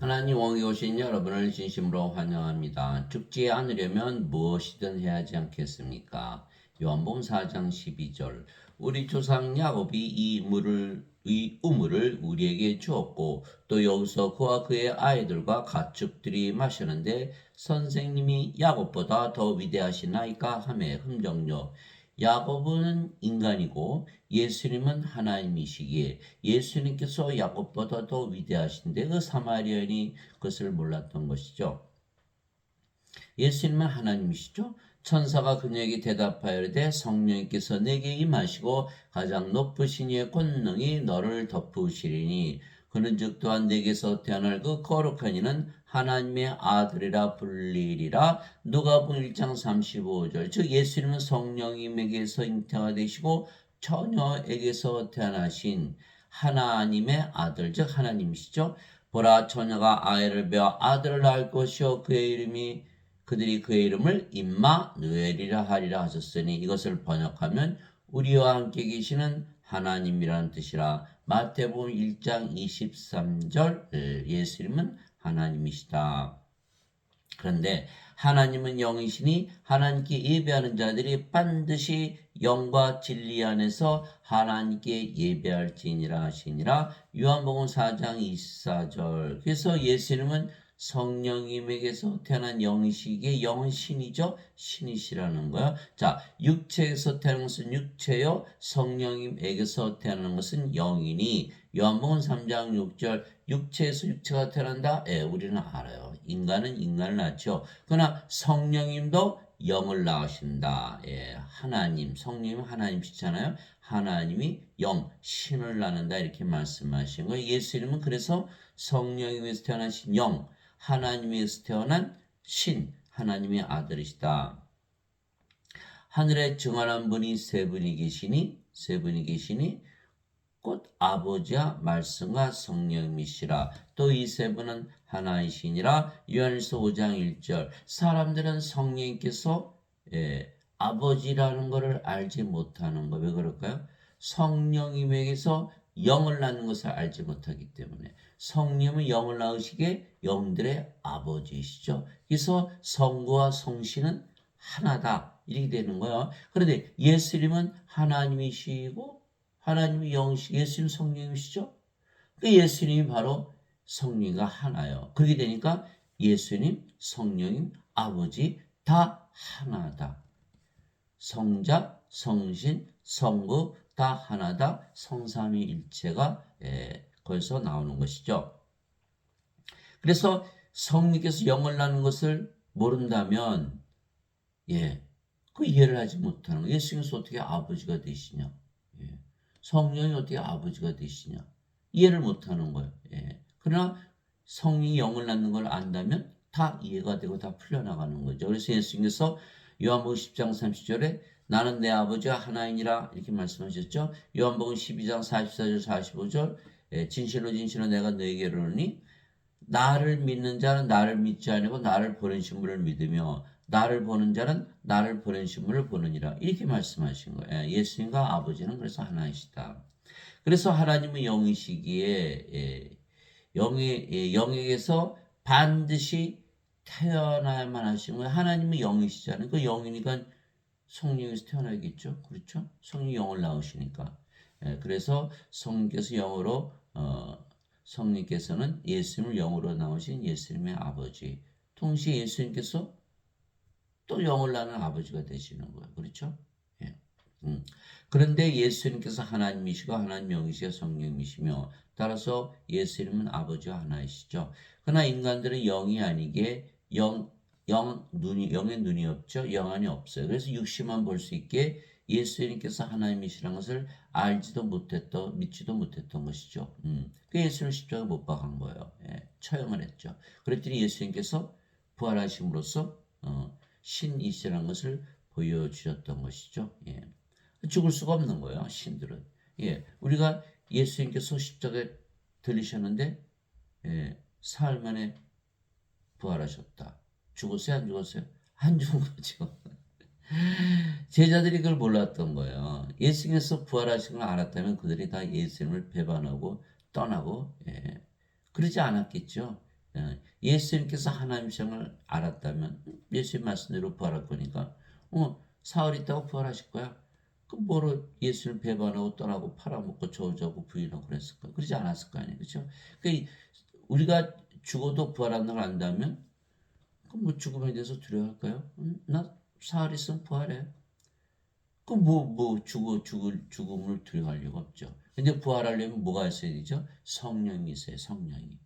하나님 왕에 오신 여러분을 진심으로 환영합니다. 죽지 않으려면 무엇이든 해야 하지 않겠습니까? 요한복음 4장 12절. 우리 조상 야곱이 이 우물을 우리에게 주었고 또 여기서 그와 그의 아이들과 가축들이 마시는데 선생님이 야곱보다 더 위대하시나이까 하매 흠정요. 야곱은 인간이고 예수님은 하나님이시기에 예수님께서 야곱보다 더 위대하신데 그 사마리아인이 그것을 몰랐던 것이죠. 예수님은 하나님이시죠. 천사가 그녀에게 대답하여 이르되 성령께서 내게 임하시고 가장 높으신 이의 권능이 너를 덮으시리니 그런즉 또한 내게서 태어날 그 거룩한 이는 하나님의 아들이라 불리리라. 누가복음 1장 35절. 즉 예수님은 성령님에게서 잉태가 되시고 처녀에게서 태어나신 하나님의 아들, 즉 하나님이시죠. 보라, 처녀가 아이를 베어 아들을 낳을 것이요 그들이 그의 이름을 임마누엘이라 하리라 하셨으니 이것을 번역하면 우리와 함께 계시는 하나님이라는 뜻이라. 마태복음 1장 23절. 예수님은 하나님이시다. 그런데 하나님은 영이시니 하나님께 예배하는 자들이 반드시 영과 진리 안에서 하나님께 예배할지니라 하시니라. 요한복음 4장 24절. 그래서 예수님은 성령님에게서 태어난 영이시기에 영은 신이죠. 신이시라는 거야. 자, 육체에서 태어난 것은 육체요. 성령님에게서 태어나는 것은 영이니 요한복음 3장 6절. 육체에서 육체가 태어난다? 예, 우리는 알아요. 인간은 인간을 낳죠. 그러나 성령님도 영을 낳으신다. 예, 하나님, 성령님은 하나님이시잖아요. 하나님이 영, 신을 낳는다 이렇게 말씀하신 거예요. 예수님은 그래서 성령님에서 태어나신 영, 하나님에서 태어난 신, 하나님의 아들이시다. 하늘에 증언한 분이 세 분이 계시니 곧 아버지와 말씀과 성령이시라. 또 이 세 분은 하나이시니라. 요한일서 5장 1절. 사람들은 성령님께서 아버지라는 것을 알지 못하는 거. 왜 그럴까요? 성령님에게서 영을 낳는 것을 알지 못하기 때문에. 성령은 영을 낳으시기에 영들의 아버지이시죠. 그래서 성부와 성신은 하나다 이렇게 되는 거예요. 그런데 예수님은 하나님이시고 하나님이 영이시고 예수님 성령이시죠. 그 예수님이 바로 성령과 하나요. 그렇게 되니까 예수님, 성령님, 아버지 다 하나다. 성자, 성신, 성부 다 하나다. 성삼위일체가 거기서 나오는 것이죠. 그래서 성령께서 영을 낳는 것을 모른다면 그 이해를 하지 못하는 거예요. 예수님께서 어떻게 아버지가 되시냐. 성령이 어떻게 아버지가 되시냐. 이해를 못하는 거예요. 그러나 성령이 영을 낳는 걸 안다면 다 이해가 되고 다 풀려나가는 거죠. 그래서 예수님께서 요한복음 10장 30절에 나는 내 아버지와 하나이니라 이렇게 말씀하셨죠. 요한복음 12장 44절 45절 진실로 진실로 내가 너에게 이르노니 나를 믿는 자는 나를 믿지 아니고 나를 보내신 분을 믿으며 나를 보는 자는 나를 보내신 분을 보느니라 이렇게 말씀하신 거예요. 예수님과 아버지는 그래서 하나이시다. 그래서 하나님은 영이시기에 영에게서 반드시 태어나야만 하신 거예요. 하나님은 영이시잖아요. 그 영이니까 성령에서 태어나겠죠. 그렇죠? 성령이 영을 낳으시니까. 그래서 성령께서 영으로 성령께서는 예수님을 영으로 낳으신 예수님의 아버지. 동시에 예수님께서 또 영을 낳는 아버지가 되시는 거예요. 그렇죠? 예. 그런데 예수님께서 하나님이시고 하나님 영이시고 성령이시며 따라서 예수님은 아버지와 하나이시죠. 그러나 인간들은 영이 아니게 영의 눈이 없죠. 영안이 없어요. 그래서 육신만 볼 수 있게 예수님께서 하나님이시라는 것을 알지도 못했던, 믿지도 못했던 것이죠. 그 예수를 십자가에 못 박은 거예요. 처형을 했죠. 그랬더니 예수님께서 부활하심으로써 신이시라는 것을 보여주셨던 것이죠. 죽을 수가 없는 거예요. 신들은. 우리가 예수님께서 십자가에 들리셨는데 사흘 만에 부활하셨다. 죽었어요? 안 죽었어요? 안 죽은 거죠. 제자들이 그걸 몰랐던 거예요. 예수님께서 부활하신 걸 알았다면 그들이 다 예수님을 배반하고 떠나고 그러지 않았겠죠. 예수님께서 하나님 생을 알았다면 예수님 말씀대로 부활할 거니까 사흘 있다고 부활하실 거야. 그럼 뭐로 예수를 배반하고 떠나고 팔아먹고 저주하고 부인하고 그랬을까? 그러지 않았을 거 아니에요. 그렇죠? 그러니까 우리가 죽어도 부활한다는 걸 안다면 그럼 뭐 죽음에 대해서 두려워할까요? 나 사흘 있으면 부활해. 그럼 죽음을 두려워할 이유가 없죠. 근데 부활하려면 뭐가 있어야 되죠? 성령이 있어요. 성령이.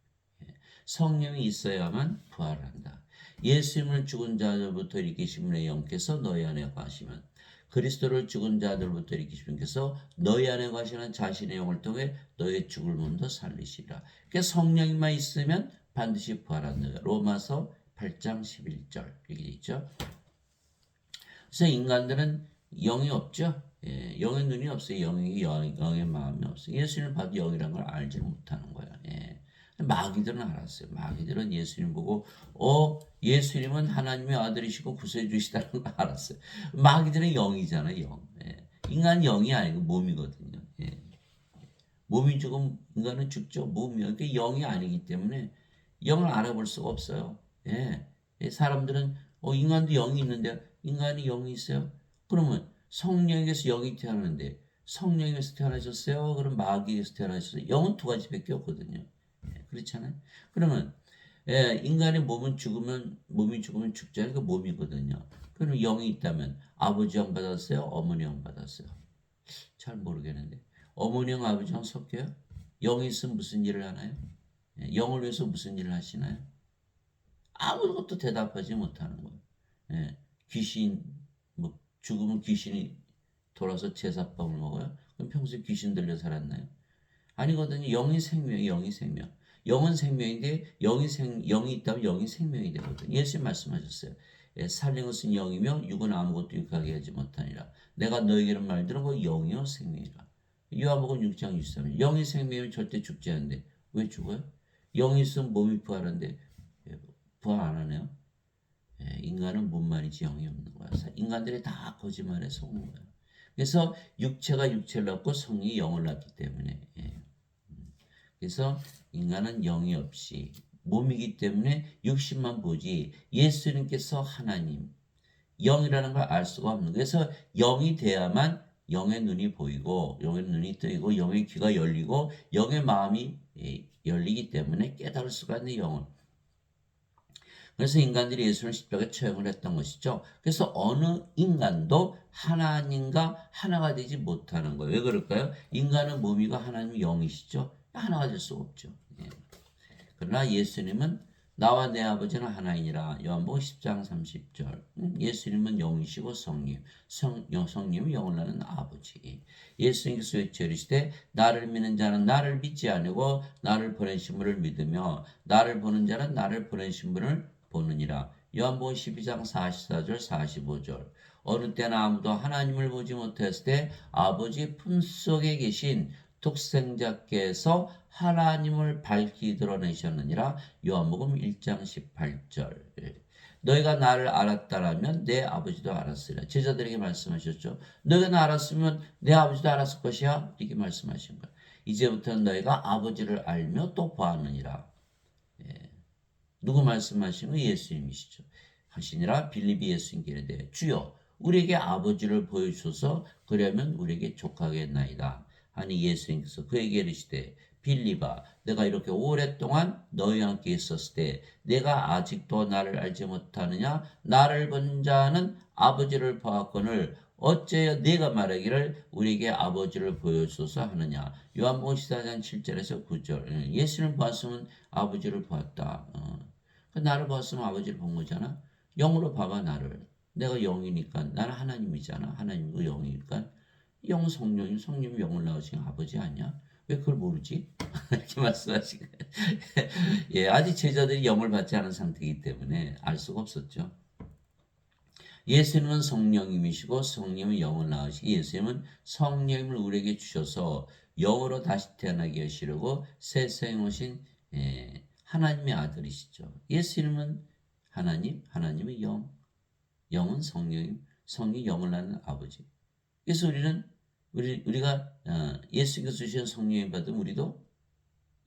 성령이 있어야만 부활한다. 예수님을 죽은 자들부터 일으키신 분의 영께서 너희 안에 거하시면 그리스도를 죽은 자들부터 일으키신 분께서 너희 안에 거하시는 자신의 영을 통해 너희의 죽을 몸도 살리시리라. 그러니까 성령이만 있으면 반드시 부활한다. 로마서 8장 11절 이렇게 있죠. 그래서 인간들은 영이 없죠. 영의 눈이 없어요. 영의 마음이 없어요. 예수님을 봐도 영이란 걸 알지 못하는 거야. 마귀들은 알았어요. 마귀들은 예수님 보고 예수님은 하나님의 아들이시고 구세주시다는 걸 알았어요. 마귀들은 영이잖아요. 영. 인간은 영이 아니고 몸이거든요. 몸이 죽으면 인간은 죽죠. 몸이요. 그러니까 영이 아니기 때문에 영을 알아볼 수가 없어요. 사람들은 인간도 영이 있는데 인간이 영이 있어요? 그러면 성령에게서 영이 태어나는데 성령에게서 태어나셨어요? 그럼 마귀에게서 태어나셨어요? 영은 두 가지밖에 없거든요. 그렇잖아요. 그러면 인간의 몸이 죽으면 죽잖아요. 그 몸이거든요. 그럼 영이 있다면 아버지 영 받았어요? 어머니 영 받았어요? 잘 모르겠는데 어머니 영 아버지 영 섞여요? 영이 있으면 무슨 일을 하나요? 영을 위해서 무슨 일을 하시나요? 아무것도 대답하지 못하는 거예요. 귀신 죽으면 귀신이 돌아서 제사밥을 먹어요? 그럼 평소에 귀신 들려 살았나요? 아니거든요. 영이 생명이 영이 생명. 영은 생명인데 영이 있다면 영이 생명이 되거든요. 예수님 말씀하셨어요. 살린 것은 영이며 육은 아무것도 육하게 하지 못하니라. 내가 너에게는 말 들은 거 영이요 생명이라. 요한복음 6장 63절. 영이 생명이면 절대 죽지 않는데 왜 죽어요? 영이 있으면 몸이 부활하는데 부활 안 하네요. 인간은 몸만이지 영이 없는 거야. 인간들이 다 거짓말에 속는 거야. 그래서 육체가 육체를 낳고 성이 영을 낳기 때문에 그래서 인간은 영이 없이 몸이기 때문에 육신만 보지 예수님께서 하나님 영이라는 걸 알 수가 없는 거예요. 그래서 영이 돼야만 영의 눈이 보이고 영의 눈이 뜨이고 영의 귀가 열리고 영의 마음이 열리기 때문에 깨달을 수가 있는 영을. 그래서 인간들이 예수를 십자가에 처형을 했던 것이죠. 그래서 어느 인간도 하나님과 하나가 되지 못하는 거예요. 왜 그럴까요? 인간은 몸이고 하나님은 영이시죠. 하나가 될 수가 없죠. 그러나 예수님은 나와 내 아버지는 하나이니라. 요한복음 10장 30절. 예수님은 영이시고 성령은 영을 나는 아버지. 예수님께서 외쳐이르시되 나를 믿는 자는 나를 믿지 아니고 나를 보내신 분을 믿으며 나를 보는 자는 나를 보내신 분을 보느니라. 요한복음 12장 44절 45절. 어느 때나 아무도 하나님을 보지 못했을 때 아버지 품속에 계신 독생자께서 하나님을 밝히 드러내셨느니라. 요한복음 1장 18절. 너희가 나를 알았다라면 내 아버지도 알았으리라. 제자들에게 말씀하셨죠. 너희가 나 알았으면 내 아버지도 알았을 것이야. 이렇게 말씀하신 거예요. 이제부터는 너희가 아버지를 알며 또 보았느니라. 누구 말씀하신 거? 예수님이시죠. 하시니라. 빌립이 예수님께 이르되 주여 우리에게 아버지를 보여주소서. 그러면 우리에게 족하겠나이다. 하니 예수님께서 그에게 이르시되 빌립아 내가 이렇게 오랫동안 너희와 함께 있었을 때 내가 아직도 나를 알지 못하느냐? 나를 본 자는 아버지를 보았거늘 어째여 네가 말하기를 우리에게 아버지를 보여주소서 하느냐? 요한복음 14장 7절에서 9절. 예수님을 보았으면 아버지를 보았다. 나를 봤으면 아버지를 본 거잖아. 영으로 봐봐 나를. 내가 영이니까 나는 하나님이잖아. 하나님이고 영이니까 영 성령이 성령이 영을 낳으신 아버지 아니야? 왜 그걸 모르지? 이렇게 말씀하신 거예요. 아직 제자들이 영을 받지 않은 상태이기 때문에 알 수가 없었죠. 예수님은 성령님이시고 성령은 영을 낳으시고 예수님은 성령님을 우리에게 주셔서 영으로 다시 태어나게 하시려고 세상에 오신 하나님의 아들이시죠. 예수님은 하나님, 하나님의 영, 영은 성령님, 성이 영을 낳는 아버지. 그래서 우리가 예수께서 주신 성령을 받으면 우리도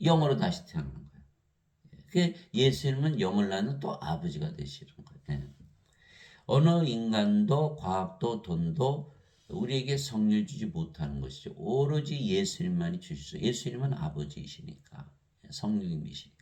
영으로 다시 태어나는 거예요. 그게 예수님은 영을 낳는 또 아버지가 되시는 거예요. 예. 어느 인간도 과학도 돈도 우리에게 성령을 주지 못하는 것이죠. 오로지 예수님만이 주시죠. 예수님은 아버지이시니까 성령님이시니까.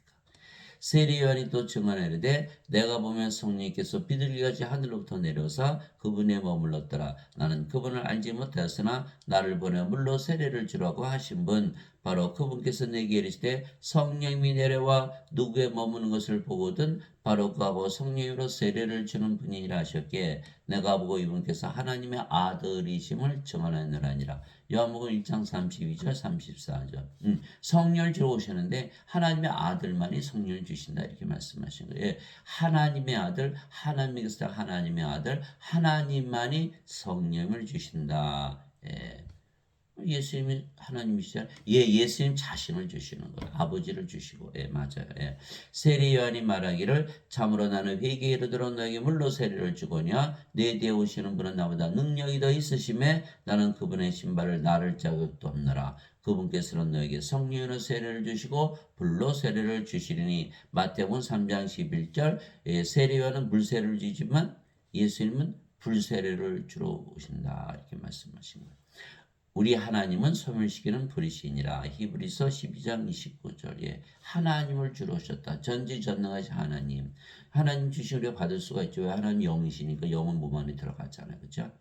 세례 요한이 또 증언하되 내가 보면 성령께서 비둘기같이 하늘로부터 내려서 그분에 머물렀더라. 나는 그분을 알지 못하였으나 나를 보내 물로 세례를 주라고 하신 분 바로 그분께서 내게 이르시되 성령이 내려와 누구에 머무는 것을 보거든 바로 그하고 성령으로 세례를 주는 분이라 하셨기에 내가 보고 이분께서 하나님의 아들이심을 증언하느니라. 요한복음 1장 32절 34절. 성령을 주러 오셨는데 하나님의 아들만이 성령을 주신다 이렇게 말씀하신 거예요. 하나님의 아들, 하나님께서 하나님의 아들, 하나님만이 성령을 주신다. 예수님이 하나님이시잖아요. 예수님 자신을 주시는 거예요. 아버지를 주시고, 맞아요. 세례 요한이 말하기를 참으로 나는 회개에 이르도록 너에게 물로 세례를 주거냐 내 뒤에 오시는 분은 나보다 능력이 더 있으심에 나는 그분의 신발을 나를 자격도 없노라. 그분께서는 너에게 성령으로 세례를 주시고 불로 세례를 주시리니 마태복음 3장 11절 세례 요한은 물세례를 주지만 예수님은 불세례를 주러 오신다 이렇게 말씀하신 거예요. 우리 하나님은 소멸시키는 불이시니라. 히브리서 12장 29절. 하나님을 주로 오셨다. 전지전능하신 하나님. 하나님 주신 우리가 받을 수가 있죠. 왜? 하나님 영이시니까 영은 몸 안에 들어가잖아요. 그죠?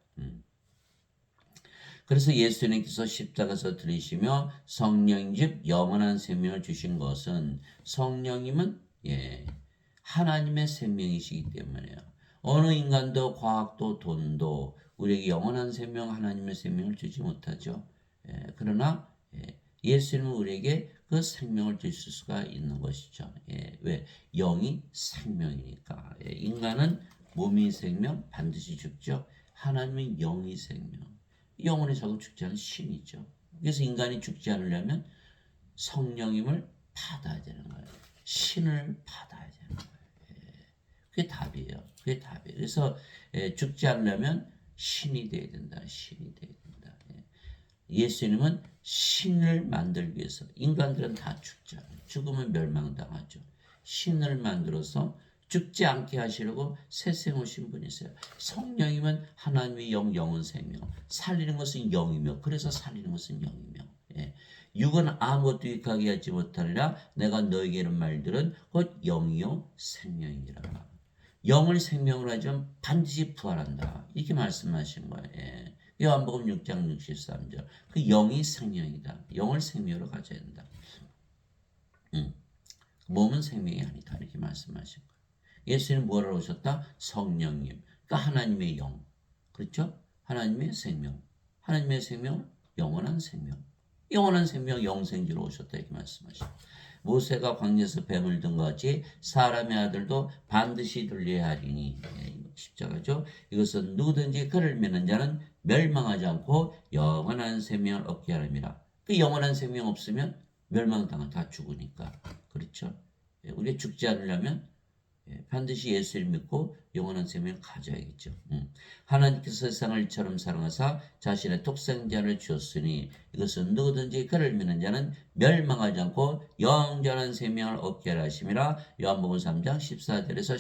그래서 예수님께서 십자가에서 들이시며 성령 즉 영원한 생명을 주신 것은 성령님은 하나님의 생명이시기 때문에요. 어느 인간도 과학도 돈도 우리에게 영원한 생명 하나님의 생명을 주지 못하죠. 그러나 예수님은 우리에게 그 생명을 주실 수가 있는 것이죠. 왜? 영이 생명이니까. 인간은 몸이 생명 반드시 죽죠. 하나님은 영이 생명. 영혼이 자꾸 죽지 않은 신이죠. 그래서 인간이 죽지 않으려면 성령님을 받아야 되는 거예요. 신을 받아야 되는 거예요. 그게 답이에요. 그게 답이에요. 그래서 죽지 않으려면 신이 돼야 된다. 신이 돼야 된다. 예수님은 신을 만들기 위해서 인간들은 다 죽잖아요. 죽으면 멸망당하죠. 신을 만들어서 죽지 않게 하시려고 세상 오신 분이세요. 성령이면 하나님의 영은 생명. 살리는 것은 영이며 그래서 살리는 것은 영이며 육은 아무것도 유익하게 하지 못하리라. 내가 너에게 이런 말들은 곧 영이요 생명이니라. 영을 생명으로 하지만 반드시 부활한다. 이렇게 말씀하신 거예요. 요한복음 6장 63절. 그 영이 생명이다. 영을 생명으로 가져야 된다. 몸은 생명이 아니다. 이렇게 말씀하신 거예요. 예수님은 뭐라고 오셨다? 성령님. 그러니까 하나님의 영. 그렇죠? 하나님의 생명. 하나님의 생명, 영원한 생명. 영원한 생명, 영생주로 오셨다. 이렇게 말씀하시죠. 모세가 광야에서 뱀을 든 것 같이 사람의 아들도 반드시 들려야 하리니 십자가죠. 이것은 누구든지 그를 믿는 자는 멸망하지 않고 영원한 생명을 얻게 하랍니다. 그 영원한 생명 없으면 멸망당한 다 죽으니까 그렇죠. 우리가 죽지 않으려면 반드시 예수를 믿고 영원한 생명을 가져야겠죠. 하나님께서 세상을 이처럼 사랑하사 자신의 독생자를 주었으니 이것은 누구든지 그를 믿는 자는 멸망하지 않고 영원한 생명을 얻게 하라 하심이라. 요한복음 3장 14절에서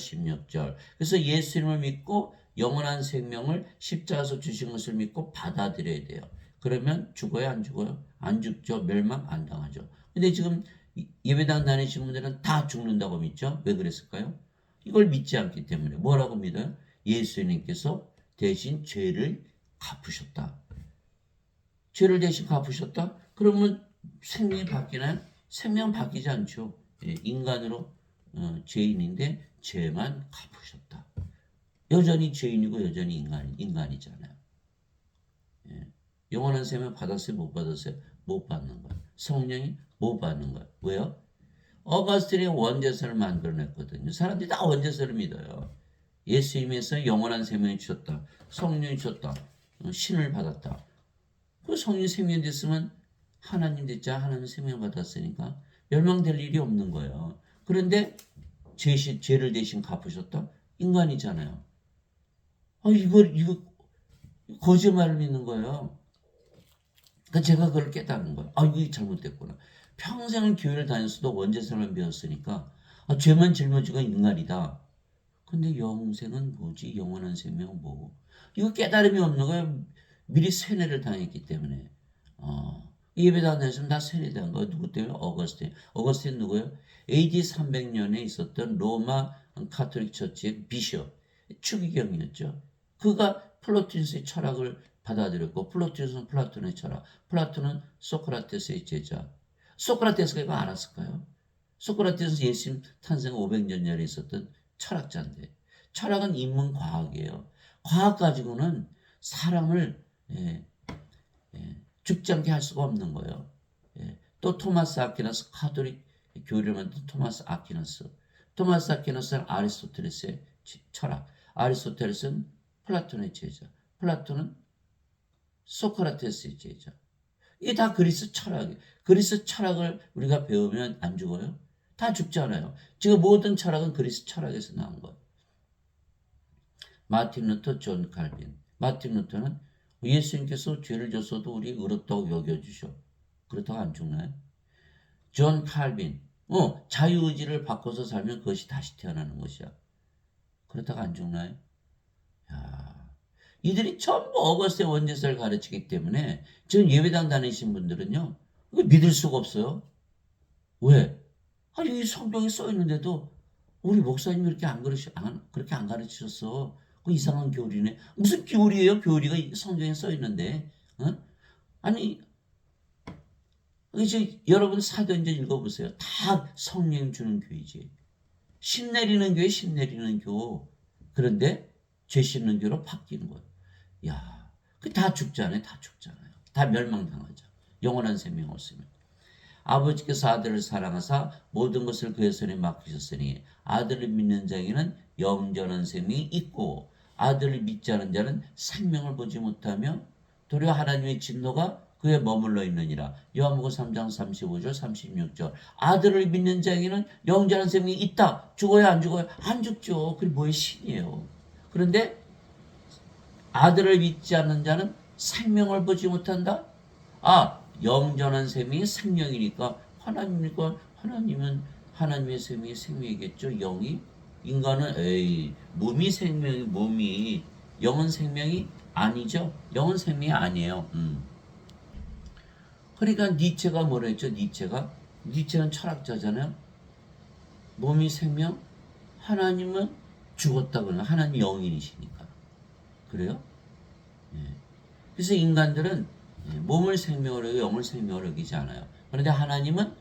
16절. 그래서 예수님을 믿고 영원한 생명을 십자가에서 주신 것을 믿고 받아들여야 돼요. 그러면 죽어요? 안 죽어요? 안 죽죠. 멸망 안 당하죠. 근데 지금 예배당 다니시는 분들은 다 죽는다고 믿죠? 왜 그랬을까요? 이걸 믿지 않기 때문에. 뭐라고 믿어요? 예수님께서 대신 죄를 갚으셨다. 죄를 대신 갚으셨다? 그러면 생명이 바뀌나요? 생명은 바뀌지 않죠. 인간으로 죄인인데 죄만 갚으셨다. 여전히 죄인이고 여전히 인간이잖아요. 영원한 생명 받았어요? 못 받았어요? 못 받는 거예요. 성령이 못 받는 거예요. 왜요? 어거스틴이 원죄서를 만들어냈거든요. 사람들이 다 원죄서를 믿어요. 예수님에서 영원한 생명이 주셨다. 성령이 주셨다. 신을 받았다. 그 성령 생명이 됐으면 하나님 됐자 하나님 생명 받았으니까 멸망될 일이 없는 거예요. 그런데 죄를 대신 갚으셨다? 인간이잖아요. 이거 거짓말을 믿는 거예요. 그러니까 제가 그걸 깨닫는 거예요. 이게 잘못됐구나. 평생을 교회를 다녔어도 원죄설만 배웠으니까 죄만 짊어지고 인간이다. 근데 영생은 뭐지? 영원한 생명은 뭐고? 이거 깨달음이 없는 거예요. 미리 세뇌를 당했기 때문에. 예배도 안 했으면 다 세뇌된 거예요. 누구 때문에? 어거스틴. 어거스틴 누구예요? AD 300년에 있었던 로마 카톨릭 처치의 비숍. 추기경이었죠. 그가 플로티누스의 철학을 받아들였고 플로티누스는 플라톤의 철학. 플라톤은 소크라테스의 제자. 소크라테스가 이거 알았을까요? 소크라테스는 예수님 탄생 500년 전에 있었던 철학자인데 철학은 인문과학이에요. 과학 가지고는 사람을 죽지 않게 할 수가 없는 거예요. 또 토마스 아퀴나스 카톨릭 교리를 만든 토마스 아퀴나스. 토마스 아퀴나스는 아리스토텔레스의 철학. 아리스토텔레스는 플라톤의 제자. 플라톤은 소크라테스의 제자. 이게 다 그리스 철학이에요. 그리스 철학을 우리가 배우면 안 죽어요? 다 죽잖아요. 지금 모든 철학은 그리스 철학에서 나온 거예요. 마틴 루터, 존 칼빈. 마틴 루터는 예수님께서 죄를 졌어도 우리 의롭다고 여겨주셔. 그렇다고 안 죽나요? 존 칼빈. 자유의지를 바꿔서 살면 그것이 다시 태어나는 것이야. 그렇다고 안 죽나요? 야, 이들이 전부 어거스틴 원죄설을 가르치기 때문에 지금 예배당 다니신 분들은요. 이거 믿을 수가 없어요. 왜? 아니, 이 성경에 써 있는데도 우리 목사님이 그렇게 안 가르치셨어. 그 이상한 교리네. 무슨 교리예요? 교리가 성경에 써 있는데. 아니, 이제 여러분 사도행전 읽어보세요. 다 성령 주는 교회지. 신 내리는 교회, 신 내리는 교. 그런데 죄 씻는 교로 바뀌는 거예요. 야, 그 다 죽잖아요. 다 죽잖아요. 다 멸망당하죠. 영원한 생명 없으면. 아버지께서 아들을 사랑하사 모든 것을 그의 손에 맡기셨으니 아들을 믿는 자에게는 영전한 생명이 있고 아들을 믿지 않은 자는 생명을 보지 못하며 도리어 하나님의 진노가 그에 머물러 있느니라. 요한복음 3장 35절 36절. 아들을 믿는 자에게는 영전한 생명이 있다. 죽어요 안 죽어요? 안 죽죠. 그게 뭐의 신이에요. 그런데 아들을 믿지 않는 자는 생명을 보지 못한다. 영전한 생명이 생명이니까 하나님이니까 하나님은 하나님의 생명이 생명이겠죠. 영이 인간은 몸이 생명이 몸이 영은 생명이 아니죠. 영은 생명이 아니에요. 그러니까 니체가 뭐라 했죠? 니체는 철학자잖아요. 몸이 생명, 하나님은 죽었다 그러면 하나님 영인이시니까. 그래요? 그래서 인간들은 몸을 생명으로 여기고 영을 생명으로 여기지 않아요. 그런데 하나님은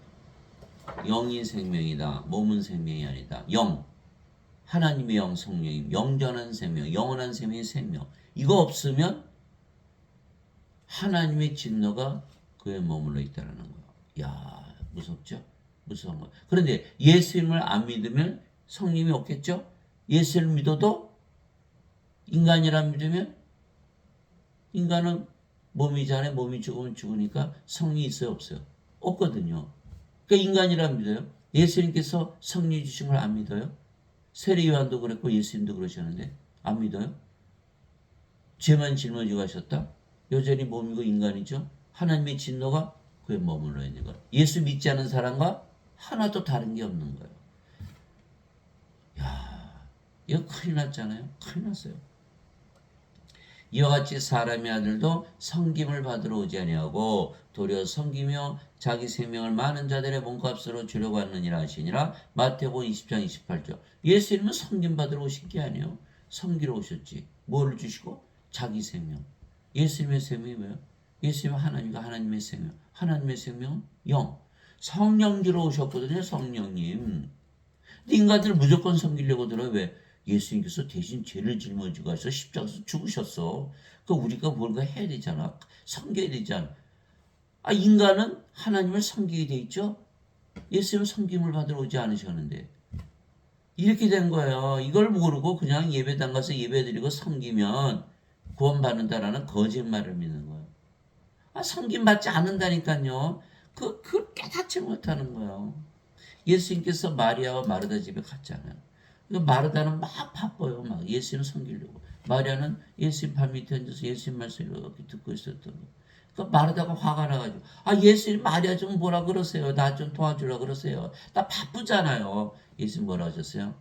영인 생명이다. 몸은 생명이 아니다. 영. 하나님의 영 성령님. 영전한 생명. 영원한 생명의 생명. 이거 없으면 하나님의 진노가 그에 머물러 있다는 거예요. 야, 무섭죠? 무서운 거. 그런데 예수님을 안 믿으면 성령이 없겠죠? 예수를 믿어도 인간이라 믿으면 인간은 몸이잖아요. 몸이 죽으면 죽으니까 성령이 있어요, 없어요? 없거든요. 그러니까 인간이라 믿어요. 예수님께서 성령 주신 걸 안 믿어요? 세례 요한도 그랬고 예수님도 그러셨는데 안 믿어요? 죄만 짊어지고 가셨다? 여전히 몸이고 인간이죠. 하나님의 진노가 그에 머물러 있는 거예요. 예수 믿지 않은 사람과 하나도 다른 게 없는 거예요. 야, 이거 큰일 났잖아요. 큰일 났어요. 이와 같이 사람의 아들도 섬김을 받으러 오지 아니하고 도리어 섬기며 자기 생명을 많은 자들의 몸값으로 주려고 하느니라 하시니라. 마태복음 20장 28절. 예수님은 섬김 받으러 오신 게 아니에요. 섬기러 오셨지. 뭐를 주시고? 자기 생명. 예수님의 생명이 뭐예요? 예수님은 하나님과 하나님의 생명. 하나님의 생명은 영. 성령 주러 오셨거든요. 성령님. 근데 인간들은 무조건 섬기려고 들어요. 왜? 예수님께서 대신 죄를 짊어지고 가서 십자가에서 죽으셨어. 그 우리가 뭔가 해야 되잖아. 섬겨야 되잖아. 인간은 하나님을 섬기게 돼 있죠. 예수님은 섬김을 받으러 오지 않으셨는데 이렇게 된 거예요. 이걸 모르고 그냥 예배당 가서 예배드리고 섬기면 구원받는다라는 거짓말을 믿는 거예요. 섬김 받지 않는다니까요. 그걸 깨닫지 못하는 거예요. 예수님께서 마리아와 마르다 집에 갔잖아요. 마르다는 막 바빠요. 막 예수님 섬기려고. 마리아는 예수님 발 밑에 앉아서 예수님 말씀을 이렇게 듣고 있었던 거. 그 마르다가 화가 나가지고 예수님 마리아 좀 뭐라 그러세요. 나 좀 도와주라 그러세요. 나 바쁘잖아요. 예수님 뭐라 하셨어요?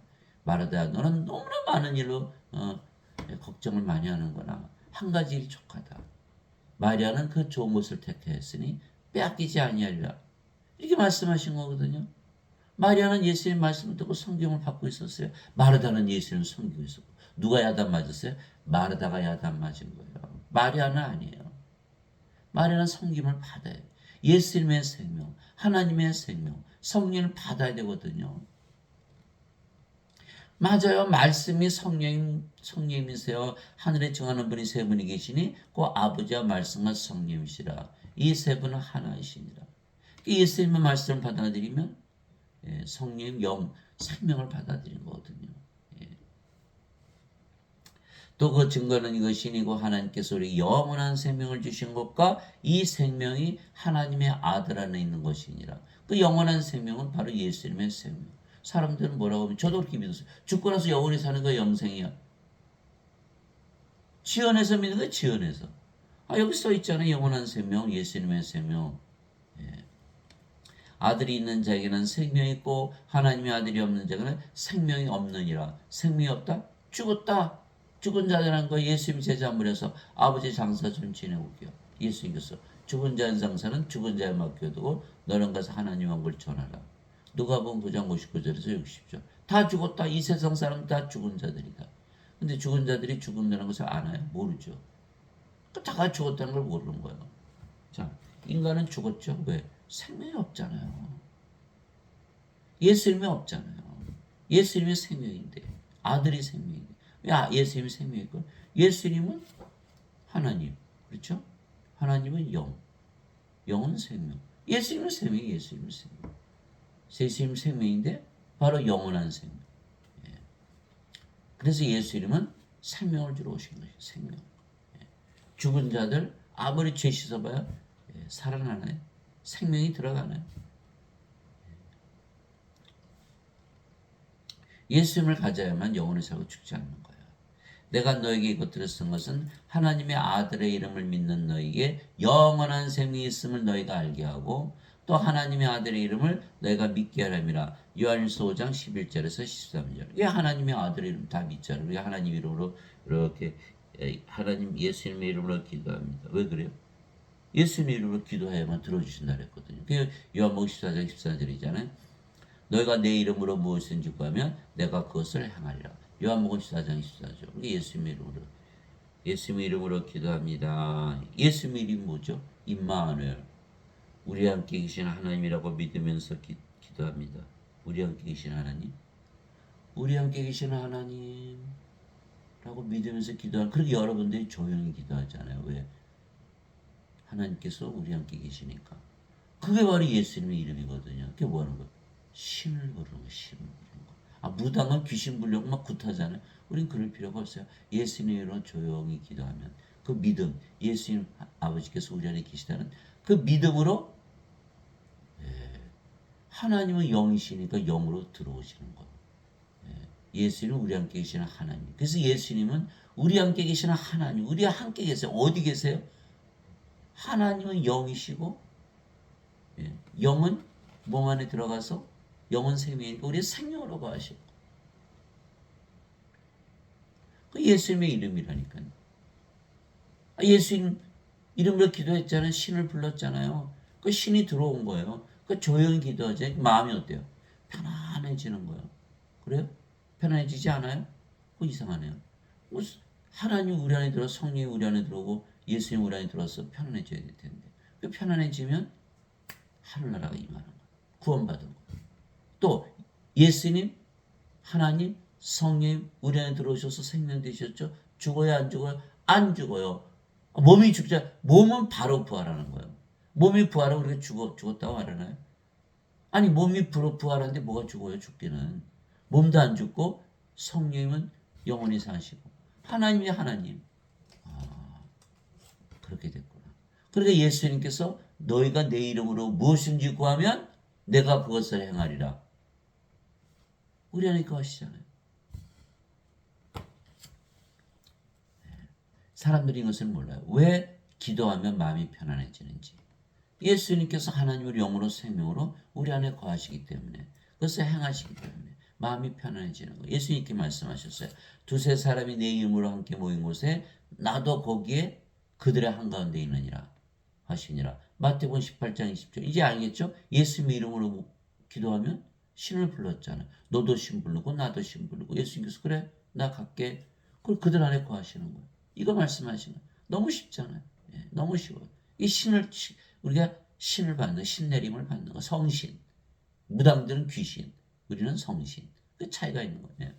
마르다야 너는 너무나 많은 일로 걱정을 많이 하는구나. 한 가지 일이 족하다. 마리아는 그 좋은 것을 택했으니 빼앗기지 아니하리라. 이렇게 말씀하신 거거든요. 마리아는 예수님 말씀을 듣고 성경을 받고 있었어요. 마르다는 예수님을 섬기고 있었고. 누가 야단 맞았어요? 마르다가 야단 맞은 거예요. 마리아는 아니에요. 마리아는 섬김을 받아야 돼요. 예수님의 생명, 하나님의 생명, 성령을 받아야 되거든요. 맞아요. 말씀이 성령이세요. 하늘에 정하는 분이 세 분이 계시니 그 아버지와 말씀과 성령이시라. 이 세 분은 하나이시니라. 예수님의 말씀을 받아들이면 성령 영 생명을 받아들인 거거든요. 또 그 증거는 이것이니고 하나님께서 우리 영원한 생명을 주신 것과 이 생명이 하나님의 아들 안에 있는 것이니라. 그 영원한 생명은 바로 예수님의 생명. 사람들은 뭐라고 하면 저도 그렇게 믿었어요. 죽고 나서 영원히 사는 거 영생이야. 지연해서 믿는 거야. 지연해서. 여기 써 있잖아요. 영원한 생명, 예수님의 생명. 아들이 있는 자에게는 생명이 있고 하나님의 아들이 없는 자에게는 생명이 없느니라. 생명이 없다? 죽었다. 죽은 자라는 거 예수님 제자물에서 아버지 장사 좀 지내올게요. 예수님께서 죽은 자의 장사는 죽은 자에 맡겨두고 너는 가서 하나님 왕국을 전하라. 누가복음 9장 59절에서 60절. 다 죽었다. 이 세상 사람 다 죽은 자들이다. 근데 죽은 자들이 죽는다는 것을 아나요? 모르죠. 다 죽었다는 걸 모르는 거예요. 자, 인간은 죽었죠. 왜? 생명이 없잖아요. 예수님이 없잖아요. 예수님이 생명인데 아들이 생명인데 예수님이 생명이고 예수님은 하나님. 그렇죠? 하나님은 영. 영은 생명. 예수님은 생명이 예수님은 생명. 예수님 생명인데 바로 영원한 생명. 그래서 예수님은 생명을 주러 오신 거예요. 생명. 죽은 자들 아무리 죄 씻어봐야 살아나나요? 생명이 들어가나요? 예수님을 가져야만 영원히 살고 죽지 않는 거예요. 내가 너에게 이것들을 쓴 것은 하나님의 아들의 이름을 믿는 너에게 영원한 생명이 있음을 너희가 알게 하고 또 하나님의 아들의 이름을 너희가 믿게 하람이라. 요한일서 5장 11절에서 13절. 이게 하나님의 아들의 이름 다 믿잖아요. 우리가 하나님 이름으로 이렇게 하나님 예수님의 이름으로 기도합니다. 왜 그래요? 예수님 이름으로 기도해야만 들어주신다 그랬거든요. 그게 요한복음 14장 14절이잖아요. 너희가 내 이름으로 무엇이든지 구하면 내가 그것을 행하리라. 요한복음 14장 14절. 예수님의 이름으로 기도합니다. 예수님의 이름이 뭐죠? 임마누엘. 우리 함께 계신 하나님이라고 믿으면서 기도합니다. 우리 함께 계신 하나님. 우리 함께 계신 하나님라고 믿으면서 기도하는. 그렇게 여러분들이 조용히 기도하잖아요. 왜? 하나님께서 우리 함께 계시니까. 그게 바로 예수님의 이름이거든요. 그게 뭐 하는 거예요? 신을 부르는 거, 신을 부르는 거. 무당은 귀신 부르려고 막 굿하잖아요. 우린 그럴 필요가 없어요. 예수님의 이름으로 조용히 기도하면 그 믿음, 예수님 아버지께서 우리 안에 계시다는 그 믿음으로 하나님은 영이시니까 영으로 들어오시는 거예요. 예수님은 우리 함께 계시는 하나님. 그래서 예수님은 우리 함께 계시는 하나님, 우리 함께 계세요. 어디 계세요? 하나님은 영이시고 영은 몸 안에 들어가서 영은 생명이니까 우리 생명으로 거하시고 그 예수님의 이름이라니까요. 예수님 이름으로 기도했잖아요. 신을 불렀잖아요. 그 신이 들어온 거예요. 그 조용히 기도하자 마음이 어때요? 편안해지는 거예요. 그래요? 편안해지지 않아요? 이상하네요. 하나님 우리 안에 들어 성령이 우리 안에 들어오고 예수님 우리 안에 들어서 편안해져야 될 텐데 그 편안해지면 하늘나라가 임하는 거예요. 구원받은 거예요. 또 예수님 하나님 성령 우리 안에 들어오셔서 생명 되셨죠. 죽어요 안 죽어요? 안 죽어요. 몸이 죽자 몸은 바로 부활하는 거예요. 몸이 부활하고 우리가 죽었다고 말하나요? 아니 몸이 부활하는데 뭐가 죽어요? 죽기는. 몸도 안 죽고 성령은 영원히 사시고 하나님이 하나님. 그렇게 됐구나. 그러니까 예수님께서 너희가 내 이름으로 무엇인지 구하면 내가 그것을 행하리라. 우리 안에 거하시잖아요. 사람들이 이것을 몰라요. 왜 기도하면 마음이 편안해지는지. 예수님께서 하나님을 영으로 생명으로 우리 안에 거하시기 때문에 그것을 행하시기 때문에 마음이 편안해지는 거예요. 예수님께 말씀하셨어요. 두세 사람이 내 이름으로 함께 모인 곳에 나도 거기에 그들의 한가운데 있느니라 하시니라. 마태복음 18장 20절. 이제 알겠죠? 예수님의 이름으로 기도하면 신을 불렀잖아요. 너도 신 부르고 나도 신 부르고 예수님께서 그래 나 갈게. 그걸 그들 안에 거하시는 거예요. 이거 말씀하시는 거예요. 너무 쉽잖아요. 예, 너무 쉬워요. 이 신을 우리가 신을 받는 신내림을 받는 거 성신. 무당들은 귀신, 우리는 성신. 그 차이가 있는 거예요.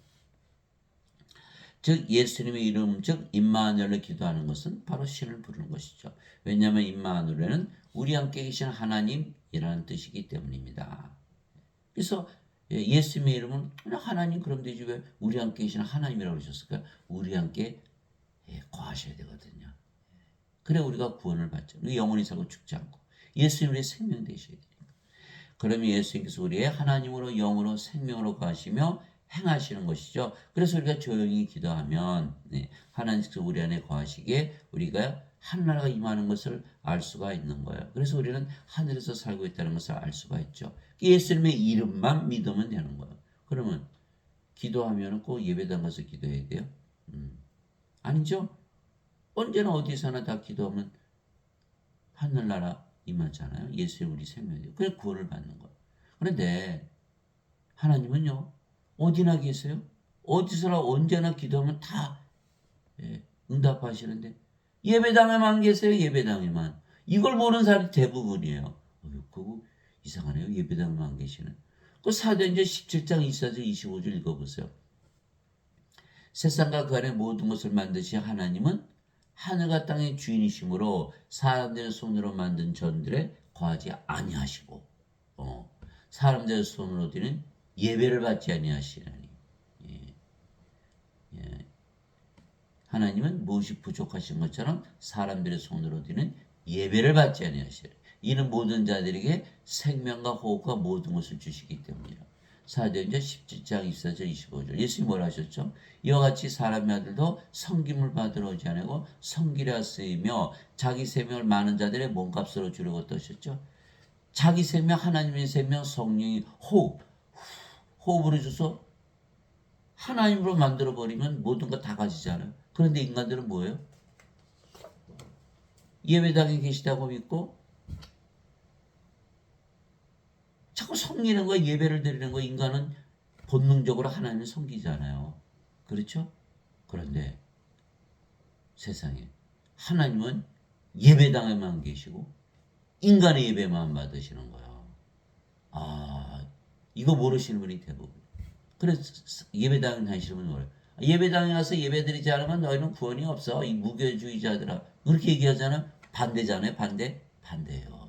즉 예수님의 이름 즉 임마누엘을 기도하는 것은 바로 신을 부르는 것이죠. 왜냐하면 임마누엘은 우리 함께 계신 하나님이라는 뜻이기 때문입니다. 그래서 예수님의 이름은 그냥 하나님 그럼 되지 왜 우리 함께 계신 하나님이라고 그러셨을까요? 우리 함께 거하셔야 되거든요. 그래 우리가 구원을 받죠. 우리 영원히 살고 죽지 않고 예수님 우리의 생명 되셔야 되니까. 그러면 예수님께서 우리의 하나님으로 영으로 생명으로 거하시며 행하시는 것이죠. 그래서 우리가 조용히 기도하면 하나님께서 우리 안에 거하시기에 우리가 하늘나라가 임하는 것을 알 수가 있는 거예요. 그래서 우리는 하늘에서 살고 있다는 것을 알 수가 있죠. 예수님의 이름만 믿으면 되는 거예요. 그러면 기도하면 꼭 예배당 가서 기도해야 돼요? 아니죠. 언제나 어디서나 다 기도하면 하늘나라 임하잖아요. 예수님 우리 생명이에요. 그래 구원을 받는 거예요. 그런데 하나님은요. 어디나 계세요? 어디서나 언제나 기도하면 다 응답하시는데 예배당에만 계세요. 예배당에만. 이걸 모르는 사람이 대부분이에요. 그거 이상하네요. 예배당에만 계시는. 그 사도행전 17장 24절 25절 읽어보세요. 세상과 그 안에 모든 것을 만드신 하나님은 하늘과 땅의 주인이시므로 사람들의 손으로 만든 전들에 거하지 아니하시고 사람들의 손으로 드는 예배를 받지 아니하시나니. 하나님은 무엇이 부족하신 것처럼 사람들의 손으로 드는 예배를 받지 아니하시나니. 이는 모든 자들에게 생명과 호흡과 모든 것을 주시기 때문이라. 사도행전 17장 24절 25절. 예수님이 뭐라 하셨죠? 이와 같이 사람의 아들도 섬김을 받으러 오지 않고 섬기려 쓰이며 자기 생명을 많은 자들의 몸값으로 주려고 떠셨죠. 자기 생명, 하나님의 생명, 성령이 호흡으로 줘서 하나님으로 만들어버리면 모든 거 다 가지잖아요. 그런데 인간들은 뭐예요? 예배당에 계시다고 믿고 자꾸 섬기는 거 예배를 드리는 거 인간은 본능적으로 하나님을 섬기잖아요. 그렇죠? 그런데 세상에 하나님은 예배당에만 계시고 인간의 예배만 받으시는 거예요. 이거 모르시는 분이 대부분. 그래서 예배당 다니시는 분이 뭐래요? 예배당에 가서 예배드리지 않으면 너희는 구원이 없어. 이 무교주의자들아. 그렇게 얘기하잖아. 반대잖아요. 반대예요.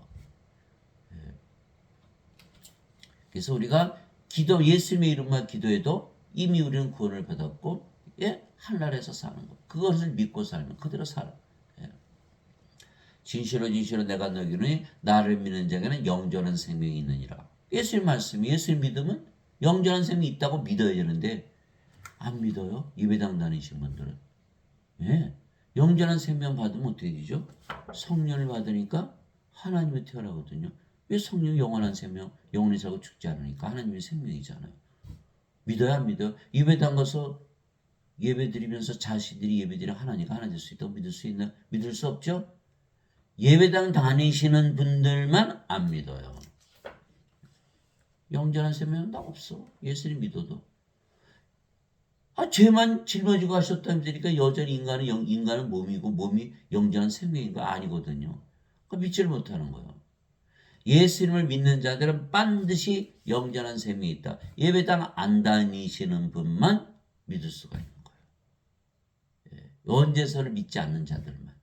그래서 우리가 예수님의 이름만 기도해도 이미 우리는 구원을 받았고, 하늘나라에서 사는 거. 그것을 믿고 살면 그대로 살아. 진실로 내가 너희는 나를 믿는 자에게는 영원한 생명이 있느니라. 예수님 말씀이 예수님 믿으면 영원한 생명이 있다고 믿어야 되는데 안 믿어요. 예배당 다니신 분들은. 영원한 생명 받으면 어떻게 되죠? 성령을 받으니까 하나님의 태어나거든요. 왜 성령이 영원한 생명, 영원히 살고 죽지 않으니까 하나님의 생명이잖아요. 믿어요, 안 믿어요? 예배당 가서 예배 드리면서 자신들이 예배 드리면 하나님과 하나 될 수 있다고 믿을 수 있나? 믿을 수 없죠? 예배당 다니시는 분들만 안 믿어요. 영원한 생명은 다 없어. 예수님 믿어도. 죄만 짊어지고 하셨다니까 여전히 인간은 몸이고 몸이 영원한 생명인 거 아니거든요. 믿지를 못하는 거예요. 예수님을 믿는 자들은 반드시 영원한 생명이 있다. 예배당 안 다니시는 분만 믿을 수가 있는 거예요. 언제서를 믿지 않는 자들만.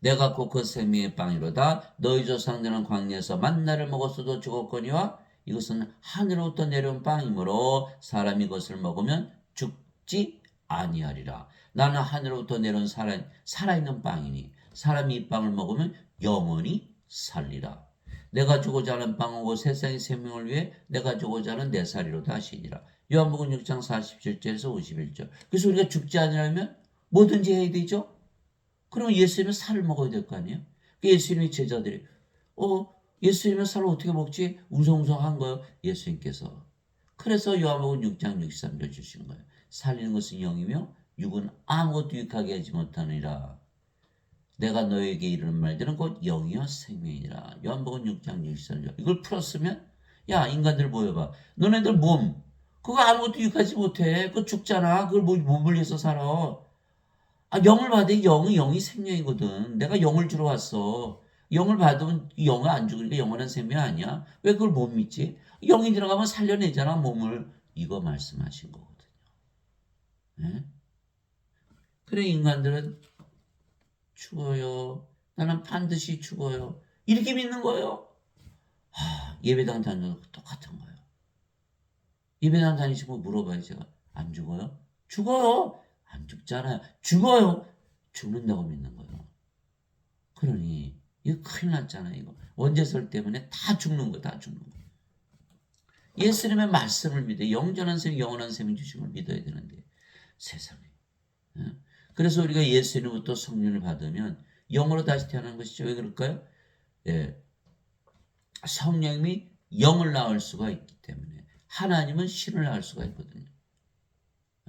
내가 곧 그 생명의 빵이로다. 너희 조상들은 광야에서 만나를 먹었어도 죽었거니와 이것은 하늘로부터 내려온 빵이므로 사람이 이것을 먹으면 죽지 아니하리라. 나는 하늘로부터 내려온 살아있는 빵이니 사람이 이 빵을 먹으면 영원히 살리라. 내가 주고자 하는 빵은 세상의 생명을 위해 내가 주고자 하는 내 살이로다 하시니라. 요한복음 6장 47절에서 51절. 그래서 우리가 죽지 않으려면 뭐든지 해야 되죠. 그러면 예수님은 살을 먹어야 될 거 아니에요? 예수님의 제자들이 예수님의 살을 어떻게 먹지? 웅성웅성한 거예요. 예수님께서. 그래서 요한복음 6장 63절 주신 거예요. 살리는 것은 영이며 육은 아무것도 유익하게 하지 못하느니라. 내가 너에게 이르는 말들은 곧 영이요 생명이라. 요한복음 6장 63절. 이걸 풀었으면 야 인간들 모여봐. 너네들 몸 그거 아무것도 유익하지 못해. 그거 죽잖아. 그걸 몸을 위해서 살아. 영을 받으니 영이 생명이거든. 내가 영을 주러 왔어. 영을 받으면 영은 안 죽으니까 영원한 생명 아니야? 왜 그걸 못 믿지? 영이 들어가면 살려내잖아 몸을. 이거 말씀하신 거거든요. 네? 그래 인간들은 죽어요. 나는 반드시 죽어요. 이렇게 믿는 거예요. 예배당 다녀도 똑같은 거예요. 예배당 다니시면 물어봐요. 제가 안 죽어요? 죽어요. 안 죽잖아요. 죽어요. 죽는다고 믿는 거예요. 그러니 이거 큰일 났잖아요. 이거 원죄설 때문에 다 죽는 거, 다 죽는 거. 예수님의 말씀을 믿어 영전한 셈, 영원한 셈 주심을 믿어야 되는데 세상에. 그래서 우리가 예수님부터 성령을 받으면 영으로 다시 태어나는 것이죠. 왜 그럴까요? 예. 성령이 영을 낳을 수가 있기 때문에 하나님은 신을 낳을 수가 있거든요.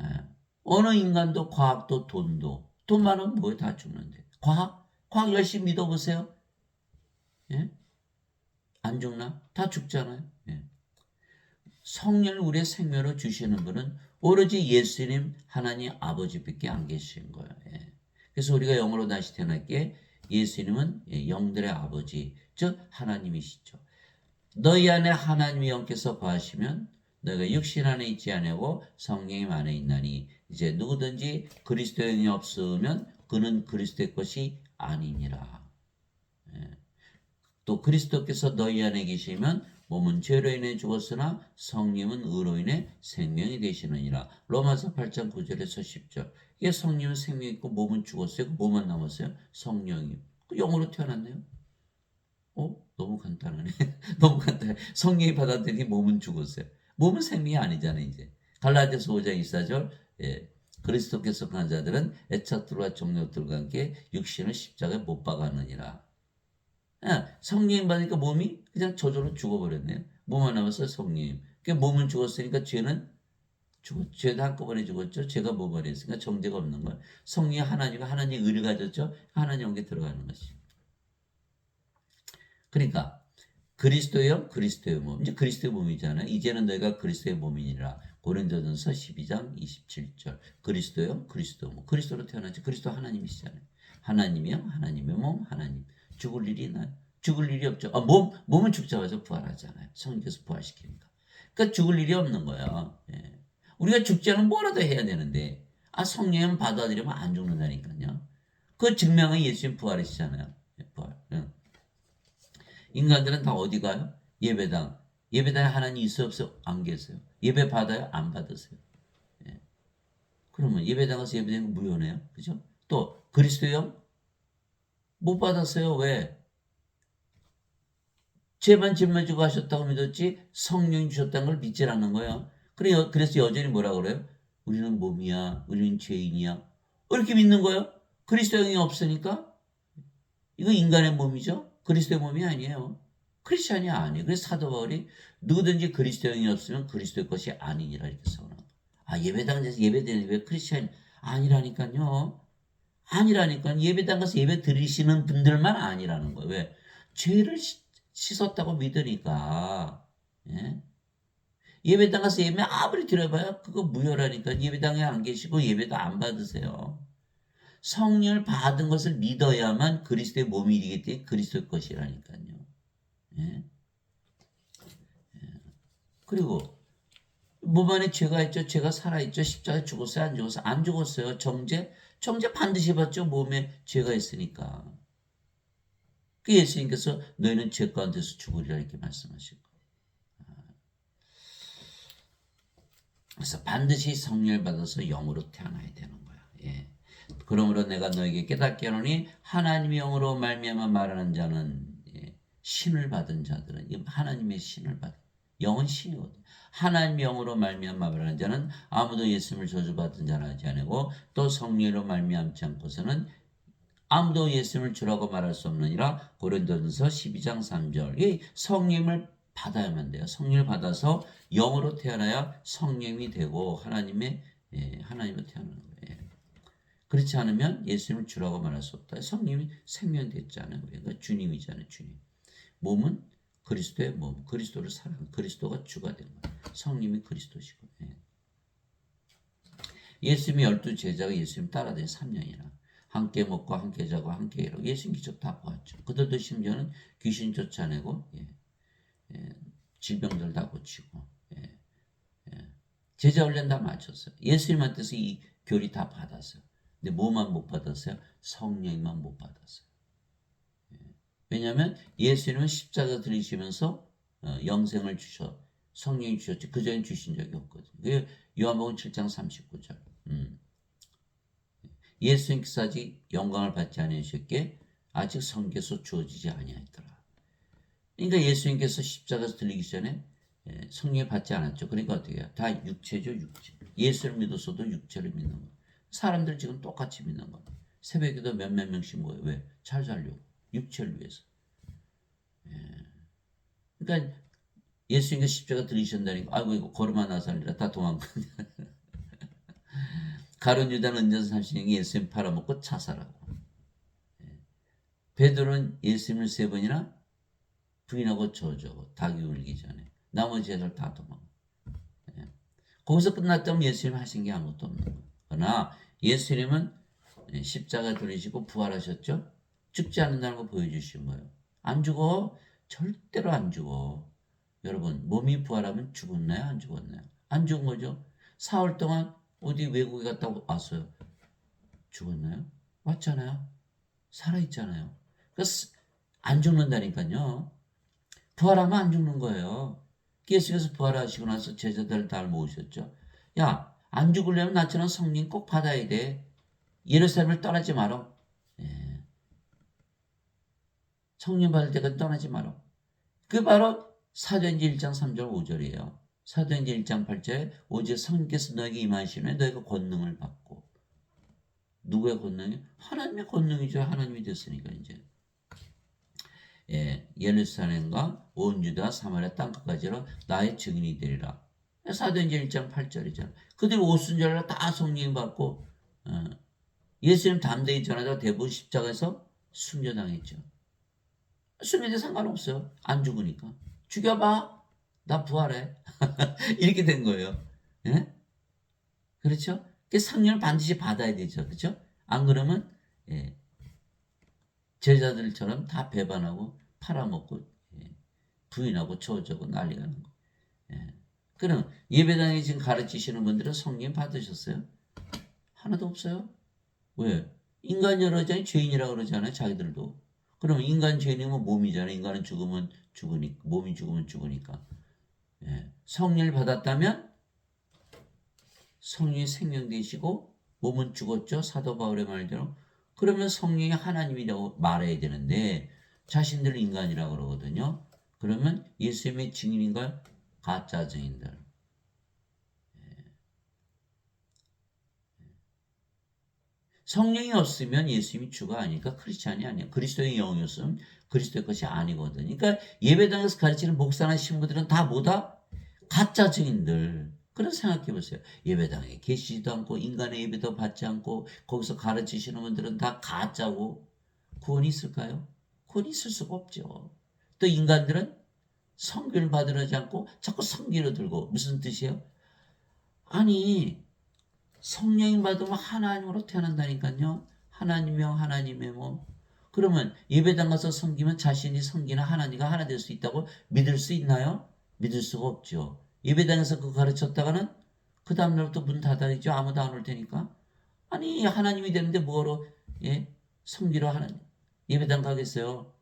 예. 어느 인간도 과학도 돈도 돈 많으면 뭐에 다 죽는데 과학 열심히 믿어보세요. 예? 안 죽나? 다 죽잖아요. 예. 성령을 우리의 생명으로 주시는 분은 오로지 예수님 하나님 아버지밖에 안 계신 거예요. 예. 그래서 우리가 영으로 다시 태어났기에 예수님은 영들의 아버지 즉 하나님이시죠. 너희 안에 하나님의 영께서 거하시면 너희가 육신 안에 있지 아니하고 성령님 안에 있나니 이제 누구든지 그리스도의 영이 없으면 그는 그리스도의 것이 아니니라. 예. 또 그리스도께서 너희 안에 계시면 몸은 죄로 인해 죽었으나 성령은 의로 인해 생명이 되시느니라. 로마서 8장 9절에서 10절. 이게 성령은 생명이 있고 몸은 죽었어요. 뭐만 남았어요? 성령이. 영으로 태어났네요. 너무 간단하네. 너무 간단해. 성령이 받아들이니 몸은 죽었어요. 몸은 생명이 아니잖아요, 이제. 갈라디아서 5장 24절. 예. 그리스도께서 간 자들은 애착들과 정욕들과 함께 육신을 십자가에 못 박았느니라. 성령 받으니까 몸이 그냥 저절로 죽어버렸네요. 몸만 남았어 성령. 그러니까 몸은 죽었으니까 죄는 죄도 한꺼번에 죽었죠. 죄가 몸 안에 있으니까 정죄가 없는 거예요. 성령이 하나님과 하나님의 의를 가졌죠. 하나님 영에 들어가는 것이. 그러니까 그리스도의 영, 그리스도의 몸. 이제 그리스도의 몸이잖아요. 이제는 너희가 그리스도의 몸이니라. 고린도전서 12장 27절. 그리스도의 영, 그리스도의 몸. 그리스도로 태어났지. 그리스도 하나님이시잖아요. 하나님의 영, 하나님의 몸, 하나님. 죽을 일이 있나요? 죽을 일이 없죠. 몸은 죽자마자 부활하잖아요. 성령께서 부활시키니까. 그러니까 죽을 일이 없는 거예요. 예. 우리가 죽지 않으면 뭐라도 해야 되는데, 성령은 받아들이면 안 죽는다니까요. 그 증명은 예수님 부활이시잖아요. 부활. 예. 인간들은 다 어디 가요? 예배당. 예배당에 하나님 있어 없어? 안 계세요. 예배 받아요? 안 받으세요. 예. 그러면 예배당 가서 예배당은 무효네요. 그죠? 또 그리스도의 영? 못 받았어요. 왜? 죄만 짊어지고 하셨다고 믿었지 성령이 주셨다는 걸 믿질 않는 거예요. 그래서 여전히 뭐라 그래요? 우리는 몸이야. 우리는 죄인이야. 이렇게 믿는 거예요. 그리스도 영이 없으니까 이거 인간의 몸이죠. 그리스도의 몸이 아니에요. 크리스찬이 아니에요. 그래서 사도 바울이 누구든지 그리스도 영이 없으면 그리스도의 것이 아니니라 이렇게 선언한 거예요. 예배당에서 예배드리는 왜 크리스찬이 아니라니까요. 아니라니까 예배당 가서 예배 드리시는 분들만 아니라는 거예요. 왜? 죄를 씻었다고 믿으니까. 예? 예배당 가서 예배 아무리 드려봐야 그거 무효라니까. 예배당에 안 계시고 예배도 안 받으세요. 성령을 받은 것을 믿어야만 그리스도의 몸이 되기 때문에 그리스도의 것이라니까요. 예? 예. 그리고 몸 안에 죄가 있죠. 죄가 살아있죠. 십자가에 죽었어요. 안 죽었어요? 안 죽었어요. 정죄 반드시 받죠. 몸에 죄가 있으니까. 그 예수님께서 너희는 죄 가운데서 죽으리라 이렇게 말씀하시고. 그래서 반드시 성령을 받아서 영으로 태어나야 되는 거야. 예. 그러므로 내가 너에게 깨닫게 하노니 하나님의 영으로 말미암아 말하는 자는 신을 받은 자들은 하나님의 신을 받은 영은 신이거든. 하나님의 영으로 말미암아 말하는 자는 아무도 예수님을 저주받은 자는 하지 아니고 또 성령으로 말미암지 않고서는 아무도 예수님을 주라고 말할 수 없느니라. 고린도전서 12장 3절. 이 성령을 받아야만 돼요. 성령을 받아서 영으로 태어나야 성령이 되고 하나님으로 태어나는 거예요. 그렇지 않으면 예수님을 주라고 말할 수 없다. 성령이 생명됐잖아요. 그러니까 주님이잖아요. 주님. 몸은 그리스도의 몸, 그리스도를 사랑하는 그리스도가 주가 된 거예요. 성령이 그리스도시고. 예수님이 12제자가 예수님 따라다닌 3년이나 함께 먹고 함께 자고 함께 일하고 예수님 기적 다 보았죠. 그들도 심지어는 귀신 쫓아내고 질병들 다 고치고 제자 훈련 다 마쳤어요. 예수님한테서 이 교리 다 받았어요. 근데 뭐만 못 받았어요? 성령만 못 받았어요. 왜냐하면 예수님은 십자가 들리시면서 영생을 주셔 성령이 주셨지 그 전에 주신 적이 없거든요. 그게 요한복음 7장 39절. 예수님께서 아직 영광을 받지 아니하셨기에 아직 성계에서 주어지지 아니하였더라. 그러니까 예수님께서 십자가에서 들리기 전에 성령을 받지 않았죠. 그러니까 어떻게 해요? 다 육체죠, 육체. 예수를 믿었어도 육체를 믿는 거예요. 사람들 지금 똑같이 믿는 거예요. 새벽에도 몇몇 명씩 모여요. 왜? 잘 살려고. 육체를 위해서. 그러니까 예수님께서 십자가 들리신다니까 아이고 이거 걸음아 나 살리라 다 도망가냐. 가룟 유다는 은전 30년이 예수님 팔아먹고 자살하고 베드로는 예수님을 3번이나 부인하고 저주하고 닭이 울기 전에 나머지 애들 다 도망가. 거기서 끝났다면 예수님 하신 게 아무것도 없는 거예요. 그러나 예수님은 십자가 들리시고 부활하셨죠. 죽지 않는다는 거 보여주신 거예요. 안 죽어. 절대로 안 죽어. 여러분 몸이 부활하면 죽었나요? 안 죽었나요? 안 죽은 거죠. 4월 동안 어디 외국에 갔다 왔어요. 죽었나요? 왔잖아요. 살아있잖아요. 그래서 안 죽는다니까요. 부활하면 안 죽는 거예요. 예수께서 부활하시고 나서 제자들을 다 모으셨죠. 야, 안 죽으려면 나처럼 성령 꼭 받아야 돼. 예루살렘을 떠나지 마라. 성령 받을 때까지 떠나지 마라. 그 바로 사도행전 1장 3절 5절이에요. 사도행전 1장 8절에 오직 성령께서 너에게 임하시면 너희가 권능을 받고 누구의 권능이? 하나님의 권능이죠. 하나님이 됐으니까 이제 예루살렘과 온 유다 사마리아 땅끝까지로 나의 증인이 되리라. 사도행전 1장 8절이잖아. 그들이 오순절날 다 성령 받고 예수님 담대히 전하다가 대부분 십자가에서 순교당했죠. 순교도 상관없어요. 안 죽으니까. 죽여봐. 나 부활해. 이렇게 된 거예요. 예? 그렇죠? 성령을 반드시 받아야 되죠. 그렇죠? 안 그러면 제자들처럼 다 배반하고 팔아먹고 부인하고 저주하고 난리가 나는 거. 그럼 예배당에 지금 가르치시는 분들은 성령 받으셨어요? 하나도 없어요. 왜? 인간 여러 자니 죄인이라고 그러잖아요. 자기들도. 그럼 인간 죄인이면 몸이잖아요. 인간은 죽으면 죽으니까 몸이 죽으면 죽으니까. 성령을 받았다면 성령이 생명 되시고 몸은 죽었죠. 사도 바울의 말대로. 그러면 성령이 하나님이라고 말해야 되는데 자신들 인간이라고 그러거든요. 그러면 예수님의 증인인가요? 가짜 증인들. 성령이 없으면 예수님이 주가 아니니까 크리스찬이 아니야. 그리스도의 영이었으면 그리스도의 것이 아니거든. 그러니까 예배당에서 가르치는 목사나 신부들은 다 뭐다? 가짜 증인들. 그런 생각해 보세요. 예배당에 계시지도 않고 인간의 예배도 받지 않고 거기서 가르치시는 분들은 다 가짜고 구원이 있을까요? 구원이 있을 수가 없죠. 또 인간들은 성교를 받으려지 않고 자꾸 성기를 들고 무슨 뜻이에요? 아니 성령이 받으면 하나님으로 태어난다니까요. 하나님명 하나님의 몸. 그러면 예배당 가서 섬기면 자신이 섬기는 하나님과 하나 될 수 있다고 믿을 수 있나요? 믿을 수가 없죠. 예배당에서 그거 가르쳤다가는 그 다음날부터 문 닫아야죠. 아무도 안 올 테니까. 아니 하나님이 되는데 뭐로 섬기러 하나님 예배당 가겠어요.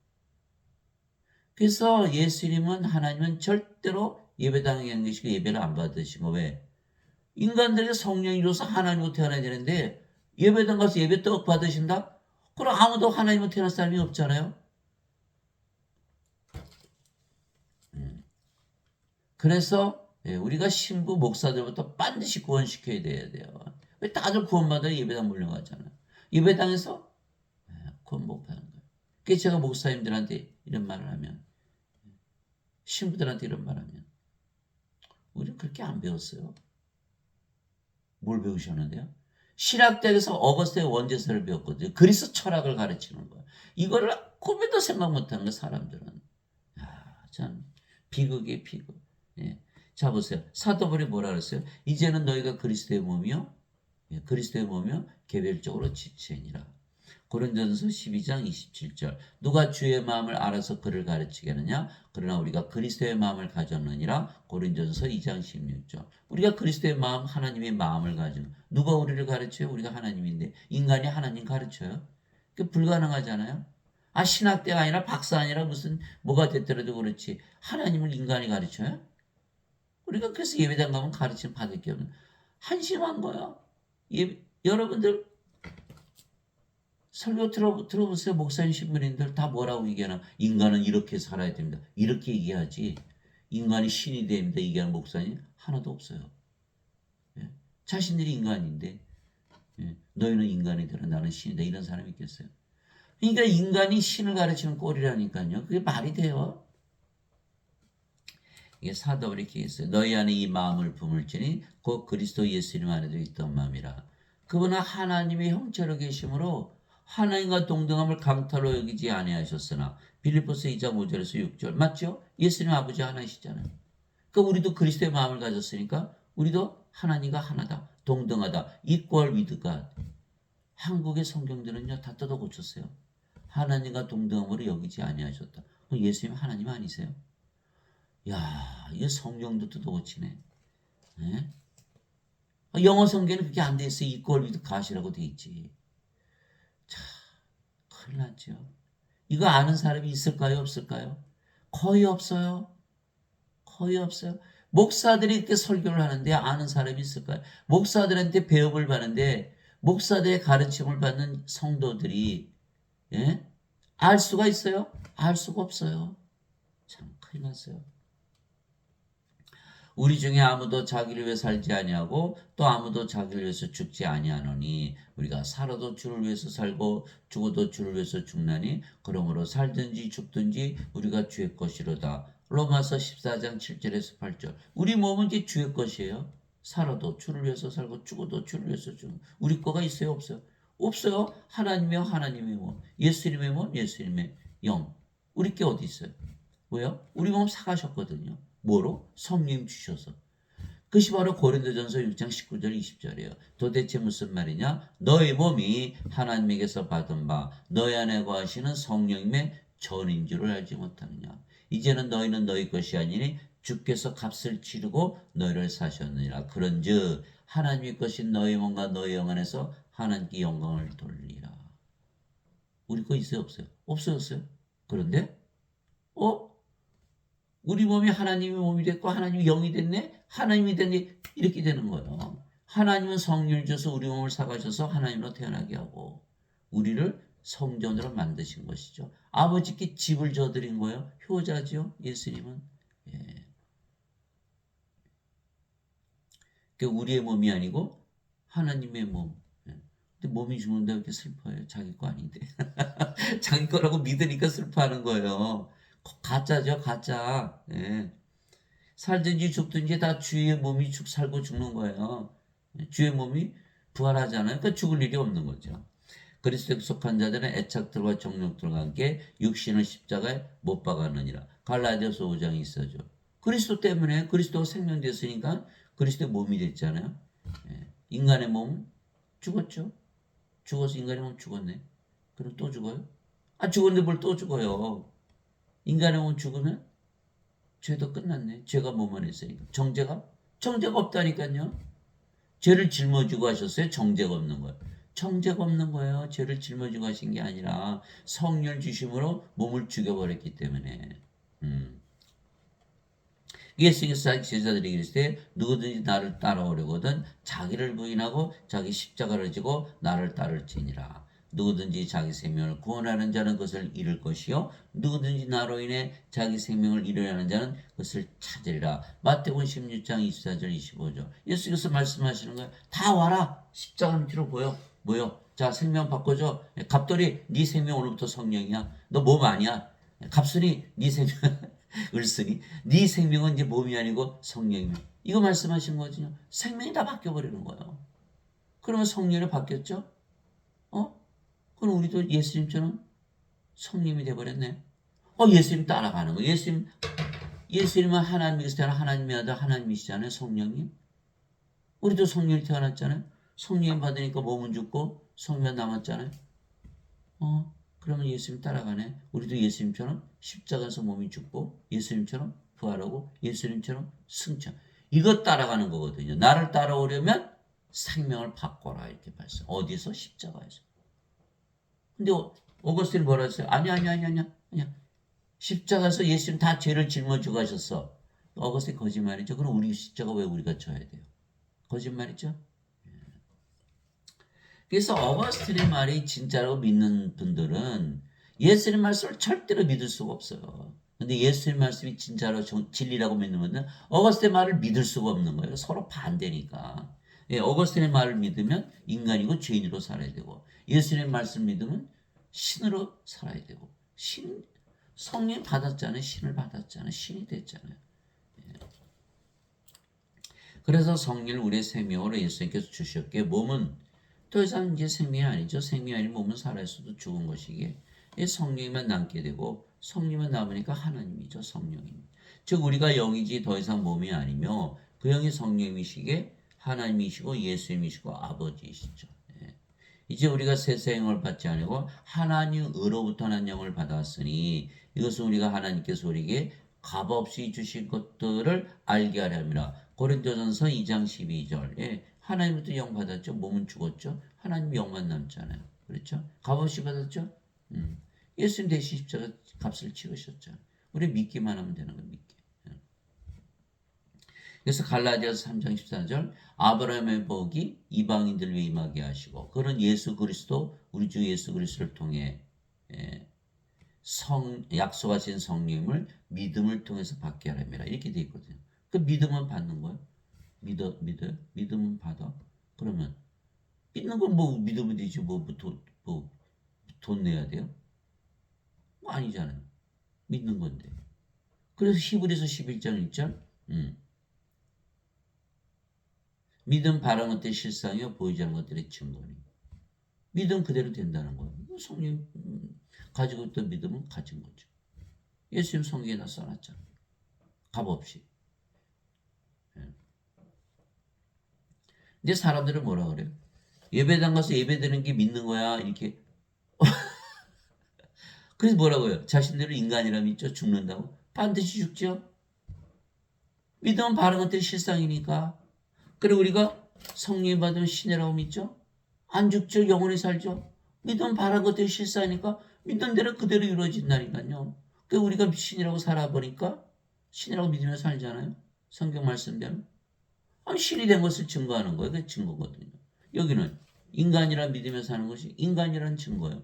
그래서 예수님은 하나님은 절대로 예배당에 간 것이고 예배를 안 받으시고 왜? 인간들의 성령이로서 하나님으로 태어나야 되는데 예배당 가서 예배 떡 받으신다? 그럼 아무도 하나님으로 태어날 사람이 없잖아요. 그래서 우리가 신부 목사들부터 반드시 구원시켜야 돼요. 왜 다들 구원받아야 예배당 몰려가잖아요. 예배당에서 권복하는 거예요. 그게 제가 목사님들한테 이런 말을 하면, 신부들한테 이런 말을 하면, 우리는 그렇게 안 배웠어요. 뭘 배우셨는데요? 신학대학에서 어거스틴의 원죄설을 배웠거든요. 그리스 철학을 가르치는 거예요. 이거를 꿈에도 생각 못하는 거 사람들은. 참 비극의 비극. 예. 자 보세요. 사도 바울이 뭐라 그랬어요? 이제는 너희가 그리스도의 몸이요, 그리스도의 몸이요 개별적으로 지체니라. 고린도전서 12장 27절. 누가 주의 마음을 알아서 그를 가르치게 하느냐? 그러나 우리가 그리스도의 마음을 가졌느니라. 고린도전서 2장 16절. 우리가 그리스도의 마음, 하나님의 마음을 가지고, 누가 우리를 가르쳐요? 우리가 하나님인데 인간이 하나님 가르쳐요? 그 불가능하잖아요. 신학대가 아니라 박사 아니라 무슨 뭐가 됐더라도 그렇지 하나님을 인간이 가르쳐요? 우리가 그래서 예배당 가면 가르침 받을 게 없는, 한심한 거야. 여러분들 설교 들어보세요. 목사님 신부님들 다 뭐라고 얘기하나? 인간은 이렇게 살아야 됩니다. 이렇게 얘기하지. 인간이 신이 됩니다. 얘기하는 목사님 하나도 없어요. 예. 자신들이 인간인데, 너희는 인간이 되라 나는 신이다 이런 사람이 있겠어요? 그러니까 인간이 신을 가르치는 꼴이라니까요. 그게 말이 돼요? 이게 사도 바울이 이렇게 했어요. 너희 안에 이 마음을 품을지니 곧 그리스도 예수님 안에도 있던 마음이라. 그분은 하나님의 형체로 계심으로 하나님과 동등함을 강탈로 여기지 아니하셨으나, 빌립보서 2장 5절에서 6절 맞죠? 예수님 아버지 하나이시잖아요. 그러니까 우리도 그리스도의 마음을 가졌으니까 우리도 하나님과 하나다, 동등하다, equal with God. 한국의 성경들은요 다 뜯어 고쳤어요. 하나님과 동등함으로 여기지 아니하셨다. 예수님 하나님 아니세요? 야, 이 성경도 뜯어 고치네. 네? 영어 성경은 그게 안 돼 있어요. equal with God이라고 돼 있지. 자, 큰일 났죠. 이거 아는 사람이 있을까요? 없을까요? 거의 없어요. 거의 없어요. 목사들이 이렇게 설교를 하는데 아는 사람이 있을까요? 목사들한테 배움을 받는데 목사들의 가르침을 받는 성도들이 알 수가 있어요? 알 수가 없어요. 참 큰일 났어요. 우리 중에 아무도 자기를 위해 살지 아니하고 또 아무도 자기를 위해서 죽지 아니하노니 우리가 살아도 주를 위해서 살고 죽어도 주를 위해서 죽나니 그러므로 살든지 죽든지 우리가 주의 것이로다. 로마서 14장 7절에서 8절. 우리 몸은 이제 주의 것이에요. 살아도 주를 위해서 살고 죽어도 주를 위해서 죽는. 우리 거가 있어요? 없어요? 없어요. 하나님이요 하나님의 몸. 예수님의 몸 예수님의 영. 우리 게 어디 있어요? 왜요? 우리 몸 사가셨거든요. 뭐로? 성령 주셔서. 그것이 바로 고린도전서 6장 19절 20절이에요. 도대체 무슨 말이냐? 너희 몸이 하나님에게서 받은 바 너희 안에 거하시는 성령님의 전인 줄을 알지 못하느냐. 이제는 너희는 너희 것이 아니니 주께서 값을 치르고 너희를 사셨느니라. 그런즉 하나님의 것인 너희 몸과 너희 영 안에서 하나님께 영광을 돌리라. 우리 거 있어요? 없어요? 없어졌어요. 그런데 우리 몸이 하나님의 몸이 됐고 하나님의 영이 됐네? 하나님이 됐네? 이렇게 되는 거예요. 하나님은 성령을 줘서 우리 몸을 사가셔서 하나님으로 태어나게 하고 우리를 성전으로 만드신 것이죠. 아버지께 집을 져드린 거예요. 효자죠. 예수님은. 예. 우리의 몸이 아니고 하나님의 몸. 근데 몸이 죽는데 왜 이렇게 슬퍼해요? 자기 거 아닌데. 자기 거라고 믿으니까 슬퍼하는 거예요. 가짜죠, 가짜. 예. 살든지 죽든지 다 주의 몸이 살고 죽는 거예요. 주의 몸이 부활하잖아요. 그러니까 죽을 일이 없는 거죠. 그리스도에 속한 자들은 애착들과 정욕들과 함께 육신을 십자가에 못 박았느니라. 갈라디아서 5장이 있어죠. 그리스도 때문에 그리스도가 생명됐으니까 그리스도의 몸이 됐잖아요. 예. 인간의 몸 죽었죠. 죽어서 인간의 몸 죽었네. 그럼 또 죽어요? 죽었는데 뭘 또 죽어요. 인간의 몸 죽으면 죄도 끝났네. 죄가 몸 안에 있으니까. 정죄가 없다니까요. 죄를 짊어지고 하셨어요? 정죄가 없는 거예요. 정죄가 없는 거예요. 죄를 짊어지고 하신 게 아니라 성령 주심으로 몸을 죽여버렸기 때문에. 예수께서 제자들에게 이르시되 누구든지 나를 따라오려거든 자기를 부인하고 자기 십자가를 지고 나를 따를지니라. 누구든지 자기 생명을 구원하는 자는 그것을 잃을 것이요 누구든지 나로 인해 자기 생명을 잃으려는 자는 그것을 찾으리라. 마태복음 16장 24절 25절. 예수께서 말씀하시는 거예요. 다 와라. 십자가는 뒤로 보여. 뭐요? 자, 생명 바꿔줘. 갑돌이 네 생명 오늘부터 성령이야. 너 몸 아니야. 갑순이 네 생명 을순이 네 생명은 이제 몸이 아니고 성령이야. 이거 말씀하신 거거든요. 생명이 다 바뀌어 버리는 거예요. 그러면 성령이 바뀌었죠? 어? 그럼 우리도 예수님처럼 성령이 돼 버렸네. 예수님 따라가는 거. 예수님은 하나님께서 태어난 하나님의 아들 하나님이시잖아요. 성령님. 우리도 성령이 태어났잖아요. 성령 받으니까 몸은 죽고 성령 남았잖아요. 그러면 예수님 따라가네. 우리도 예수님처럼 십자가에서 몸이 죽고 예수님처럼 부활하고 예수님처럼 승천. 이것 따라가는 거거든요. 나를 따라오려면 생명을 바꿔라 이렇게 말씀. 어디서? 십자가에서. 근데 오거스틴이 뭐라 했어요? 아니야. 십자가에서 예수님 다 죄를 짊어지고 가셨어. 오거스틴 거짓말이죠. 그럼 우리 십자가 왜 우리가 져야 돼요? 거짓말이죠. 그래서 어거스틴의 말이 진짜라고 믿는 분들은 예수님 말씀을 절대로 믿을 수가 없어요. 근데 예수님 말씀이 진짜로 진리라고 믿는 분들은 어거스틴의 말을 믿을 수가 없는 거예요. 서로 반대니까. 어거스틴의 말을 믿으면 인간이고 죄인으로 살아야 되고 예수님의 말씀을 믿으면 신으로 살아야 되고 성령 받았잖아요. 신을 받았잖아요. 신이 됐잖아요. 그래서 성령을 우리의 생명으로 예수님께서 주셨기에 몸은 더 이상 이제 생명이 아니죠. 생명이 아닌 몸은 살아있어도 죽은 것이기에 성령이만 남게 되고 성령만 남으니까 하나님이죠. 성령님. 즉 우리가 영이지 더 이상 몸이 아니며 그 영이 성령이시기에 하나님이시고 예수님이시고 아버지이시죠. 이제 우리가 새 영을 받지 아니고 하나님으로부터 난 영을 받았으니 이것은 우리가 하나님께서 우리에게 값없이 주신 것들을 알게 하려 함이라. 고린도전서 2장 12절. 하나님부터 영 받았죠. 몸은 죽었죠. 하나님 영만 남잖아요. 그렇죠? 값없이 받았죠. 예수님 대신 십자가 값을 치르셨죠. 우리 믿기만 하면 되는 거예요. 믿기. 그래서 갈라디아서 3장 14절 아브라함의 복이 이방인들 위해 임하게 하시고 그는 예수 그리스도 우리 주 예수 그리스도를 통해 약속하신 성령을 믿음을 통해서 받게 하랍니다. 이렇게 되어 있거든요. 그 믿음은 받는 거예요. 믿어요? 믿음은 받아. 그러면 믿는 건 뭐 믿으면 되지 돈 내야 돼요? 뭐 아니잖아요. 믿는 건데. 그래서 히브리서 11장 1절 믿음 바라는 것들이 실상이요 보이지 않는 것들의 증거니. 믿음 그대로 된다는 거예요. 성령 가지고 있던 믿음은 가진 거죠. 예수님 성경에다 써놨잖아요. 값없이. 근데 사람들은 뭐라 그래요? 예배당 가서 예배드리는 게 믿는 거야 이렇게. 그래서 뭐라고요? 자신들을 인간이라 믿죠? 죽는다고? 반드시 죽죠? 믿음은 바라는 것들이 실상이니까. 그리고 우리가 성령 받으면 신이라고 믿죠? 안 죽죠? 영원히 살죠? 믿음 바라는 것들이 실상이니까 믿는 대로 그대로 이루어진다니까요. 그 우리가 신이라고 살아보니까 신이라고 믿으며 살잖아요. 성경 말씀대로. 신이 된 것을 증거하는 거예요. 그게 증거거든요. 여기는 인간이라 믿으며 사는 것이 인간이라는 증거예요.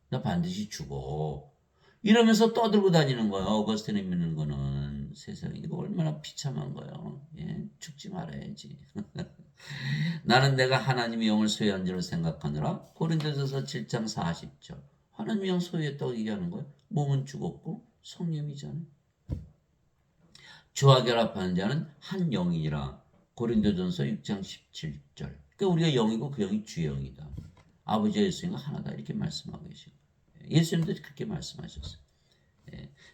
나 반드시 죽어. 이러면서 떠들고 다니는 거예요. 어거스틴이 믿는 거는. 세상에 이거 얼마나 비참한 거예요. 죽지 말아야지. 나는 내가 하나님의 영을 소유한 줄을 생각하느라 고린도전서 7장 40절 하나님의 영 소유했다고 얘기하는 거예요. 몸은 죽었고 성령이잖아요. 주와 결합하는 자는 한 영이라 고린도전서 6장 17절. 그러니까 우리가 영이고 그 영이 주의 영이다. 아버지와 예수님과 하나다 이렇게 말씀하고 계시고 예수님도 그렇게 말씀하셨어요.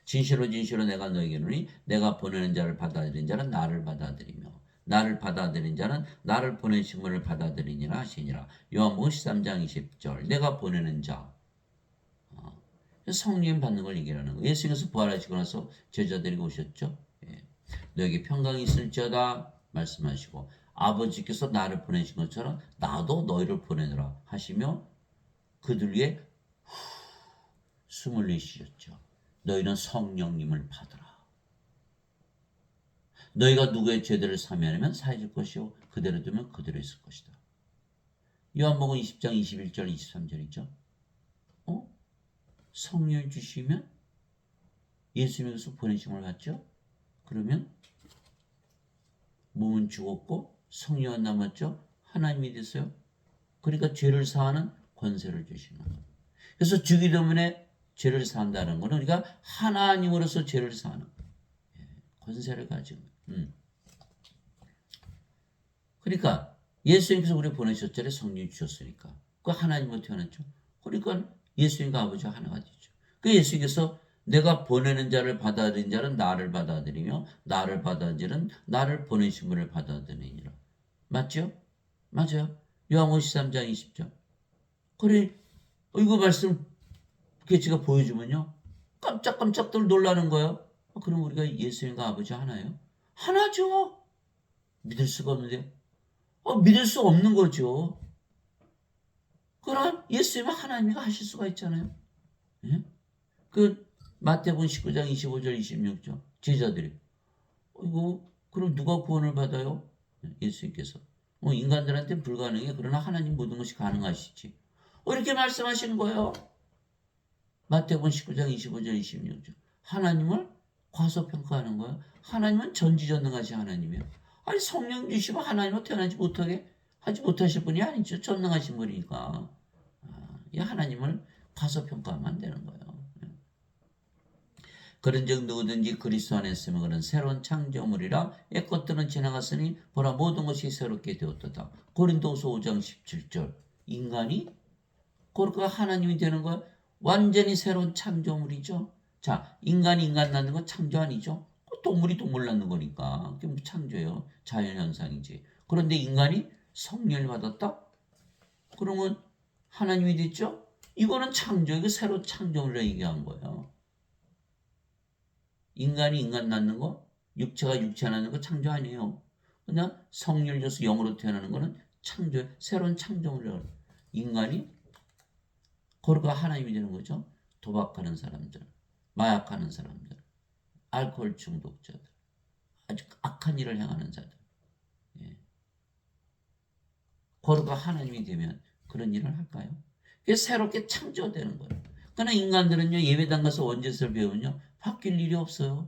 진실로 진실로 내가 너에게 이르노니 내가 보내는 자를 받아들인 자는 나를 받아들이며 나를 받아들인 자는 나를 보내신 분을 받아들이니라 하시니라. 요한복음 13장 20절 내가 보내는 자. 성령 받는 걸 얘기하는 거예요. 예수님께서 부활하시고 나서 제자들에게 오셨죠. 너에게 평강이 있을지어다 말씀하시고 아버지께서 나를 보내신 것처럼 나도 너희를 보내느라 하시며 그들 위에 숨을 내쉬셨죠. 너희는 성령님을 받으라. 너희가 누구의 죄들을 사면하면 사해질 것이요 그대로 두면 그대로 있을 것이다. 요한복음 20장 21절 23절이죠. 성령을 주시면 예수님께서 보내심을 받죠. 그러면 몸은 죽었고 성령은 남았죠. 하나님이 됐어요. 그러니까 죄를 사하는 권세를 주시는 거예요. 그래서 주기 때문에 죄를 사한다는 것은 우리가 하나님으로서 죄를 사하는 권세를 가지고. 그러니까 예수님께서 우리 보내셨잖아요. 성령 주셨으니까. 그 하나님으로 태어났죠. 그러니까 예수님과 아버지와 하나가 되죠. 그 예수님께서 내가 보내는 자를 받아들인 자는 나를 받아들이며 나를 받아들인 나를 보내신 분을 받아들이니라. 맞죠? 맞아요. 요한복음 13장 20절. 그래 이거 말씀 제가 보여주면요. 깜짝깜짝들 놀라는 거예요. 그럼 우리가 예수님과 아버지 하나예요? 하나죠. 믿을 수가 없는데. 믿을 수 없는 거죠. 그럼 예수님은 하나님이 하실 수가 있잖아요. 예? 그 마태복음 19장 25절 26절 제자들이 이거 그럼 누가 구원을 받아요? 예수님께서 인간들한테 불가능해. 그러나 하나님 모든 것이 가능하시지. 이렇게 말씀하시는 거예요. 마태복음 19장 25절 26절 하나님을 과소평가하는 거예요. 하나님은 전지전능하신 하나님이에요. 아니 성령 주시면 하나님은 태어나지 못하게 하지 못하실 분이 아니죠. 전능하신 분이니까. 이 하나님을 과소평가하면 안 되는 거예요. 그런즉 누구든지 그리스도 안에 있으면 그는 새로운 창조물이라 옛 것들은 지나갔으니 보라 모든 것이 새롭게 되었도다. 고린도후서 5장 17절 인간이 그러니까 하나님이 되는 거예요. 완전히 새로운 창조물이죠. 자, 인간이 인간 낳는 건 창조 아니죠. 동물이 동물 낳는 거니까 그게 창조예요. 자연현상이지. 그런데 인간이 성령을 받았다? 그러면 하나님이 됐죠? 이거는 창조, 이거 새로운 창조물이라고 얘기한 거예요. 인간이 인간 낳는 거, 육체가 육체 낳는 거 창조 아니에요. 그냥 성령을 줘서 영으로 태어나는 거는 창조, 새로운 창조물이라고. 인간이 거룩한 하나님이 되는 거죠. 도박하는 사람들, 마약하는 사람들, 알코올 중독자들, 아주 악한 일을 행하는 자들. 예. 거룩한 하나님이 되면 그런 일을 할까요? 그게 새롭게 창조되는 거예요. 그러나 인간들은요, 예배당 가서 원죄서를 배우면요, 바뀔 일이 없어요.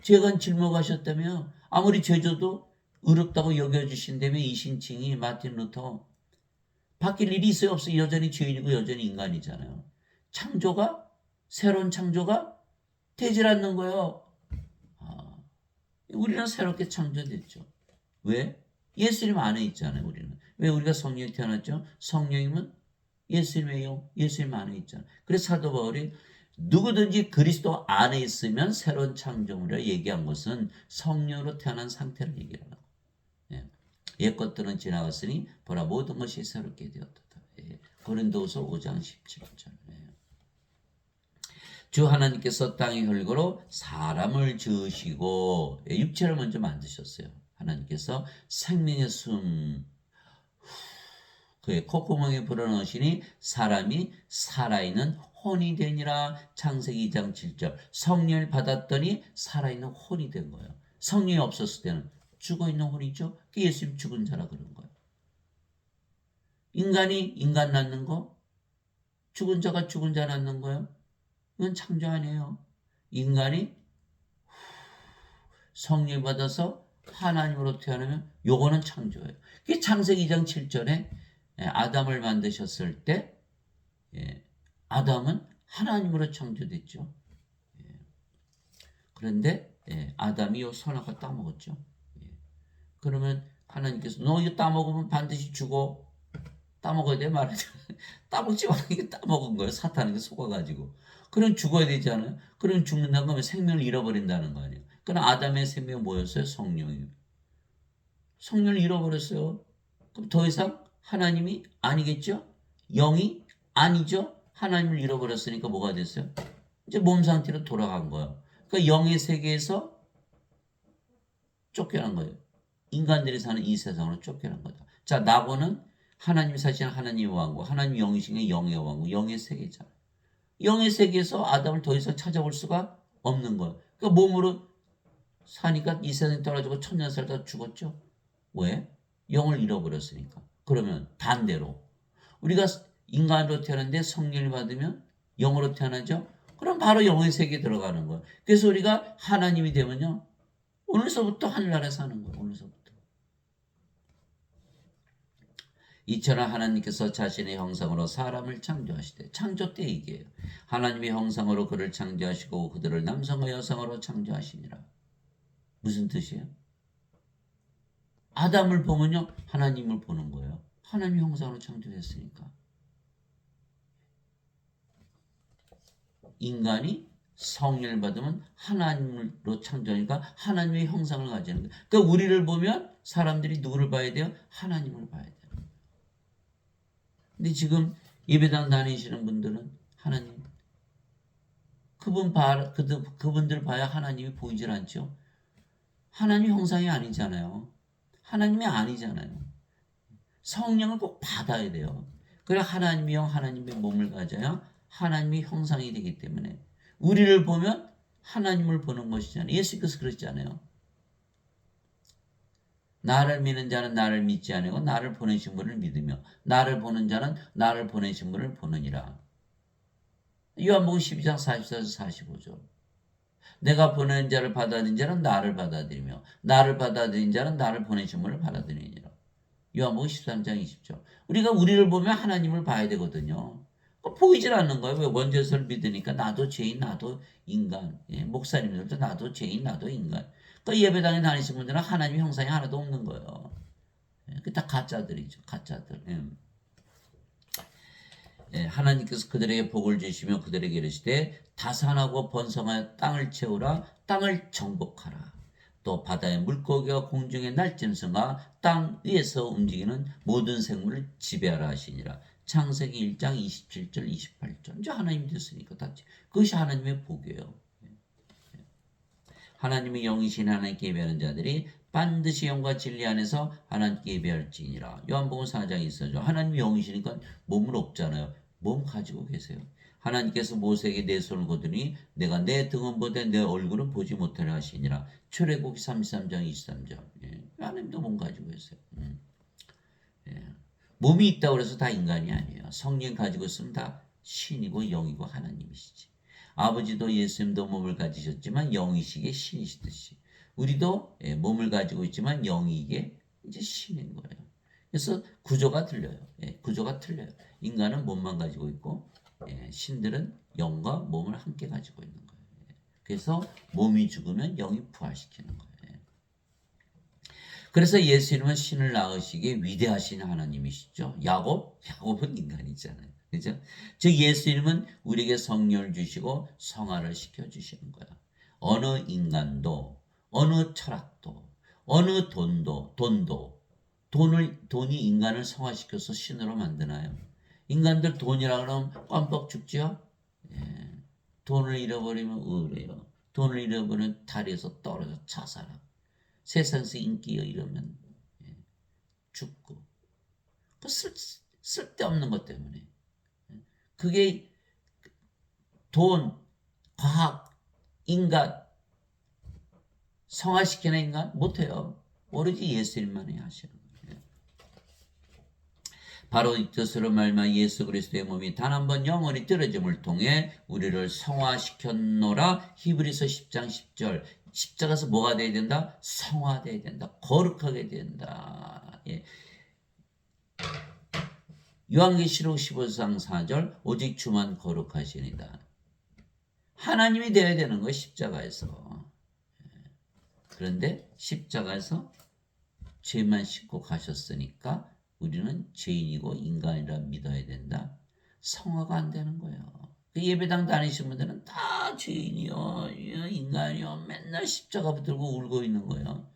죄가 짊어가셨다며 아무리 죄져도 의롭다고 여겨주신다며 이신칭이 마틴 루터 바뀔 일이 있어요? 없어요? 여전히 죄인이고 여전히 인간이잖아요. 창조가 새로운 창조가 되질 않는 거예요. 우리는 새롭게 창조됐죠. 왜? 예수님 안에 있잖아요. 우리는. 왜 우리가 성령이 태어났죠? 성령님은 예수님의 영, 예수님 안에 있잖아요. 그래서 사도 바울이 누구든지 그리스도 안에 있으면 새로운 창조물이라 얘기한 것은 성령으로 태어난 상태를 얘기하는 거예요. 옛 것들은 지나갔으니 보라 모든 것이 새롭게 되었다. 고린도후서 5장 17절. 주 하나님께서 땅의 혈구로 사람을 지으시고 육체를 먼저 만드셨어요. 하나님께서 생명의 숨 그의 콧구멍에 불어넣으시니 사람이 살아있는 혼이 되니라. 창세기 2장 7절. 성령을 받았더니 살아있는 혼이 된 거예요. 성령이 없었을 때는 죽어있는 혼이죠. 예수님 죽은 자라 그런 거예요. 인간이 인간 낳는 거, 죽은 자가 죽은 자 낳는 거예요. 이건 창조 아니에요. 인간이 성령 받아서 하나님으로 태어나면 요거는 창조예요. 그게 창세기 2장 7절에 아담을 만드셨을 때 아담은 하나님으로 창조됐죠. 그런데 아담이 요 선악과 따먹었죠. 그러면 하나님께서 너 이거 따먹으면 반드시 죽어. 따먹어야 돼 말이야. 따먹지 말고 이게 따먹은 거예요. 사탄에게 속아가지고. 그럼 죽어야 되지 않아요? 그럼 죽는다는 거면 생명을 잃어버린다는 거 아니에요. 그럼 아담의 생명이 뭐였어요? 성령이에요. 성령을 잃어버렸어요. 그럼 더 이상 하나님이 아니겠죠? 영이 아니죠? 하나님을 잃어버렸으니까 뭐가 됐어요? 이제 몸 상태로 돌아간 거예요. 그러니까 영의 세계에서 쫓겨난 거예요. 인간들이 사는 이 세상으로 쫓겨난 거다. 자, 낙원은 하나님 사시는 하나님의 왕국, 하나님 영이신 영의 왕국, 영의 세계잖아요. 영의 세계에서 아담을 더 이상 찾아볼 수가 없는 거예요. 그러니까 몸으로 사니까 이 세상에 떨어지고 천년 살다 죽었죠. 왜? 영을 잃어버렸으니까. 그러면 반대로 우리가 인간으로 태어났는데 성령을 받으면 영으로 태어나죠. 그럼 바로 영의 세계에 들어가는 거예요. 그래서 우리가 하나님이 되면요. 오늘서부터 하늘나라에 사는 거예요. 오늘서부터. 이처럼 하나님께서 자신의 형상으로 사람을 창조하시되, 창조 때 얘기예요. 하나님의 형상으로 그를 창조하시고 그들을 남성과 여성으로 창조하시니라. 무슨 뜻이에요? 아담을 보면요, 하나님을 보는 거예요. 하나님의 형상으로 창조했으니까. 인간이 성령을 받으면 하나님으로 창조하니까 하나님의 형상을 가지는 거예요. 그러니까 우리를 보면 사람들이 누구를 봐야 돼요? 하나님을 봐야 돼요. 근데 지금 예배당 다니시는 분들은 하나님, 그분들 봐야 하나님이 보이질 않죠. 하나님 형상이 아니잖아요. 하나님이 아니잖아요. 성령을 꼭 받아야 돼요. 그래 하나님의 영, 하나님의 몸을 가져야 하나님의 형상이 되기 때문에 우리를 보면 하나님을 보는 것이잖아요. 예수께서 그랬잖아요. 나를 믿는 자는 나를 믿지 아니고 나를 보내신 분을 믿으며 나를 보는 자는 나를 보내신 분을 보느니라. 요한복음 12장 44에서 45절. 내가 보내는 자를 받아들인 자는 나를 받아들이며 나를 받아들인 자는 나를 보내신 분을 받아들이니라. 요한복음 13장 20절. 우리가 우리를 보면 하나님을 봐야 되거든요. 보이질 않는 거예요. 왜? 원죄서를 믿으니까 나도 죄인, 나도 인간. 예, 목사님들도 나도 죄인, 나도 인간. 그 예배당에 다니시는 분들은 하나님의 형상이 하나도 없는 거예요. 그 다 가짜들이죠. 가짜들. 예, 하나님께서 그들에게 복을 주시며 그들에게 이르시되 다산하고 번성하여 땅을 채우라, 땅을 정복하라. 또 바다의 물고기와 공중의 날짐승과 땅 위에서 움직이는 모든 생물을 지배하라 하시니라. 창세기 1장 27절 28절. 이제 하나님이 됐으니까 다 그것이 하나님의 복이에요. 하나님의 영이신 하나님께 예배하는 자들이 반드시 영과 진리 안에서 하나님께 예배할지니라. 요한복음 4장에 있어죠. 하나님의 영이시니까 몸은 없잖아요. 몸 가지고 계세요. 하나님께서 모세에게 내 손을 거두니 내가 내 등은 보되 내 얼굴은 보지 못하려 하시니라. 출애굽기 33장 23절. 예. 하나님도 몸 가지고 계세요. 예. 몸이 있다고 해서 다 인간이 아니에요. 성령 가지고 있으면 다 신이고 영이고 하나님이시지. 아버지도 예수님도 몸을 가지셨지만 영이시게 신이시듯이 우리도 몸을 가지고 있지만 영이게 이제 신인 거예요. 그래서 구조가 틀려요. 구조가 틀려요. 인간은 몸만 가지고 있고 신들은 영과 몸을 함께 가지고 있는 거예요. 그래서 몸이 죽으면 영이 부활시키는 거예요. 그래서 예수님은 신을 낳으시기에 위대하신 하나님이시죠. 야곱은 인간이잖아요. 그죠? 즉 예수님은 우리에게 성령을 주시고 성화를 시켜주시는 거야. 어느 인간도 어느 철학도 어느 돈이 인간을 성화시켜서 신으로 만드나요? 인간들 돈이라 그러면 껌뻑 죽죠? 예. 돈을 잃어버리면 우울해요. 돈을 잃어버리면 다리에서 떨어져 자살하고 세상에서 인기여 이러면 죽고 그 쓸데없는 것 때문에 그게 돈, 과학, 인간 성화시키는 인간 못해요. 오로지 예수님만이 하시는 거예요. 바로 이 뜻으로 말미암아 예수 그리스도의 몸이 단 한 번 영원히 떨어짐을 통해 우리를 성화시켰노라. 히브리서 10장 10절. 십자가에서 뭐가 돼야 된다? 성화돼야 된다. 거룩하게 된다. 예. 요한계시록 15장 4절 오직 주만 거룩하시니라. 하나님이 되어야 되는 거예요. 십자가에서. 그런데 십자가에서 죄만 씻고 가셨으니까 우리는 죄인이고 인간이라 믿어야 된다. 성화가 안 되는 거예요. 예배당 다니시는 분들은 다 죄인이요, 인간이요, 맨날 십자가 붙들고 울고 있는 거예요.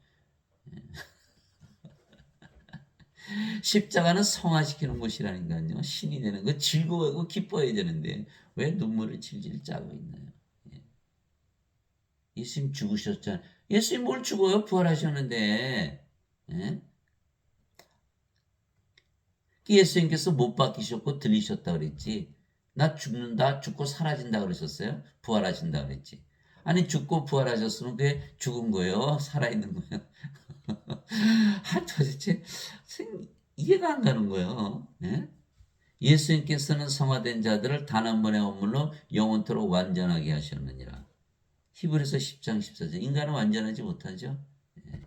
십자가는 성화시키는 곳이라니까요. 신이 되는 거 즐거워하고 기뻐해야 되는데 왜 눈물을 질질 짜고 있나요? 예수님 죽으셨잖아요. 예수님 뭘 죽어요? 부활하셨는데. 예? 예수님께서 못 박히셨고 들리셨다 그랬지. 나 죽는다, 죽고 사라진다 그러셨어요? 부활하신다 그랬지. 아니 죽고 부활하셨으면 그게 죽은 거예요? 살아있는 거예요? 도대체 이해가 안 가는 거예요. 예? 예수님께서는 성화된 자들을 단 한 번의 헌물로 영원토록 완전하게 하셨느니라. 히브리서 10장 14절. 인간은 완전하지 못하죠. 예.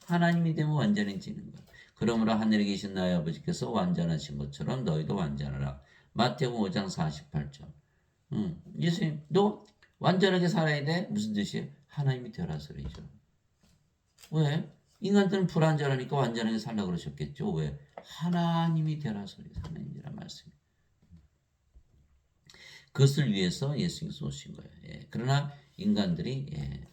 하나님이 되면 완전해지는 거예요. 그러므로 하늘에 계신 나의 아버지께서 완전하신 것처럼 너희도 완전하라. 마태복음 5장 48절. 예수님, 너 완전하게 살아야 돼? 무슨 뜻이에요? 하나님이 되라 소리죠. 왜? 인간들은 불완전하니까 완전하게 살라 그러셨겠죠. 왜? 하나님이 되라 소리. 하나님이란 말씀이. 그것을 위해서 예수님께서 오신 거예요. 예. 그러나 인간들이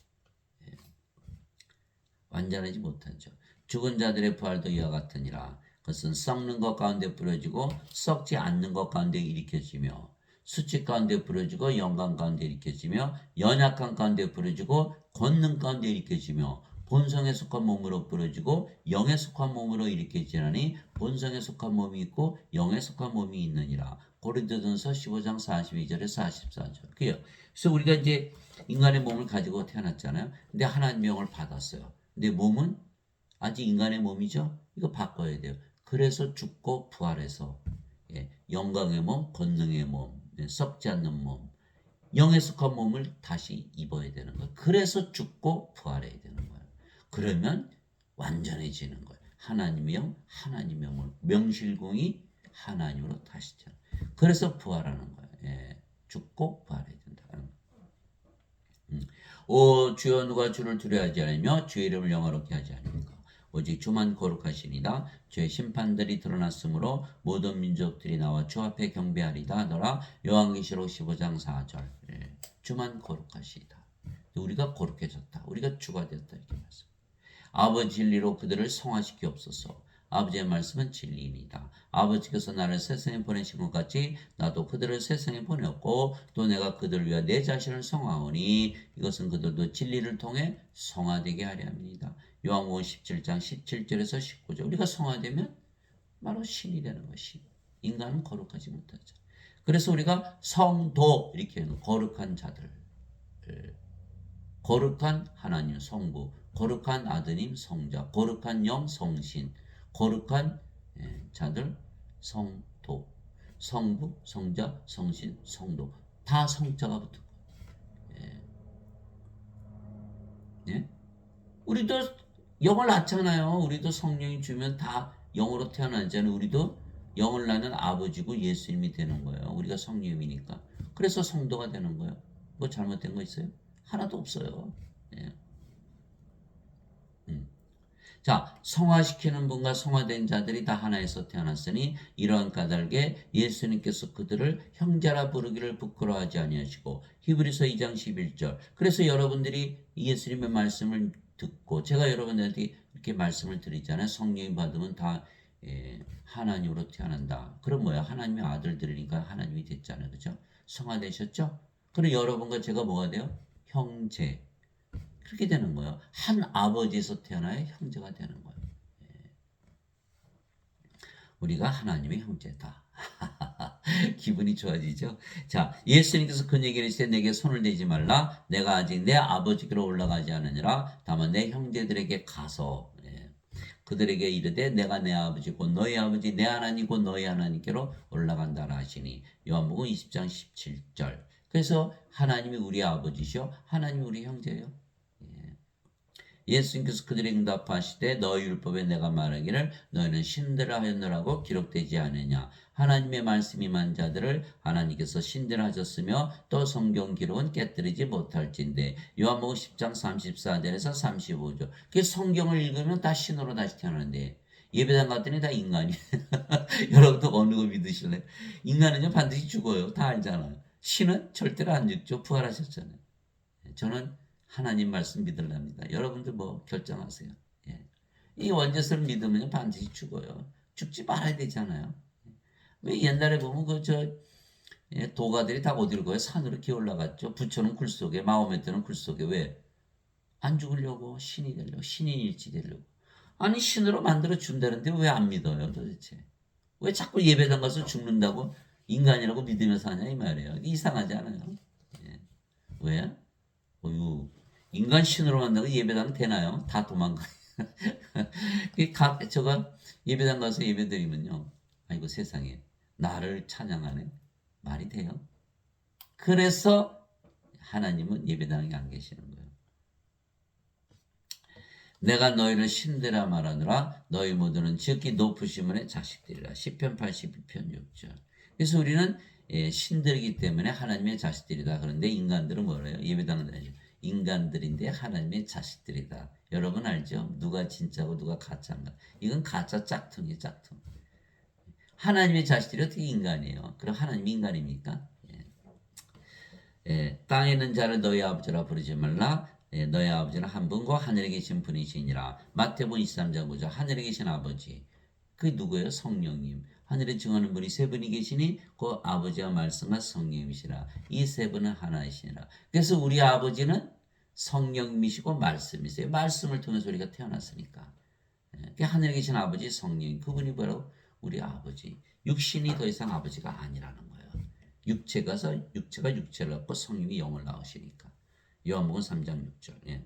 완전하지 못하죠. 죽은 자들의 부활도 이와 같으니라. 그것은 썩는 것 가운데 뿌려지고 썩지 않는 것 가운데 일으켜지며 수치 가운데 뿌려지고 영광 가운데 일으켜지며 연약한 가운데 뿌려지고 권능 가운데 일으켜지며 본성에 속한 몸으로 뿌려지고 영에 속한 몸으로 일으켜지나니 본성에 속한 몸이 있고 영에 속한 몸이 있느니라. 고린도전서 15장 42절에 44절. 그래서 우리가 이제 인간의 몸을 가지고 태어났잖아요. 근데 하나님의 영을 받았어요. 근데 몸은 아직 인간의 몸이죠. 이거 바꿔야 돼요. 그래서 죽고 부활해서 영광의 몸, 권능의 몸, 썩지 않는 몸, 영에 속한 몸을 다시 입어야 되는 거예요. 그래서 죽고 부활해야 되는 거예요. 그러면 완전해지는 거예요. 하나님의 영, 하나님의 몸을 명실공히 하나님으로 다시 태어나. 그래서 부활하는 거예요. 죽고 부활해야 된다는 거예요. 오 주여 누가 주를 두려워하지 않으며 주의 이름을 영화롭게 하지 않습니까? 오직 주만 거룩하시니라. 주의 심판들이 드러났으므로 모든 민족들이 나와 주 앞에 경배하리다 하더라. 요한계시록 15장 4절. 주만 거룩하시다. 우리가 거룩해졌다. 우리가 주가 되었다. 이렇게 말씀. 아버지 진리로 그들을 성화시키옵소서. 아버지의 말씀은 진리입니다. 아버지께서 나를 세상에 보내신 것 같이 나도 그들을 세상에 보내었고 또 내가 그들을 위하여 내 자신을 성화하오니 이것은 그들도 진리를 통해 성화되게 하려 합니다. 요한복음 17장 17절에서 19절. 우리가 성화되면 바로 신이 되는 것이. 인간은 거룩하지 못하죠. 그래서 우리가 성도 이렇게 하는 거룩한 자들, 거룩한 하나님 성부, 거룩한 아드님 성자, 거룩한 영 성신, 거룩한 자들 성도, 성부, 성자, 성신, 성도 다 성자가 붙은 거예요. 예? 우리도 영을 낳잖아요. 우리도 성령이 주면 다 영으로 태어나잖아요. 우리도 영을 낳는 아버지고 예수님이 되는 거예요. 우리가 성령이니까. 그래서 성도가 되는 거예요. 뭐 잘못된 거 있어요? 하나도 없어요. 예. 자, 성화시키는 분과 성화된 자들이 다 하나에서 태어났으니 이러한 까닭에 예수님께서 그들을 형제라 부르기를 부끄러워하지 아니하시고 히브리서 2장 11절. 그래서 여러분들이 예수님의 말씀을 듣고 제가 여러분들한테 이렇게 말씀을 드리잖아요. 성령이 받으면 다 하나님으로 태어난다. 그럼 뭐야? 하나님의 아들들이니까 하나님이 됐잖아요. 그죠? 성화되셨죠? 그럼 여러분과 제가 뭐가 돼요? 형제. 그렇게 되는 거예요. 한 아버지에서 태어나야 형제가 되는 거예요. 우리가 하나님의 형제다. 기분이 좋아지죠? 자, 예수님께서 그 얘기를 했을 때 내게 손을 대지 말라. 내가 아직 내 아버지께로 올라가지 않으니라. 다만 내 형제들에게 가서 그들에게 이르되 내가 내 아버지고 너희 아버지 내 하나님이고 너희 하나님께로 올라간다라 하시니 요한복음 20장 17절. 그래서 하나님이 우리 아버지시요 하나님이 우리 형제예요. 예수님께서 그들에게 응답하시되 너희 율법에 내가 말하기를 너희는 신들을 하였느라고 기록되지 않느냐. 하나님의 말씀이 만 자들을 하나님께서 신들 하셨으며 또 성경 기록은 깨뜨리지 못할진대. 요한복음 10장 34절에서 35절. 그 성경을 읽으면 다 신으로 다시 태어나는데 예배당 갔더니 다 인간이. 여러분도 어느 거 믿으실래요? 인간은요 반드시 죽어요. 다 알잖아요. 신은 절대로 안 죽죠. 부활하셨잖아요. 저는 하나님 말씀 믿으랍니다. 여러분들 뭐 결정하세요. 이 원죄를 믿으면 반드시 죽어요. 죽지 말아야 되잖아요. 왜 옛날에 보면 도가들이 다 어디로 가요? 산으로 기어 올라갔죠. 부처는 굴 속에, 마호메트는 굴 속에. 왜? 안 죽으려고, 신이 되려고, 신인일치 되려고. 아니 신으로 만들어 준다는데 왜 안 믿어요 도대체? 왜 자꾸 예배당 가서 죽는다고 인간이라고 믿으면서 하냐 이 말이에요. 이상하지 않아요? 왜? 어유 인간 신으로 만나고 예배당 되나요? 다 도망가요. 제가 예배당 가서 예배 드리면요. 아이고 세상에 나를 찬양하네. 말이 돼요? 그래서 하나님은 예배당에 안 계시는 거예요. 내가 너희를 신들아 말하노라. 너희 모두는 지극히 높으심의 자식들이라. 시편 82편 6절. 그래서 우리는 신들이기 때문에 하나님의 자식들이다. 그런데 인간들은 뭐래요? 예배당은 아니죠. 인간들인데 하나님의 자식들이다. 여러분 알죠? 누가 진짜고 누가 가짜인가? 이건 가짜 짝퉁이에요, 짝퉁. 하나님의 자식들이 어떻게 인간이에요? 그럼 하나님이 인간입니까? 땅에 있는 자를 너희 아버지라 부르지 말라. 너희 아버지는 한 분고 하늘에 계신 분이시니라. 마태복음 23장 9절. 하늘에 계신 아버지. 그게 누구예요? 성령님. 하늘에 증하는 분이 세 분이 계시니 그 아버지와 말씀과 성령님이시라. 이 세 분은 하나이시니라. 그래서 우리 아버지는 성령님이시고 말씀이세요. 말씀을 통해서 우리가 태어났으니까. 하늘에 계신 아버지 성령. 그분이 바로 우리 아버지. 육신이 더 이상 아버지가 아니라는 거예요. 육체가 육체를 갖고 성령이 영을 낳으시니까. 요한복음 3장 6절.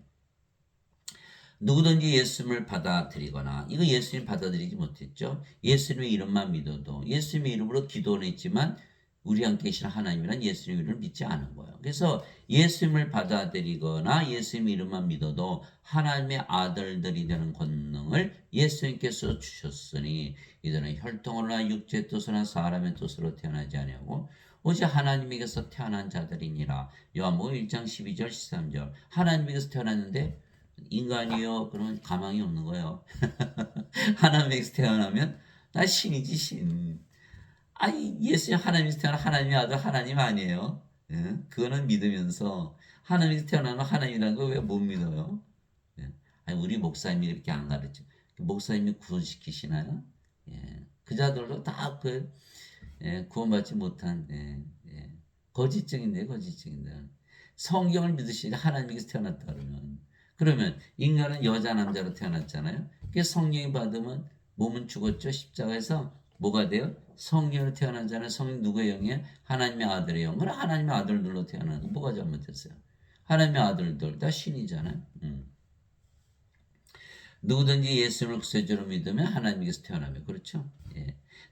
누구든지 예수님을 받아들이거나, 이거 예수님 받아들이지 못했죠. 예수님의 이름만 믿어도, 예수님의 이름으로 기도는 했지만 우리 함께 계신 하나님이란 예수님의 이름을 믿지 않은 거예요. 그래서 예수님을 받아들이거나 예수님의 이름만 믿어도 하나님의 아들들이 되는 권능을 예수님께서 주셨으니 이들은 혈통으로나 육체의 뜻으로나 사람의 뜻으로 태어나지 아니하고 오직 하나님에게서 태어난 자들이니라. 요한복음 1장 12절 13절. 하나님에게서 태어났는데 인간이요? 그러면 가망이 없는 거예요. 하나님에게서 태어나면 나 신이지 신. 아니 예수님 하나님에서 태어난 하나님의 아들 하나님 아니에요? 그거는 믿으면서 하나님에서 태어나면 하나님이라는 거 왜 못 믿어요? 아니 우리 목사님이 이렇게 안 가르쳐. 목사님이 구원시키시나요? 그 자들도 다 구원받지 못한 거짓증인데 거짓증인데 성경을 믿으시니 하나님에게서 태어났다 그러면 인간은 여자 남자로 태어났잖아요. 그 성령이 받으면 몸은 죽었죠. 십자가에서 뭐가 돼요? 성령으로 태어난 자는 성령 누구의 영이에요? 하나님의 아들의 영. 그럼 하나님의 아들들로 태어나는 거 뭐가 잘못됐어요? 하나님의 아들들 다 신이잖아요. 누구든지 예수님을 구세주로 믿으면 하나님께서 태어나면 그렇죠?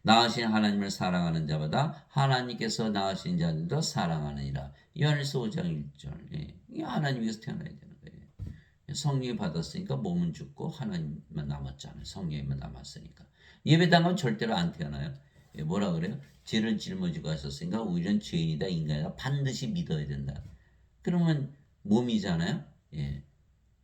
낳으신 하나님을 사랑하는 자보다 하나님께서 낳으신 자들도 사랑하느니라. 요한일서 5장 1절. 이 하나님께서 태어나야 되는 거예요. 성령이 받았으니까 몸은 죽고 하나님만 남았잖아요. 성령이만 남았으니까. 예배당은 절대로 안 태어나요. 뭐라 그래요? 죄를 짊어지고 하셨으니까 우리는 죄인이다 인간이다 반드시 믿어야 된다. 그러면 몸이잖아요.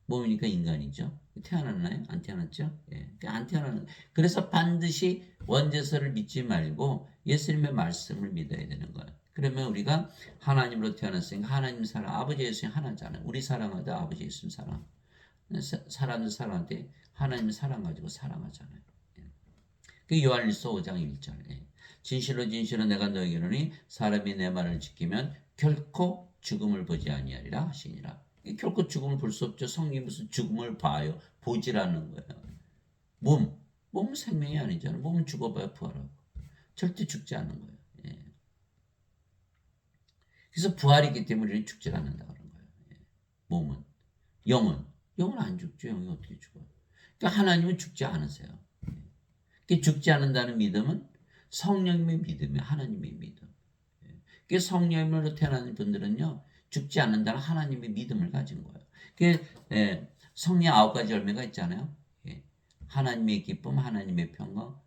몸이니까 인간이죠. 태어났나요? 안 태어났죠? 안 태어나는. 그래서 반드시 원죄서를 믿지 말고 예수님의 말씀을 믿어야 되는 거예요. 그러면 우리가 하나님으로 태어났으니까 하나님 사랑, 아버지 예수님 하나잖아요. 우리 사랑하다 아버지 예수님 사랑. 사람들 사랑한테 하나님 사랑 가지고 사랑하잖아요. 그 요한일서 5장 1절. 진실로 진실로 내가 너에게 이르노니 사람이 내 말을 지키면 결코 죽음을 보지 아니하리라 하시니라. 결코 죽음을 볼 수 없죠. 성경이 무슨 죽음을 봐요. 보질 않는 거예요. 몸은 생명이 아니잖아요. 몸은 죽어봐야 부활하고. 절대 죽지 않는 거예요. 그래서 부활이기 때문에 우리는 죽지 않는다 그런 거예요. 몸은. 영은 안 죽죠. 영이 어떻게 죽어요? 그러니까 하나님은 죽지 않으세요. 죽지 않는다는 믿음은 성령님의 믿음이에요. 하나님의 믿음. 그래서 성령으로 태어나는 분들은요. 죽지 않는다는 하나님의 믿음을 가진 거예요. 성령 9가지 열매가 있잖아요. 하나님의 기쁨, 하나님의 평강,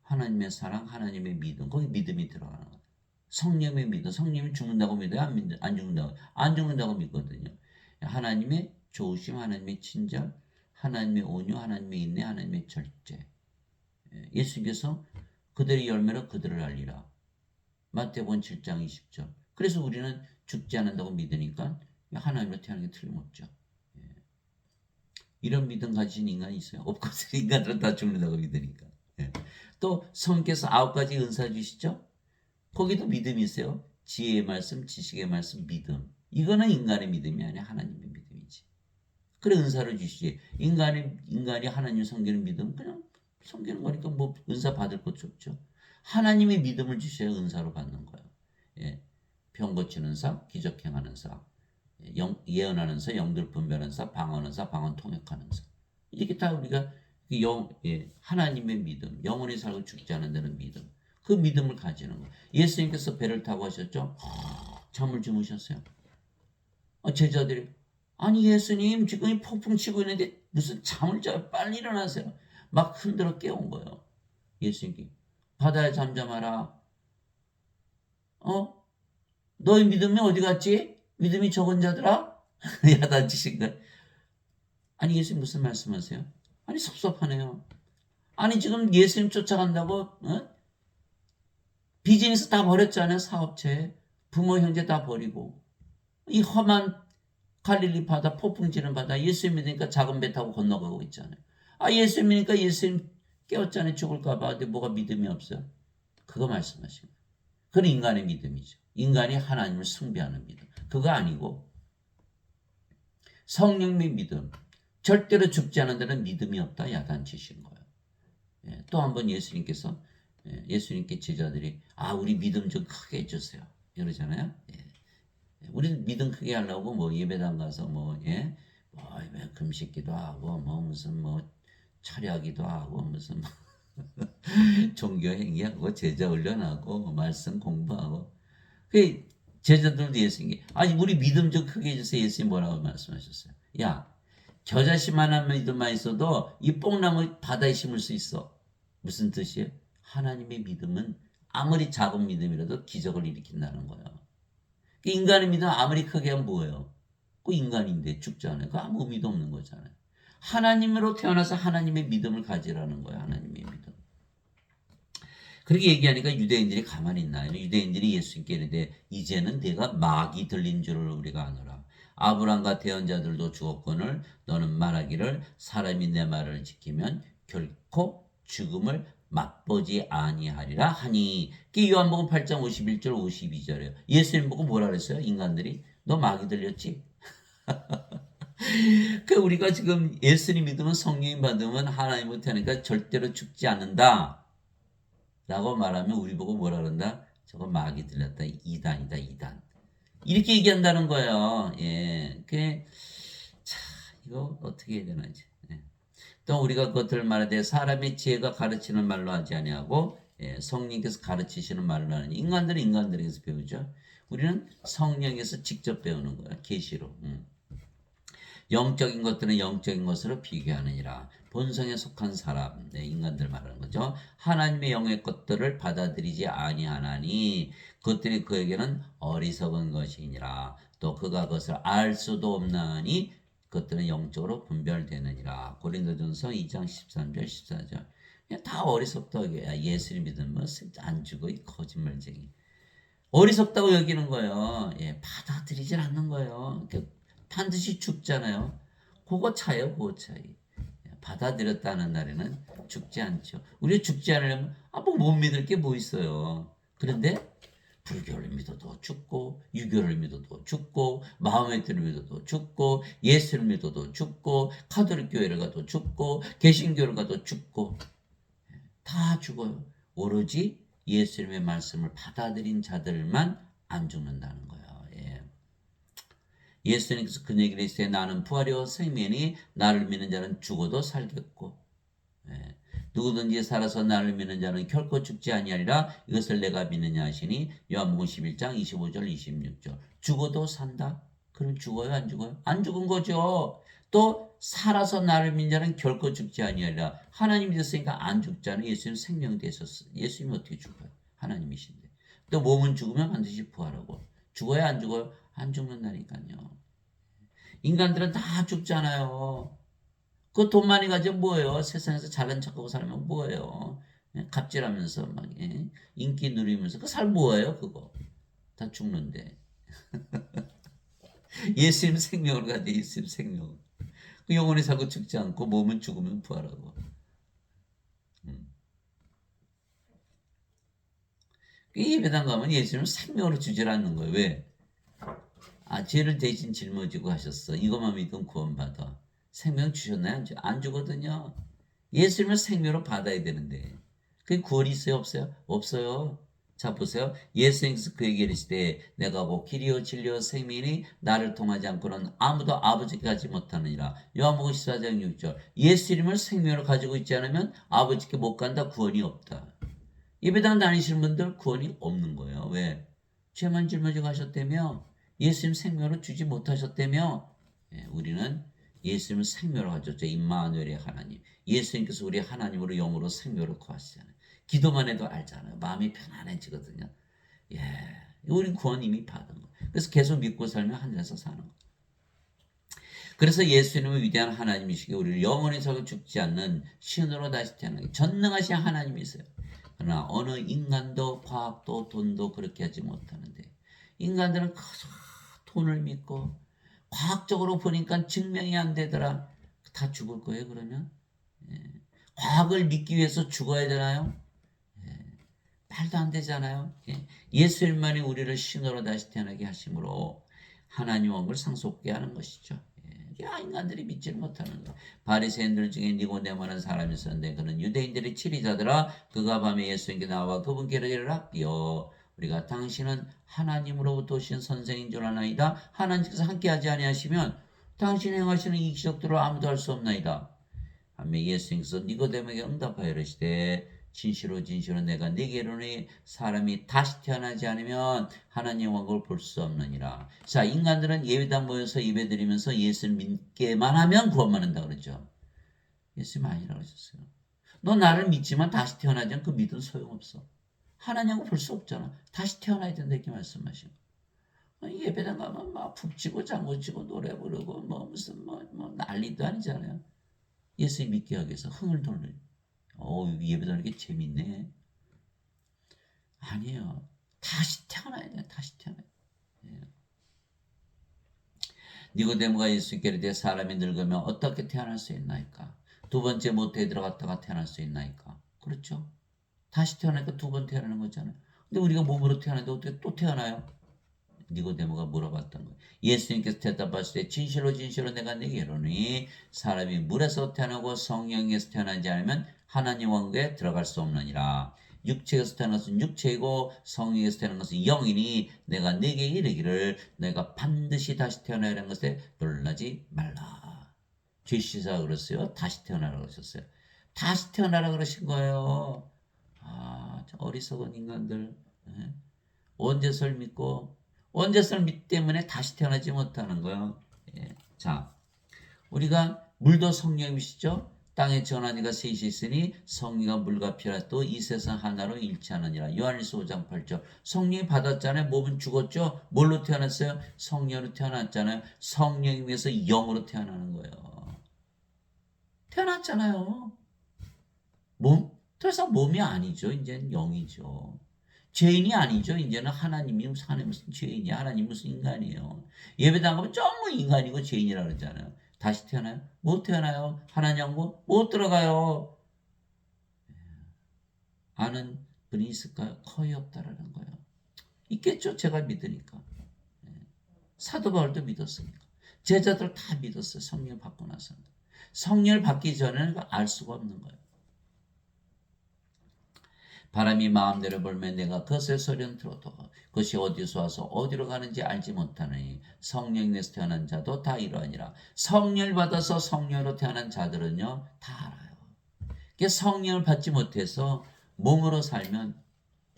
하나님의 사랑, 하나님의 믿음. 거기 믿음이 들어가는 거예요. 성령의 믿음. 성령이 죽는다고 믿어요? 안 죽는다고? 안 죽는다고 믿거든요. 하나님의 좋으심, 하나님의 친절, 하나님의 온유, 하나님의 인내, 하나님의 절제. 예수님께서 그들의 열매로 그들을 알리라. 마태복음 7장 20절. 그래서 우리는 죽지 않는다고 믿으니까 하나님으로 태어나는 게 틀림없죠. 이런 믿음 가진 인간이 있어요? 없거든요. 인간들은 다 죽는다고 믿으니까. 또 성령께서 9가지 은사 주시죠? 거기도 믿음이 있어요. 지혜의 말씀, 지식의 말씀, 믿음. 이거는 인간의 믿음이 아니라 하나님의 믿음이지. 그래 은사를 주시지. 인간이 하나님 섬기는 믿음 그냥 섬기는 거니까 뭐 은사 받을 것도 없죠. 하나님의 믿음을 주셔야 은사로 받는 거예요. 병 고치는 사, 기적 행하는 사, 예언하는 사, 영들 분별하는 사, 방언하는 사, 방언 통역하는 사. 이렇게 다 우리가 하나님의 믿음, 영원히 살고 죽지 않는다는 믿음. 그 믿음을 가지는 거예요. 예수님께서 배를 타고 하셨죠? 잠을 주무셨어요. 제자들이 아니 예수님 지금 이 폭풍 치고 있는데 무슨 잠을 자요? 빨리 일어나세요. 막 흔들어 깨운 거예요. 예수님께 바다에 잠잠하라. 어? 너희 믿음이 어디 갔지? 믿음이 적은 자들아? 야단치신 거예요. 아니 예수님 무슨 말씀하세요? 아니 섭섭하네요. 아니 지금 예수님 쫓아간다고 비즈니스 다 버렸잖아요. 사업체 부모 형제 다 버리고 이 험한 갈릴리 바다 폭풍 지는 바다 예수님 믿으니까 작은 배 타고 건너가고 있잖아요. 아 예수님 믿으니까 예수님 깨웠잖아요. 죽을까 봐. 근데 뭐가 믿음이 없어요? 그거 말씀하신 거예요. 그건 인간의 믿음이죠. 인간이 하나님을 숭배하는 믿음. 그거 아니고 성령의 믿음. 절대로 죽지 않은 데는 믿음이 없다 야단치신 거예요. 예, 또 한 번 예수님께서 예수님께 제자들이 우리 믿음 좀 크게 해주세요. 이러잖아요. 예. 우리 믿음 크게 하려고 뭐 예배당 가서 뭐 금식기도 하고 뭐 무슨 뭐 철야기도 하고 무슨 종교 행위하고 제자 훈련하고 말씀 공부하고 그 제자들도 예수님께 우리 믿음 좀 크게 해주세요. 예수님 뭐라고 말씀하셨어요? 야 겨자씨만한 믿음만 있어도 이 뽕나무 바다에 심을 수 있어. 무슨 뜻이에요? 하나님의 믿음은 아무리 작은 믿음이라도 기적을 일으킨다는 거예요. 인간의 믿음 아무리 크게 하면 뭐예요? 그 인간인데 죽잖아요. 그 아무 의미도 없는 거잖아요. 하나님으로 태어나서 하나님의 믿음을 가지라는 거예요. 하나님의 믿음. 그렇게 얘기하니까 유대인들이 가만히 있나요? 유대인들이 예수님께 이르되 이제는 내가 막이 들린 줄을 우리가 아노라. 아브람과 대언자들도 죽었거늘 너는 말하기를 사람이 내 말을 지키면 결코 죽음을 맛보지 아니하리라 하니. 요한복음 8장 51절 52절이에요. 예수님 보고 뭐라 그랬어요? 인간들이 너 막이 들렸지? 우리가 지금 예수님 믿으면 성령 받으면 하나님을 태우니까 절대로 죽지 않는다 라고 말하면 우리 보고 뭐라 그런다? 저거 막이 들렸다. 이단이다 이단. 이렇게 얘기한다는 거예요. 예. 이거 어떻게 해야 되나 이제. 예. 또 우리가 그것들을 말하되 사람의 지혜가 가르치는 말로 하지 아니하고 성령께서 가르치시는 말로 하는 인간들은 인간들에게서 배우죠. 우리는 성령에서 직접 배우는 거예요. 계시로. 영적인 것들은 영적인 것으로 비교하느니라. 본성에 속한 사람, 인간들 말하는 거죠. 하나님의 영의 것들을 받아들이지 아니하나니 그것들이 그에게는 어리석은 것이니라. 또 그가 그것을 알 수도 없나니 그것들은 영적으로 분별되느니라. 고린도전서 2장 13절 14절. 다 어리석다고 예수를 믿으면 안 죽어 이 거짓말쟁이. 어리석다고 여기는 거예요. 받아들이질 않는 거예요. 반드시 죽잖아요. 그거 차예요, 그거 차이. 받아들였다는 날에는 죽지 않죠. 우리가 죽지 않으려면 뭐 못 믿을 게 뭐 있어요. 그런데 불교를 믿어도 죽고 유교를 믿어도 죽고 마음의 뜻을 믿어도 죽고 예수를 믿어도 죽고 카톨릭 교회를 가도 죽고 개신교를 가도 죽고 다 죽어요. 오로지 예수님의 말씀을 받아들인 자들만 안 죽는다는 거예요. 예수님께서 그 얘기를 했어요. 나는 부활이요 생명이니 나를 믿는 자는 죽어도 살겠고 누구든지 살아서 나를 믿는 자는 결코 죽지 아니하리라. 이것을 내가 믿느냐 하시니 요한복음 11장 25절 26절. 죽어도 산다? 그럼 죽어요 안 죽어요? 안 죽은 거죠. 또 살아서 나를 믿는 자는 결코 죽지 아니하리라. 하나님 믿었으니까 안 죽잖아요. 예수님 생명 되셨어요. 예수님이 어떻게 죽어요? 하나님이신데. 또 몸은 죽으면 반드시 부활하고. 죽어야 안 죽어요? 안 죽는다니까요. 인간들은 다 죽잖아요. 그 돈 많이 가지고 뭐예요? 세상에서 잘난 척하고 살면 뭐예요? 갑질하면서 막 인기 누리면서 그 살 뭐예요? 그거 다 죽는데. 예수님 생명을 가지고 예수님 생명. 그 영혼이 살고 죽지 않고 몸은 죽으면 부활하고. 예배당 가면 예수님은 생명으로 주질 않는 거예요. 왜? 죄를 대신 짊어지고 하셨어. 이것만 믿으면 구원받아. 생명 주셨나요? 안 주거든요. 예수님을 생명으로 받아야 되는데 그게 구원이 있어요? 없어요? 없어요. 자 보세요. 예수님께서 그에게 이르시되 내가 곧 길이요 진리요 생명이니 나를 통하지 않고는 아무도 아버지께 가지 못하느니라. 요한복음 14장 6절. 예수님을 생명으로 가지고 있지 않으면 아버지께 못 간다. 구원이 없다. 예배당 다니시는 분들 구원이 없는 거예요. 왜? 죄만 짊어지고 하셨다며? 예수님 생명으로 주지 못하셨다며? 우리는 예수님을 생명으로 가졌죠. 임마누엘의 하나님. 예수님께서 우리 하나님으로 영으로 생명으로 거하시잖아요. 기도만 해도 알잖아요. 마음이 편안해지거든요. 우린 구원 이미 받은 거예요. 그래서 계속 믿고 살면 하늘에서 사는 거예요. 그래서 예수님은 위대한 하나님이시기에 우리를 영원히 서고 죽지 않는 신으로 다시 태어나게 전능하신 하나님이세요. 그러나 어느 인간도 과학도 돈도 그렇게 하지 못하는데 인간들은 돈을 믿고 과학적으로 보니까 증명이 안 되더라. 다 죽을 거예요 그러면? 과학을 믿기 위해서 죽어야 되나요? 말도 안 되잖아요. 예수님만이 우리를 신으로 다시 태어나게 하심으로 하나님 원을 상속게 하는 것이죠. 인간들이 믿지 못하는 거. 바리새인들 중에 니고데모라는 사람이 있었는데 그는 유대인들의 치리자더라. 그가 밤에 예수님께 나와 그분께로 이르라 rabbi여 우리가 당신은 하나님으로부터 오신 선생인 줄 아나이다. 하나님께서 함께하지 아니하시면 당신이 행하시는 이 기적들을 아무도 할 수 없나이다. 하며 예수님께서 니고데모에게 응답하여 이르시되 진실로 진실로 내가 네게 이르노니 사람이 다시 태어나지 않으면 하나님의 왕국을 볼 수 없느니라. 자, 인간들은 예배당 모여서 예배드리면서 예수를 믿게만 하면 구원만 한다 그러죠. 예수님 아니라고 하셨어요. 너 나를 믿지만 다시 태어나지 않으면 그 믿음 소용없어. 하나님 왕국 볼 수 없잖아. 다시 태어나야 된다 이렇게 말씀하시고. 예배당 가면 막 북치고 장구치고 노래 부르고 뭐 무슨 뭐 난리도 아니잖아요. 예수님 믿게 하기 위해서 흥을 돌리는. 예배드리는 게 재밌네. 아니에요. 다시 태어나야 돼. 다시 태어나야 돼. 니고데모가 예수께 이르되 사람이 늙으면 어떻게 태어날 수 있나이까? 두 번째 모태에 들어갔다가 태어날 수 있나이까? 그렇죠. 다시 태어나니까 두 번 태어나는 거잖아요. 근데 우리가 몸으로 태어나는데 어떻게 또 태어나요? 니고데모가 물어봤던 거예요. 예수님께서 대답하시되 진실로 진실로 내가 네게 이르노니 사람이 물에서 태어나고 성령에서 태어나지 않으면 하나님 왕국에 들어갈 수 없느니라. 육체에서 태어난 것은 육체이고 성령에서 태어난 것은 영이니 내가 네게 이르기를 내가 반드시 다시 태어나라는 것에 놀라지 말라. 죄 씻으라 그랬어요? 다시 태어나라 그러셨어요? 다시 태어나라 그러신 거예요. 어리석은 인간들. 언제설 믿고 언제설 믿기 때문에 다시 태어나지 못하는 거예요. 자, 우리가 물도 성령이시죠? 땅에 전하니가 셋이 있으니 성령과 물과 피라 또 이 세상 하나로 일치하느니라. 요한일서 5장 8절. 성령이 받았잖아요. 몸은 죽었죠? 뭘로 태어났어요? 성령으로 태어났잖아요. 성령에 의해서 영으로 태어나는 거예요. 태어났잖아요. 더 이상 몸이 아니죠. 이제는 영이죠. 죄인이 아니죠. 이제는 하나님이 무슨 죄인이야. 하나님 무슨 인간이에요. 예배당 가면 전부 인간이고 죄인이라 그러잖아요. 다시 태어나요? 못 태어나요. 하나님 왕국 못 들어가요. 아는 분이 있을까요? 거의 없다라는 거예요. 있겠죠. 제가 믿으니까. 사도 바울도 믿었으니까. 제자들 다 믿었어요. 성령 받고 나서. 성령을 받기 전에는 알 수가 없는 거예요. 바람이 마음대로 불면 내가 그것의 소리는 들어도 그것이 어디서 와서 어디로 가는지 알지 못하느니 성령에서 태어난 자도 다 이러하니라. 성령을 받아서 성령으로 태어난 자들은요 다 알아요. 성령을 받지 못해서 몸으로 살면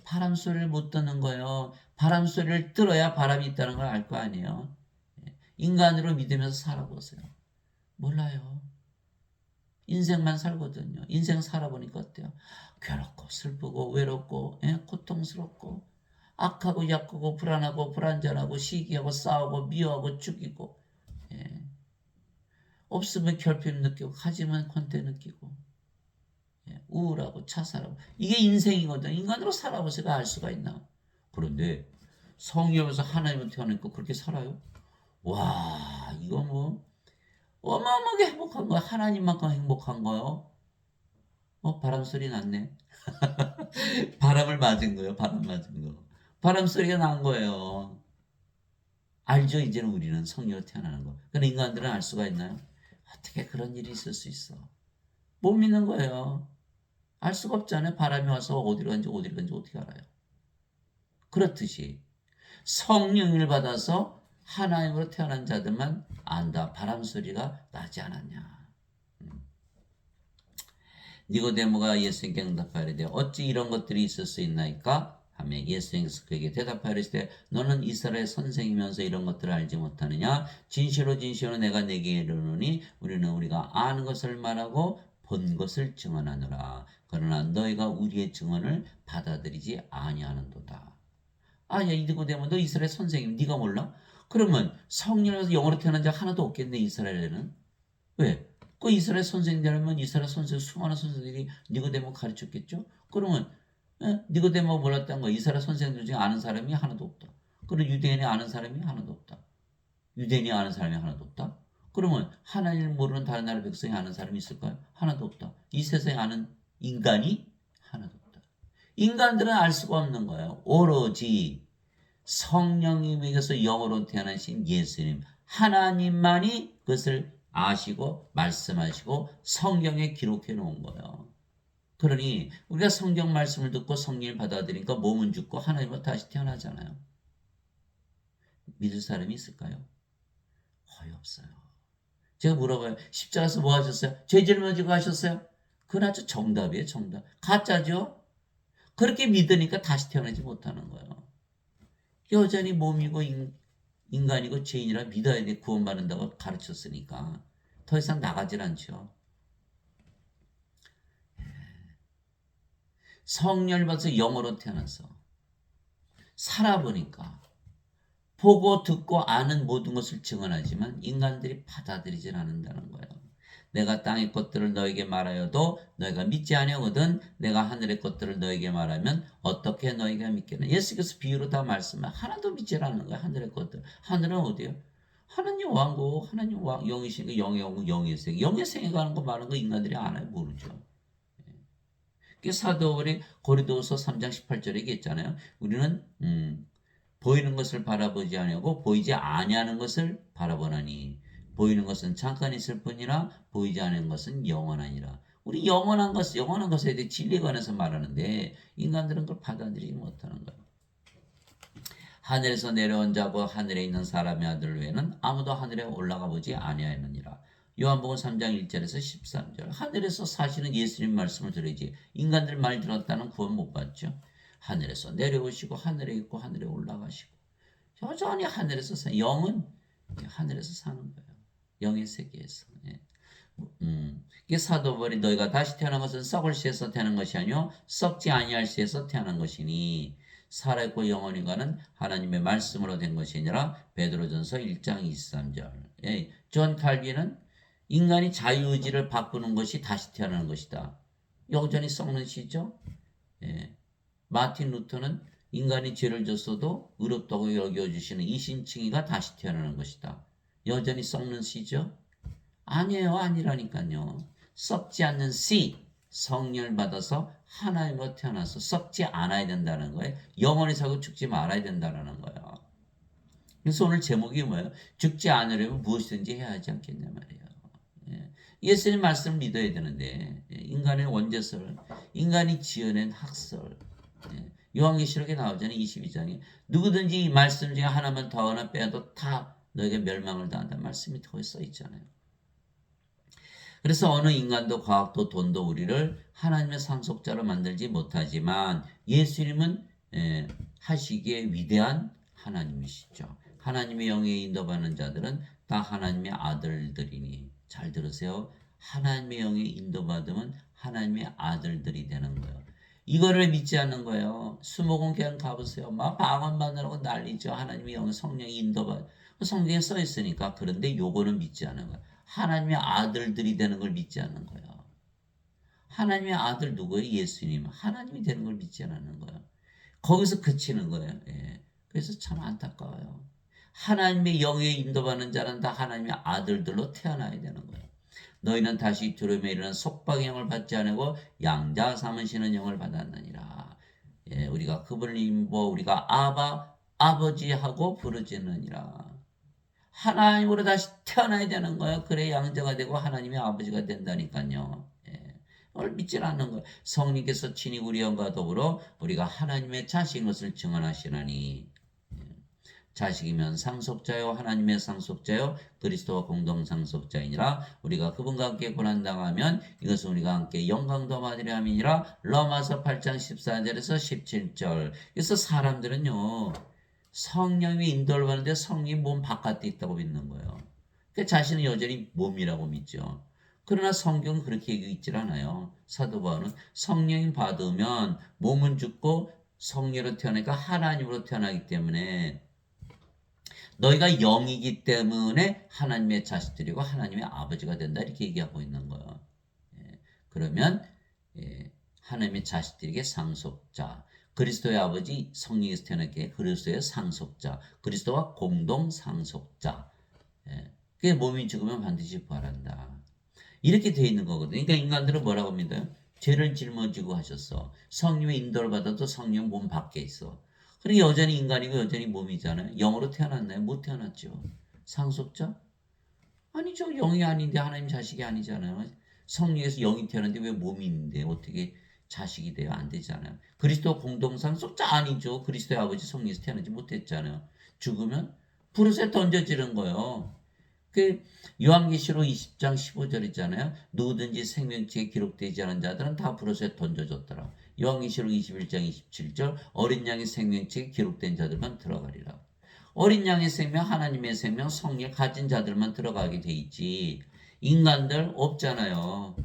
바람 소리를 못 듣는 거예요. 바람 소리를 들어야 바람이 있다는 걸 알 거 아니에요. 인간으로 믿으면서 살아보세요. 몰라요. 인생만 살거든요. 인생 살아보니까 어때요? 괴롭고 슬프고 외롭고 고통스럽고 악하고 약하고 불안하고 불안전하고 시기하고 싸우고 미워하고 죽이고 없으면 결핍 느끼고 가지면 권태 느끼고 우울하고 차살하고 이게 인생이거든. 인간으로 살아보세요. 알 수가 있나? 그런데 성령에서 하나님을 태어나니까 그렇게 살아요? 와 이거 뭐 어마어마하게 행복한 거야. 하나님만큼 행복한 거요. 바람 소리 났네. 바람을 맞은 거예요. 바람 맞은 거. 바람 소리가 난 거예요. 알죠? 이제는 우리는 성령으로 태어나는 거. 그런데 인간들은 알 수가 있나요? 어떻게 그런 일이 있을 수 있어? 못 믿는 거예요. 알 수가 없잖아요. 바람이 와서 어디로 간지 어떻게 알아요? 그렇듯이 성령을 받아서 하나님으로 태어난 자들만 안다. 바람 소리가 나지 않았냐. 니고데모가 예수님께 응답하리되 어찌 이런 것들이 있을 수 있나이까? 하며 예수님께서 그에게 대답하여 이르시되 너는 이스라엘 선생이면서 이런 것들을 알지 못하느냐? 진실로 진실로 내가 내게 이르노니 우리가 아는 것을 말하고 본 것을 증언하노라. 그러나 너희가 우리의 증언을 받아들이지 아니하는도다. 야 이거 되면 너 이스라엘 선생님 네가 몰라? 그러면 성령에서 영어로 태어난 자 하나도 없겠네 이스라엘에는. 왜? 그 이스라엘 선생님이라면 이스라엘 선생 수많은 선생들이 니고데모 가르쳤겠죠? 그러면 니고데모 몰랐다는 거 이스라엘 선생들 중에 아는 사람이 하나도 없다. 그리고 유대인이 아는 사람이 하나도 없다. 유대인이 아는 사람이 하나도 없다. 그러면 하나님을 모르는 다른 나라 백성이 아는 사람이 있을까요? 하나도 없다. 이 세상에 아는 인간이 하나도 없다. 인간들은 알 수가 없는 거예요. 오로지 성령님에게서 영으로 태어나신 예수님 하나님만이 그것을 아시고 말씀하시고 성경에 기록해 놓은 거예요. 그러니 우리가 성경 말씀을 듣고 성령을 받아들이니까 몸은 죽고 하나님으로 다시 태어나잖아요. 믿을 사람이 있을까요? 거의 없어요. 제가 물어봐요. 십자가에서 뭐 하셨어요? 죄 짊어지고 하셨어요? 그건 아주 정답이에요. 정답. 가짜죠? 그렇게 믿으니까 다시 태어나지 못하는 거예요. 여전히 몸이고 인간이고 죄인이라 믿어야 돼 구원받는다고 가르쳤으니까 더 이상 나가질 않죠. 성령을 받아서 영으로 태어나서 살아보니까 보고 듣고 아는 모든 것을 증언하지만 인간들이 받아들이질 않는다는 거예요. 내가 땅의 것들을 너에게 말하여도 너희가 믿지 아니하거든 내가 하늘의 것들을 너에게 말하면 어떻게 너희가 믿겠나. 예수께서 비유로 다 말씀해 하나도 믿지 않는 거야. 하늘의 것들. 하늘은 어디요? 하나님 왕국 하나님 왕 영이시니까 영의 왕국 영의 세계 영의 세계 가는 거 말하는 거 인간들이 알아요? 모르죠. 사도 바울이 고린도후서 3장 18절에 얘기했잖아요. 우리는 보이는 것을 바라보지 아니하고 보이지 아니하는 것을 바라보나니 보이는 것은 잠깐 있을 뿐이라 보이지 않는 것은 영원하니라. 우리 영원한 것에 대해 진리에 관해서 말하는데 인간들은 그걸 받아들이지 못하는 거예요. 하늘에서 내려온 자고 하늘에 있는 사람의 아들 외에는 아무도 하늘에 올라가 보지 아니하였느니라. 요한복음 3장 1절에서 13절. 하늘에서 사실은 예수님 말씀을 들어야지 인간들 말 들었다는 구원 못 받죠. 하늘에서 내려오시고 하늘에 있고 하늘에 올라가시고 여전히 하늘에서 영은 하늘에서 사는 거예요. 영의 세계에서. 이게 사도 바울이 너희가 다시 태어난 것은 썩을 씨에서 태어난 것이 아니요 썩지 아니할 씨에서 태어난 것이니 살아있고 영원히 가는 하나님의 말씀으로 된 것이 아니라 베드로전서 1장 23절. 존 칼빈은 인간이 자유의지를 바꾸는 것이 다시 태어나는 것이다. 여전히 썩는 시죠. 마틴 루터는 인간이 죄를 졌어도 의롭다고 여겨주시는 이신칭의가 다시 태어나는 것이다. 여전히 썩는 씨죠? 아니에요. 아니라니까요. 썩지 않는 씨, 성령을 받아서 하나님으로 태어나서 썩지 않아야 된다는 거예요. 영원히 살고 죽지 말아야 된다는 거예요. 그래서 오늘 제목이 뭐예요? 죽지 않으려면 무엇이든지 해야 하지 않겠냐 말이에요. 예수님 말씀을 믿어야 되는데 인간의 원죄설, 인간이 지어낸 학설, 요한계시록에 나오잖아요. 22장에 누구든지 이 말씀 중에 하나만 더하거나 빼도 다 너에게 멸망을 당한다는 말씀이 거기 써 있잖아요. 그래서 어느 인간도 과학도 돈도 우리를 하나님의 상속자로 만들지 못하지만 예수님은 하시기에 위대한 하나님이시죠. 하나님의 영에 인도받는 자들은 다 하나님의 아들들이니 잘 들으세요. 하나님의 영에 인도받으면 하나님의 아들들이 되는 거예요. 이거를 믿지 않는 거예요. 수목원 그냥 가보세요. 막 방언 받느라고 난리죠. 하나님의 영 성령이 인도받. 성경에 써 있으니까. 그런데 요거는 믿지 않는 거예요. 하나님의 아들들이 되는 걸 믿지 않는 거예요. 하나님의 아들 누구예요? 예수님. 하나님이 되는 걸 믿지 않는 거예요. 거기서 그치는 거예요. 그래서 참 안타까워요. 하나님의 영에 인도받는 자는 다 하나님의 아들들로 태어나야 되는 거예요. 너희는 다시 두려움에 이르는 속박의 영을 받지 않고 양자 삼으시는 영을 받았느니라. 우리가 그분을 입어 우리가 아바 아버지하고 부르짖느니라. 하나님으로 다시 태어나야 되는 거예요. 그래 양자가 되고 하나님의 아버지가 된다니까요. 그걸 믿지 않는 거예요. 성령께서 친히 우리 영과 더불어 우리가 하나님의 자식인 것을 증언하시나니 자식이면 상속자요 하나님의 상속자요 그리스도와 공동 상속자이니라. 우리가 그분과 함께 고난당하면 이것은 우리가 함께 영광도 받으려 함이니라. 로마서 8장 14절에서 17절. 그래서 사람들은요 성령이 인도를 받는데 성령이 몸 바깥에 있다고 믿는 거예요. 그 자신은 여전히 몸이라고 믿죠. 그러나 성경은 그렇게 얘기하고 있질 않아요. 사도 바울은 성령이 받으면 몸은 죽고 성령으로 태어나니까 하나님으로 태어나기 때문에 너희가 영이기 때문에 하나님의 자식들이고 하나님의 아버지가 된다 이렇게 얘기하고 있는 거예요. 그러면 하나님의 자식들에게 상속자, 그리스도의 아버지 성령에서 태어났기에 그리스도의 상속자, 그리스도와 공동 상속자. 그게 몸이 죽으면 반드시 부활한다. 이렇게 되어 있는 거거든요. 그러니까 인간들은 뭐라고 합니다. 죄를 짊어지고 하셨어. 성령의 인도를 받아도 성령 몸 밖에 있어. 그리고 여전히 인간이고 여전히 몸이잖아요. 영으로 태어났나요? 못 태어났죠. 상속자? 아니죠. 영이 아닌데 하나님 자식이 아니잖아요. 성령에서 영이 태어났는데 왜 몸이 있는데 어떻게 자식이 돼요? 안 되잖아요. 그리스도 공동상속자 아니죠. 그리스도의 아버지 성령에서 태어나지 못했잖아요. 죽으면 불옷에 던져지는 거예요. 그 요한계시록 20장 15절 있잖아요. 누구든지 생명책에 기록되지 않은 자들은 다 불옷에 던져졌더라. 요한계시록 21장 27절 어린 양의 생명책에 기록된 자들만 들어가리라. 어린 양의 생명, 하나님의 생명, 성령 가진 자들만 들어가게 돼 있지. 인간들 없잖아요.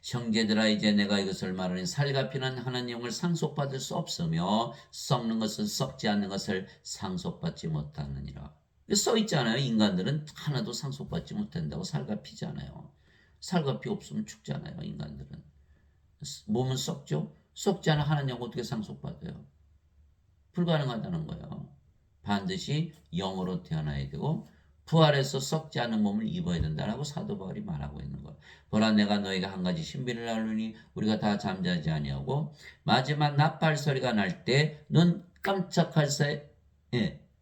형제들아 이제 내가 이것을 말하니 살과 피는 하나님을 상속받을 수 없으며 썩는 것은 썩지 않는 것을 상속받지 못하느니라. 써 있잖아요. 인간들은 하나도 상속받지 못한다고. 살과 피잖아요. 살과 피 없으면 죽잖아요. 인간들은. 몸은 썩죠. 썩지 않은 하나님 어떻게 상속받아요? 불가능하다는 거예요. 반드시 영으로 태어나야 되고 부활해서 썩지 않은 몸을 입어야 된다라고 사도 바울이 말하고 있는 거예요. 보라 내가 너에게 한 가지 신비를 알르니 우리가 다 잠자지 아니하고 마지막 나팔 소리가 날 때 눈 깜짝할 사이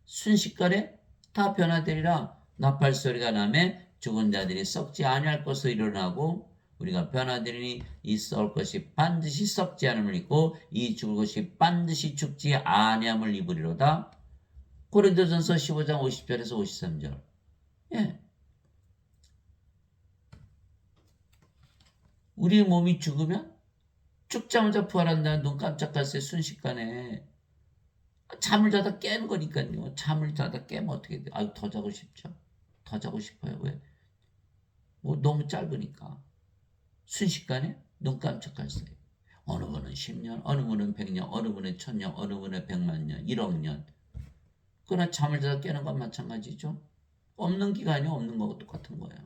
순식간에 다 변화되리라. 나팔 소리가 나매 죽은 자들이 썩지 아니할 것으로 일어나고 우리가 변화되리니 이 썩을 것이 반드시 썩지 않음을 입고 이 죽을 것이 반드시 죽지 아니함을 입으리로다. 고린도전서 15장 50절에서 53절. 우리 몸이 죽으면 죽자마자 부활한다는 눈 깜짝할 새 순식간에 잠을 자다 깨는 거니까요. 잠을 자다 깨면 어떻게 돼? 아유 더 자고 싶죠. 더 자고 싶어요. 왜? 뭐 너무 짧으니까. 순식간에 눈 깜짝할 새. 어느 분은 10년, 어느 분은 100년, 어느 분은 1000년, 어느 분은 100만 년, 1억 년. 그러나 잠을 자다 깨는 건 마찬가지죠. 없는 기간이 없는 거하고 똑같은 거예요.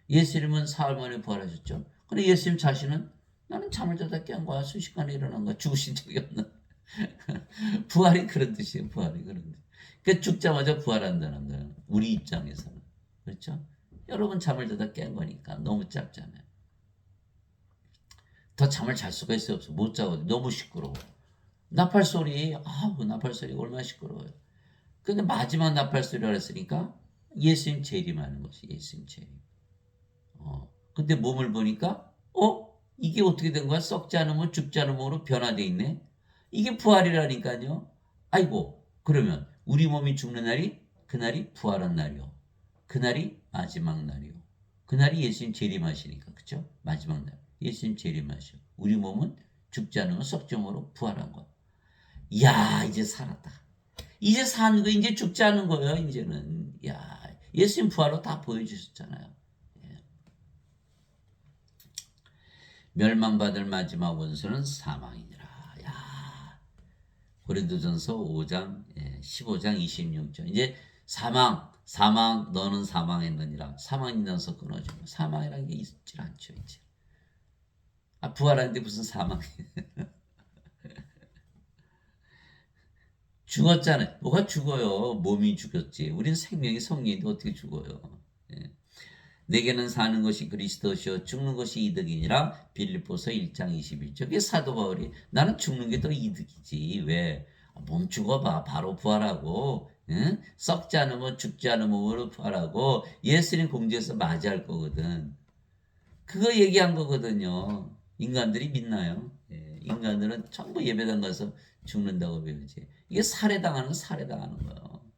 예수님은 사흘 만에 부활하셨죠. 근데 예수님 자신은 나는 잠을 자다 깬 거야. 순식간에 일어난 거야. 죽으신 적이 없는. 부활이 그런 뜻이에요. 부활이 그런 뜻. 그러니까 죽자마자 부활한다는 거예요. 우리 입장에서는. 그렇죠? 여러분 잠을 자다 깬 거니까 너무 짧잖아요. 더 잠을 잘 수가 있어요? 없어? 못 자거든요. 너무 시끄러워. 나팔 소리, 나팔 소리가 얼마나 시끄러워요. 근데 마지막 나팔 소리를 했으니까 예수님 재림하는 것이 예수님 재림. 근데 몸을 보니까 이게 어떻게 된 거야? 썩지 않은 몸, 죽지 않은 몸으로 변화되어 있네. 이게 부활이라니까요. 아이고 그러면 우리 몸이 죽는 날이 그날이 부활한 날이요. 그날이 마지막 날이요. 그날이 예수님 재림하시니까 그렇죠? 마지막 날 예수님 재림하셔. 우리 몸은 죽지 않으면 썩지 않음으로 부활한 거. 이야 이제 살았다. 이제 사는 거 이제 죽지 않은 거예요. 이제는 예수님 부활로 다 보여주셨잖아요. 멸망받을 마지막 원수는 사망이니라. 고린도전서 5장 15장 26절. 이제 사망 너는 사망했느니라. 사망이면서 끊어지고 사망이라는 게 있질 않죠. 이제. 부활하는데 무슨 사망이 죽었잖아요. 뭐가 죽어요? 몸이 죽었지. 우리는 생명이 성령인데 어떻게 죽어요? 내게는 사는 것이 그리스도시요 죽는 것이 이득이니라. 빌립보서 1장 21절. 그게 사도 바울이 나는 죽는 게 더 이득이지. 왜? 몸 죽어봐. 바로 부활하고 썩지 않으면 죽지 않은 몸으로 부활하고 예수님 공주에서 맞이할 거거든. 그거 얘기한 거거든요. 인간들이 믿나요? 인간들은 전부 예배당 가서 죽는다고 배우지. 이게 살해당하는 건 살해당하는 거예요.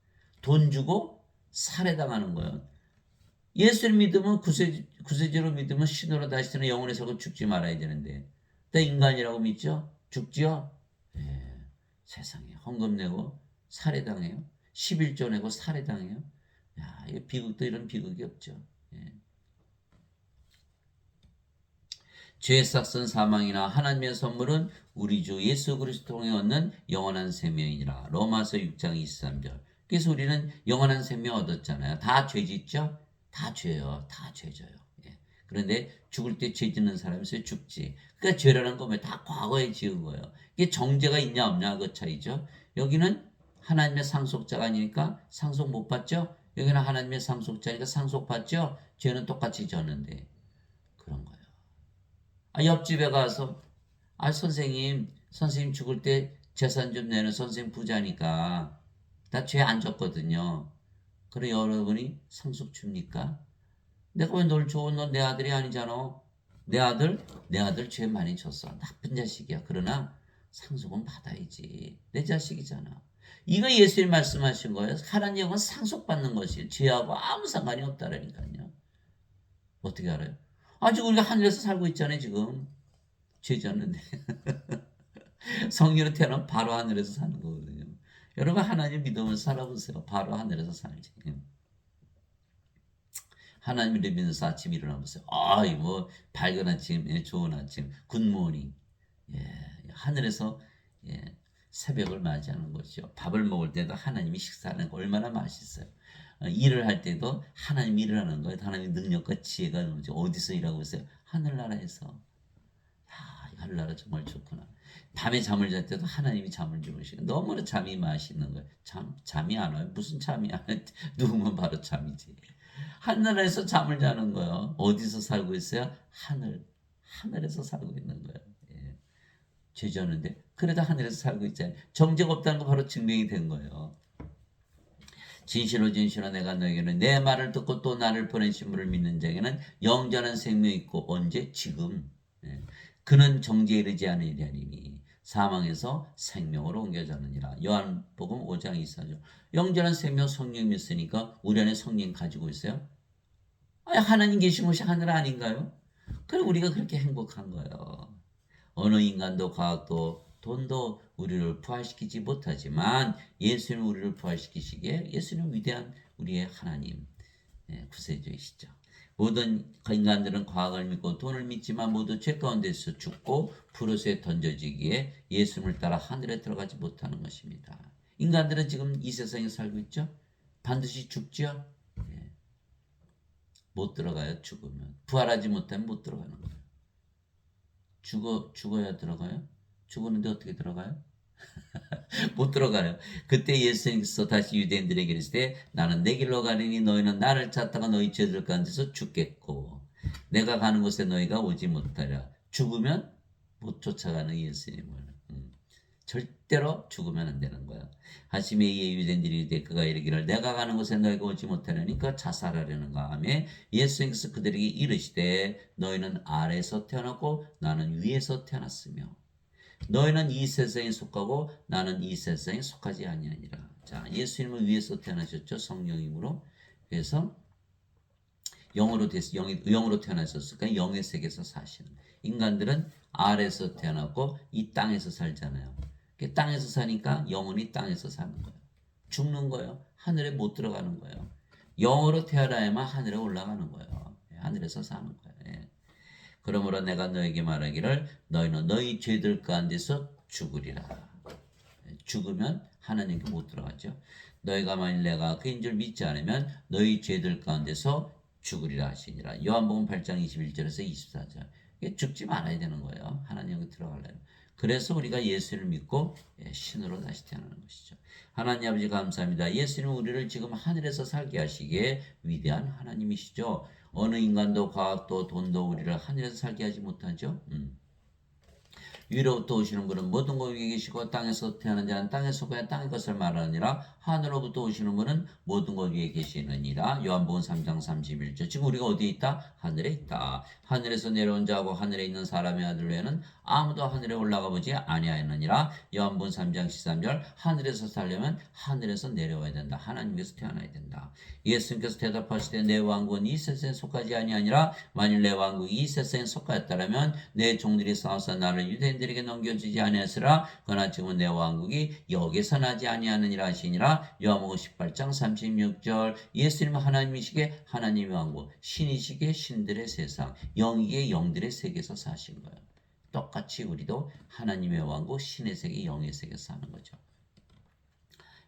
돈 주고 살해당하는 거예요. 예수를 믿으면 구세주로 믿으면 신으로 다시 태어나 영혼에 살고 죽지 말아야 되는데 나 인간이라고 믿죠? 죽지요? 예, 세상에 헌금 내고 살해당해요. 11조 내고 살해당해요. 야, 이 비극도 이런 비극이 없죠. 예. 죄의 싹은 사망이나 하나님의 선물은 우리 주 예수 그리스도 통해 얻는 영원한 생명이니라. 로마서 6장 23절. 그래서 우리는 영원한 생명 얻었잖아요. 다 죄짓죠? 다 죄요. 다 죄져요. 예. 그런데 죽을 때 죄 짓는 사람이 있어요. 죽지. 그러니까 죄라는 거면 다 과거에 지은 거예요. 이게 정죄가 있냐 없냐 그 차이죠. 여기는 하나님의 상속자가 아니니까 상속 못 받죠? 여기는 하나님의 상속자니까 상속 받죠? 죄는 똑같이 졌는데 그런 거예요. 옆집에 가서 선생님 죽을 때 재산 좀 내는 선생님 부자니까 나 죄 안 졌거든요. 그래 여러분이 상속 줍니까? 내가 왜 널 줘? 넌 내 아들이 아니잖아. 내 아들 죄 많이 졌어. 나쁜 자식이야. 그러나 상속은 받아야지. 내 자식이잖아. 이거 예수님 말씀하신 거예요. 하나님은 상속받는 것이 죄하고 아무 상관이 없다라니까요. 어떻게 알아요? 아직 우리가 하늘에서 살고 있잖아요. 지금 죄 졌는데 성령으로 태어나면 바로 하늘에서 사는 거거든요. 여러분 하나님 믿으면서 살아보세요. 바로 하늘에서 살지. 하나님을 믿으면서 아침 일어나보세요. 뭐 밝은 아침, 좋은 아침, 굿모닝. 예, 하늘에서 예, 새벽을 맞이하는 것이죠. 밥을 먹을 때도 하나님이 식사하는 거 얼마나 맛있어요. 일을 할 때도 하나님이 일을 하는 거예요. 하나님의 능력과 지혜가 나오죠. 어디서 일하고 있어요? 하늘나라에서. 야, 하늘나라 정말 좋구나. 밤에 잠을 잘 때도 하나님이 잠을 주무시고 너무나 잠이 맛있는 거예요. 잠이 안 와요. 무슨 잠이 안 와요? 누우면 바로 잠이지. 하늘에서 잠을 자는 거예요. 어디서 살고 있어요? 하늘에서 살고 있는 거예요. 예. 죄 졌는데 그래도 하늘에서 살고 있잖아요. 정죄가 없다는 거 바로 증명이 된 거예요. 진실로 내가 너에게는 내 말을 듣고 또 나를 보내신 분을 믿는 자에게는 영원한 생명이 있고 언제? 지금. 예. 그는 정죄에 이르지 않으리니 사망에서 생명으로 옮겨졌느니라. 요한복음 5장 24절. 영원한 생명 성령이 있으니까 우리 안에 성령 가지고 있어요? 하나님 계신 곳이 하늘 아닌가요? 그럼 우리가 그렇게 행복한 거예요. 어느 인간도 과학도 돈도 우리를 부활시키지 못하지만 예수님 우리를 부활시키시기에 예수님 위대한 우리의 하나님 구세주이시죠. 모든 인간들은 과학을 믿고 돈을 믿지만 모두 죄 가운데서 죽고 불옷에 던져지기에 예수님을 따라 하늘에 들어가지 못하는 것입니다. 인간들은 지금 이 세상에 살고 있죠. 반드시 죽죠. 못 들어가요. 죽으면 부활하지 못하면 못 들어가는 거예요. 죽어야 들어가요? 죽었는데 어떻게 들어가요? 못 들어가요. 그때 예수님께서 다시 유대인들에게 이르시되 나는 내 길로 가리니 너희는 나를 찾다가 너희 죄들 가운데서 죽겠고 내가 가는 곳에 너희가 오지 못하랴. 죽으면 못 쫓아가는 예수님을. 절대로 죽으면 안 되는 거야. 하심에 이에 유대인들이 이르되 그가 이르기를 내가 가는 곳에 너희가 오지 못하려니까 자살하려는가 하며 예수님께서 그들에게 이르시되 너희는 아래에서 태어났고 나는 위에서 태어났으며 너희는 이 세상에 속하고 나는 이 세상에 속하지 아니하니라. 자, 예수님은 위에서 태어나셨죠. 성령님으로. 그래서 영으로 태어나셨으니까 영의 세계에서 사시는. 인간들은 아래에서 태어났고 이 땅에서 살잖아요. 땅에서 사니까 영혼이 땅에서 사는 거예요. 죽는 거예요. 하늘에 못 들어가는 거예요. 영으로 태어나야만 하늘에 올라가는 거예요. 하늘에서 사는 거예요. 그러므로 내가 너에게 말하기를 너희는 너희 죄들 가운데서 죽으리라. 죽으면 하나님께 못 들어가죠. 너희가 만일 내가 그인 줄 믿지 않으면 너희 죄들 가운데서 죽으리라 하시니라. 요한복음 8장 21절에서 24절. 죽지 말아야 되는 거예요. 하나님께 들어가려면. 그래서 우리가 예수를 믿고 신으로 다시 태어나는 것이죠. 하나님 아버지 감사합니다. 예수님은 우리를 지금 하늘에서 살게 하시기에 위대한 하나님이시죠. 어느 인간도 과학도 돈도 우리를 하늘에서 살게 하지 못하죠. 위로부터 오시는 분은 모든 것 위에 계시고 땅에서 태어난 자는 땅에 속하여 땅의 것을 말하느니라. 하늘로부터 오시는 분은 모든 것 위에 계시느니라. 요한복음 3장 31절. 지금 우리가 어디에 있다? 하늘에 있다. 하늘에서 내려온 자하고 하늘에 있는 사람의 아들 외에는 아무도 하늘에 올라가 보지 아니하였느니라. 요한복음 3장 13절. 하늘에서 살려면 하늘에서 내려와야 된다. 하나님께서 태어나야 된다. 예수님께서 대답하시되 내 왕국은 이 세상에 속하지 아니하니라. 만일 내 왕국이 이 세상에 속하였다면 내 종들이 싸워서 나를 유대인들에게 넘겨주지 아니하였으라. 그러나 지금은 내 왕국이 여기서 나지 아니하느니라 하시니라. 요한복음 18장 36절. 예수님은 하나님이시기에 하나님의 왕국, 신이시기에 신들의 세상, 영이기에 영들의 세계에서 사신 거예요. 똑같이 우리도 하나님의 왕국, 신의 세계, 영의 세계에서 사는 거죠.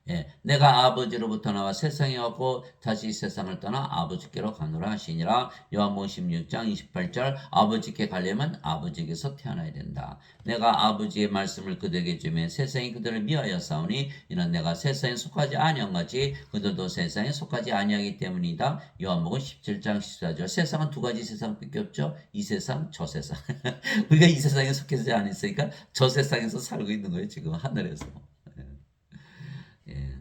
예, 내가 아버지로부터 나와 세상에 왔고 다시 세상을 떠나 아버지께로 가노라 하시니라. 요한복음 16장 28절. 아버지께 가려면 아버지께서 태어나야 된다. 내가 아버지의 말씀을 그들에게 주면 세상이 그들을 미워하여 싸우니 이는 내가 세상에 속하지 아니한 같이 그들도 세상에 속하지 아니하기 때문이다. 요한복음 17장 14절. 세상은 두 가지 세상밖에 없죠. 이 세상, 저 세상. 우리가 이 세상에 속해지 않았으니까 저 세상에서 살고 있는 거예요. 지금 하늘에서. 예.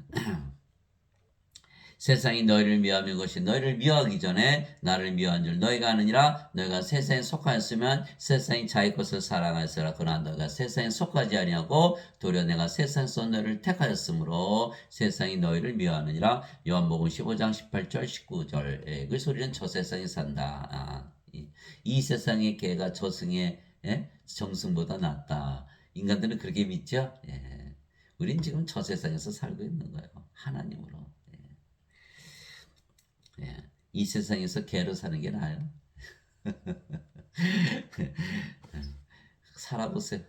세상이 너희를 미워하는 것이 너희를 미워하기 전에 나를 미워한 줄 너희가 아느니라. 너희가 세상에 속하였으면 세상이 자기 것을 사랑하였으라. 그러나 너희가 세상에 속하지 아니하고 도리어 내가 세상에서 너희를 택하였으므로 세상이 너희를 미워하느니라. 요한복음 15장 18절 19절. 예, 그 소리는 저 세상에 산다. 이 세상의 개가 저승의 정승보다 낫다. 인간들은 그렇게 믿죠? 예. 우린 지금 저 세상에서 살고 있는 거예요. 하나님으로. 예. 이 세상에서 개로 사는 게 나아요. 살아보세요.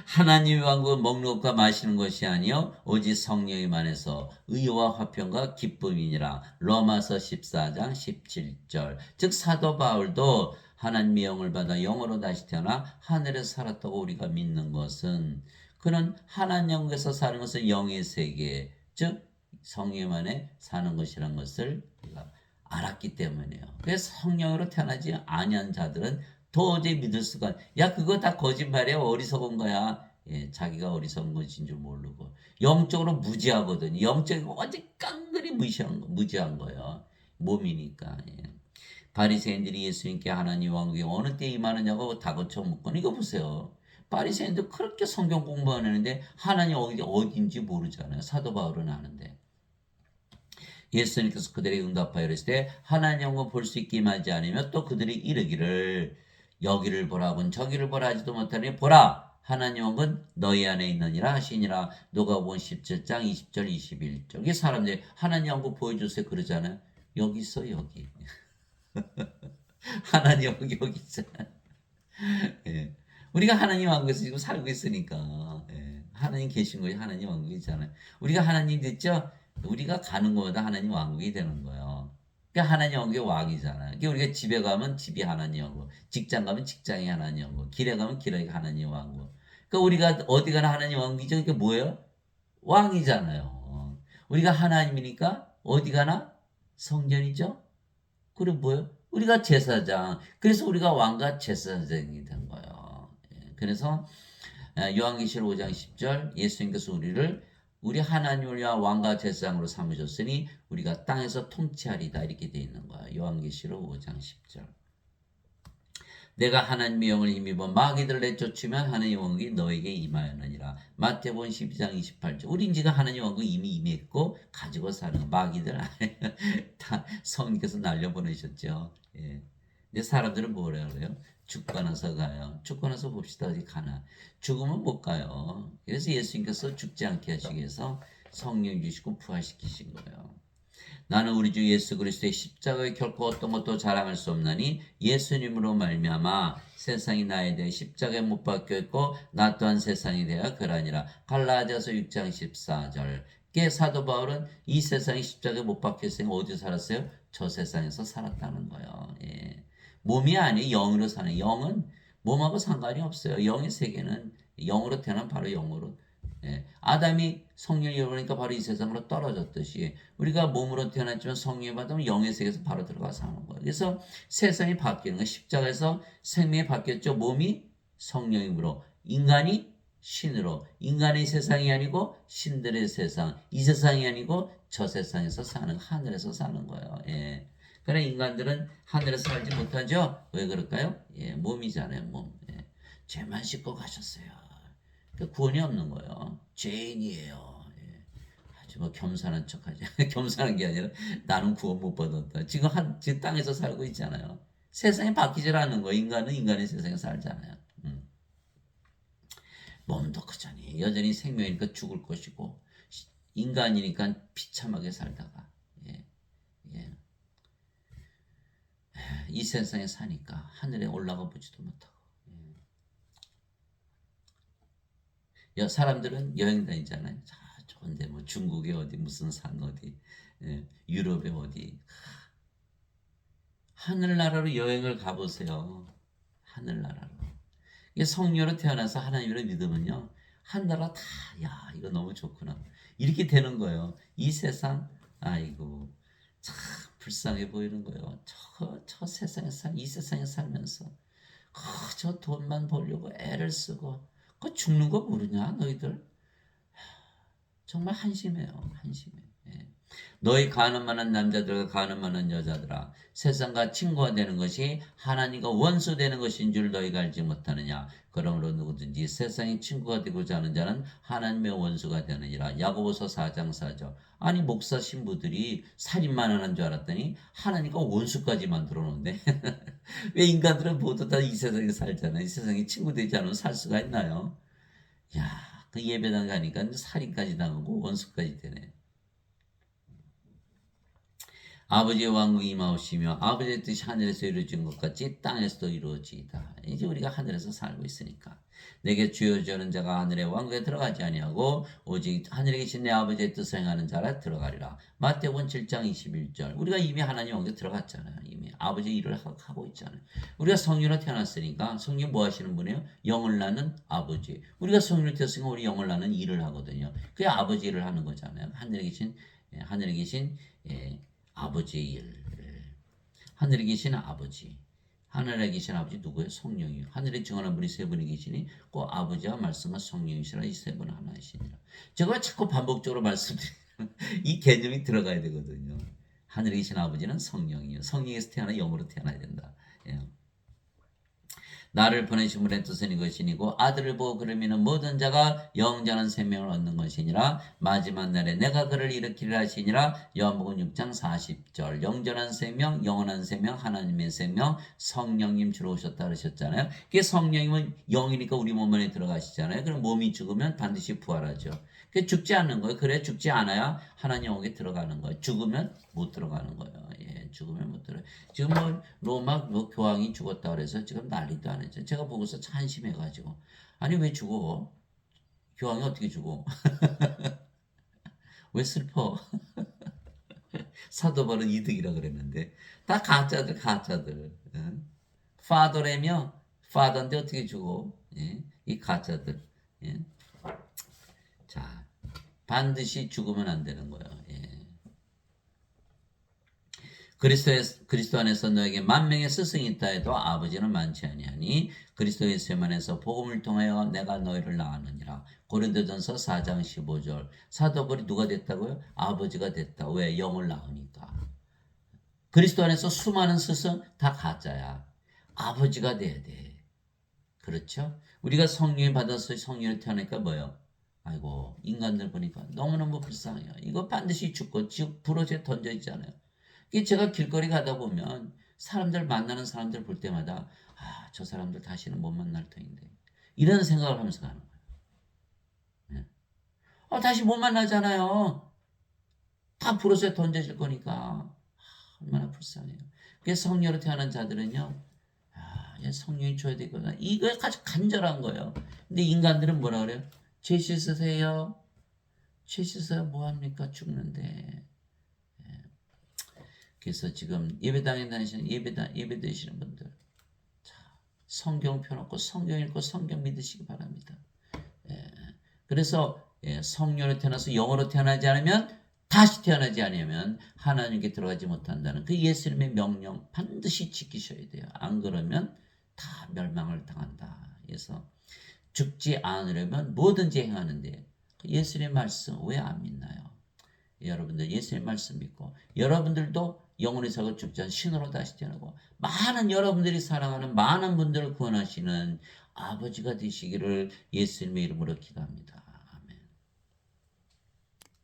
하나님의 왕국은 먹는 것과 마시는 것이 아니요 오직 성령이만해서 의와 화평과 기쁨이니라. 로마서 14장 17절. 즉 사도 바울도 하나님의 영을 받아 영으로 다시 태어나 하늘에서 살았다고 우리가 믿는 것은 그는 하나님 영에서 사는 것을 영의 세계, 즉 성령 안에 사는 것이란 것을 우리가 알았기 때문이에요. 그래서 성령으로 태어나지 아니한 자들은 도저히 믿을 수가 야 그거 다 거짓말이야. 어리석은 거야. 예, 자기가 어리석은 것인 줄 모르고 영적으로 무지하거든요. 영적으로 완전 깡그리 무지한 거예요. 몸이니까. 예. 바리새인들이 예수님께 하나님 왕국이 어느 때 임하느냐고 다그쳐 묻거든. 이거 보세요. 바리새인도 그렇게 성경 공부하는데 하나님 어딘지 모르잖아요. 사도 바울은 아는데. 예수님께서 그들에게 응답하여 이르시되 하나님 영광 볼 수 있게 임하지 않으면 또 그들이 이르기를 여기를 보라군 저기를 보라 하지도 못하니 보라 하나님 영광은 너희 안에 있느니라 하시니라. 누가복음 17장 20절 21절. 이게 사람들이 하나님 영광 보여주세요 그러잖아요. 여기 있어 여기. 하나님 영광 여기 있잖아요. 예. 우리가 하나님 왕국에서 지금 살고 있으니까 예. 하나님 계신 거지 하나님 왕국이잖아요. 우리가 하나님 됐죠? 우리가 가는 것보다 하나님 왕국이 되는 거예요. 그러니까 하나님 왕국의 왕이잖아요. 그러니까 우리가 집에 가면 집이 하나님 왕국, 직장 가면 직장이 하나님 왕국, 길에 가면 길에 하나님 왕국. 그러니까 우리가 어디 가나 하나님 왕국이죠. 그게 뭐예요? 왕이잖아요. 우리가 하나님이니까 어디 가나 성전이죠. 그리고 뭐예요? 우리가 제사장. 그래서 우리가 왕과 제사장이 된 거예요. 그래서 요한계시록 5장 10절 예수님께서 우리 하나님을 위한 왕과 제사장으로 삼으셨으니 우리가 땅에서 통치하리다 이렇게 되어 있는 거예요. 요한계시록 5장 10절. 내가 하나님의 영을 힘입어 마귀들을 내쫓으면 하나님의 왕국이 너에게 임하였느니라. 마태복음 12장 28절. 우린 지금 하나님의 왕국 이미 임했고 가지고 사는 마귀들 다 성령께서 날려보내셨죠. 예. 근데 사람들은 뭐라 그래요? 죽고 나서 가요. 죽고 나서 봅시다. 어디 가나. 죽으면 못 가요. 그래서 예수님께서 죽지 않게 하시기 위해서 성령 주시고 부활시키신 거예요. 나는 우리 주 예수 그리스도의 십자가에 결코 어떤 것도 자랑할 수 없나니 예수님으로 말미암아 세상이 나에 대해 십자가에 못 박혀있고 나 또한 세상에 대하여 그러하니라. 갈라디아서 6장 14절. 사도 바울은 이 세상에 십자가에 못 박혀있으니 어디서 살았어요? 저 세상에서 살았다는 거예요. 예. 몸이 아니에요. 영으로 사는. 영은 몸하고 상관이 없어요. 영의 세계는 영으로 태어난 바로 영으로. 예. 아담이 성령을 잃어버리니까 바로 이 세상으로 떨어졌듯이 우리가 몸으로 태어났지만 성령을 받으면 영의 세계에서 바로 들어가 사는 거예요. 그래서 세상이 바뀌는 거예요. 십자가에서 생명이 바뀌었죠. 몸이 성령이므로 인간이 신으로 인간의 세상이 아니고 신들의 세상 이 세상이 아니고 저 세상에서 사는 하늘에서 사는 거예요. 예. 그러나 인간들은 하늘에서 살지 못하죠. 왜 그럴까요? 예, 몸이잖아요. 몸. 예. 죄만 씻고 가셨어요. 그 구원이 없는 거예요. 죄인이에요. 예. 아주 뭐 겸손한 척하지. 겸손한 게 아니라 나는 구원 못 받았다. 지금 땅에서 살고 있잖아요. 세상이 바뀌질 않는 거예요. 인간은 인간의 세상에 살잖아요. 몸도 크잖니 여전히 생명이니까 죽을 것이고 인간이니까 비참하게 살다가 예, 예. 이 세상에 사니까 하늘에 올라가 보지도 못하고 사람들은 여행 다니잖아요. 자, 좋은데 뭐 중국에 어디 무슨 산 어디 유럽에 어디 하늘나라로 여행을 가보세요. 하늘나라로. 이게 성녀로 태어나서 하나님을 믿으면요. 하늘나라 다, 야, 이거 너무 좋구나. 이렇게 되는 거예요. 이 세상, 아이고, 참 불쌍해 보이는 거예요. 저 세상에 이 세상에 살면서, 저 돈만 벌려고 애를 쓰고, 그 죽는 거 모르냐, 너희들? 정말 한심해요, 한심해. 예. 너희 가늠하는 남자들과 가늠하는 여자들아 세상과 친구가 되는 것이 하나님과 원수 되는 것인 줄 너희가 알지 못하느냐. 그러므로 누구든지 세상의 친구가 되고자 하는 자는 하나님의 원수가 되느니라. 야고보서 4장 4절. 아니 목사 신부들이 살인만 하는 줄 알았더니 하나님과 원수까지 만들어 놓는데 왜 인간들은 모두 다 이 세상에 살잖아요. 이 세상에 친구 되지 않으면 살 수가 있나요? 야, 그 예배당 가니까 살인까지 당하고 원수까지 되네. 아버지의 왕국이 임하오시며 아버지의 뜻이 하늘에서 이루어진 것 같이 땅에서도 이루어지이다. 이제 우리가 하늘에서 살고 있으니까 내게 주어지는 자가 하늘의 왕국에 들어가지 아니하고 오직 하늘에 계신 내 아버지의 뜻을 행하는 자라 들어가리라. 마태복음 7장 21절. 우리가 이미 하나님 왕국에 들어갔잖아요. 이미 아버지 일을 하고 있잖아요. 우리가 성령으로 태어났으니까 성령 뭐 하시는 분이에요? 영을 낳는 아버지. 우리가 성령으로 태어났으니까 우리 영을 낳는 일을 하거든요. 그게 아버지 일을 하는 거잖아요. 하늘에 계신 아버지의 일. 하늘에 계신 아버지. 하늘에 계신 아버지 누구예요? 성령이요. 하늘에 증언한 분이 세 분이 계시니 그 아버지와 말씀과 성령이시라 이 세 분 하나이시니라. 제가 자꾸 반복적으로 말씀드리는 이 개념이 들어가야 되거든요. 하늘에 계신 아버지는 성령이요. 성령에서 태어나 영으로 태어나야 된다. 예. 나를 보내신 분의 뜻은 이것이니고 아들을 보고 그를 믿는 모든 자가 영원한 생명을 얻는 것이니라. 마지막 날에 내가 그를 일으키리라 하시니라. 요한복음 6장 40절. 영원한 생명, 영원한 생명, 하나님의 생명, 성령님 주로 오셨다 그러셨잖아요. 그게 성령님은 영이니까 우리 몸 안에 들어가시잖아요. 그럼 몸이 죽으면 반드시 부활하죠. 그게 죽지 않는 거예요. 그래 죽지 않아야 하나님 영에 들어가는 거예요. 죽으면 못 들어가는 거예요. 예, 죽으면 못 들어요. 지금 뭐 로마 교황이 죽었다 그래서 지금 난리도 안 했죠. 제가 보고서 한심해가지고 아니 왜 죽어? 교황이 어떻게 죽어? 왜 슬퍼? 사도 바울은 이득이라 그랬는데 다 가짜들. 응? 파더라며 파더인데 어떻게 죽어? 예? 이 가짜들. 예? 자, 반드시 죽으면 안 되는 거예요. 예. 그리스도 안에서 너에게 만명의 스승이 있다 해도 아버지는 많지 아니하니 그리스도 예수 안에서 복음을 통하여 내가 너희를 낳았느니라. 고린도전서 4장 15절. 사도 바울이 누가 됐다고요? 아버지가 됐다. 왜? 영을 낳으니까. 그리스도 안에서 수많은 스승 다 가짜야. 아버지가 돼야 돼. 그렇죠? 우리가 성령을 받아서 성령을 태어나니까 뭐예요? 아이고 인간들 보니까 너무너무 불쌍해요. 이거 반드시 죽고 불어제 던져 있잖아요. 제가 길거리 가다 보면 사람들 만나는 사람들 볼 때마다 저 사람들 다시는 못 만날 터인데 이런 생각을 하면서 가는 거예요. 다시 못 만나잖아요. 다 불어서 던져질 거니까 얼마나 불쌍해요. 그래서 성령으로 태어난 자들은요. 성령이 줘야 되거나 이거 아주 간절한 거예요. 근데 인간들은 뭐라 그래요? 죄 씻으세요. 죄 씻어야 뭐합니까? 죽는데. 그래서 지금 예배당에 다니시는 예배 드시는 분들 성경 펴놓고 성경 읽고 성경 믿으시기 바랍니다. 그래서 성령으로 태어나서 영으로 태어나지 않으면 다시 태어나지 않으면 하나님께 들어가지 못한다는 그 예수님의 명령 반드시 지키셔야 돼요. 안 그러면 다 멸망을 당한다. 그래서 죽지 않으려면 뭐든지 행하는데 예수님의 말씀 왜 안 믿나요? 여러분들 예수님의 말씀 믿고 여러분들도 영혼의 사고 죽지 않은 신으로 다시 태어나고 많은 여러분들이 사랑하는 많은 분들을 구원하시는 아버지가 되시기를 예수님의 이름으로 기도합니다.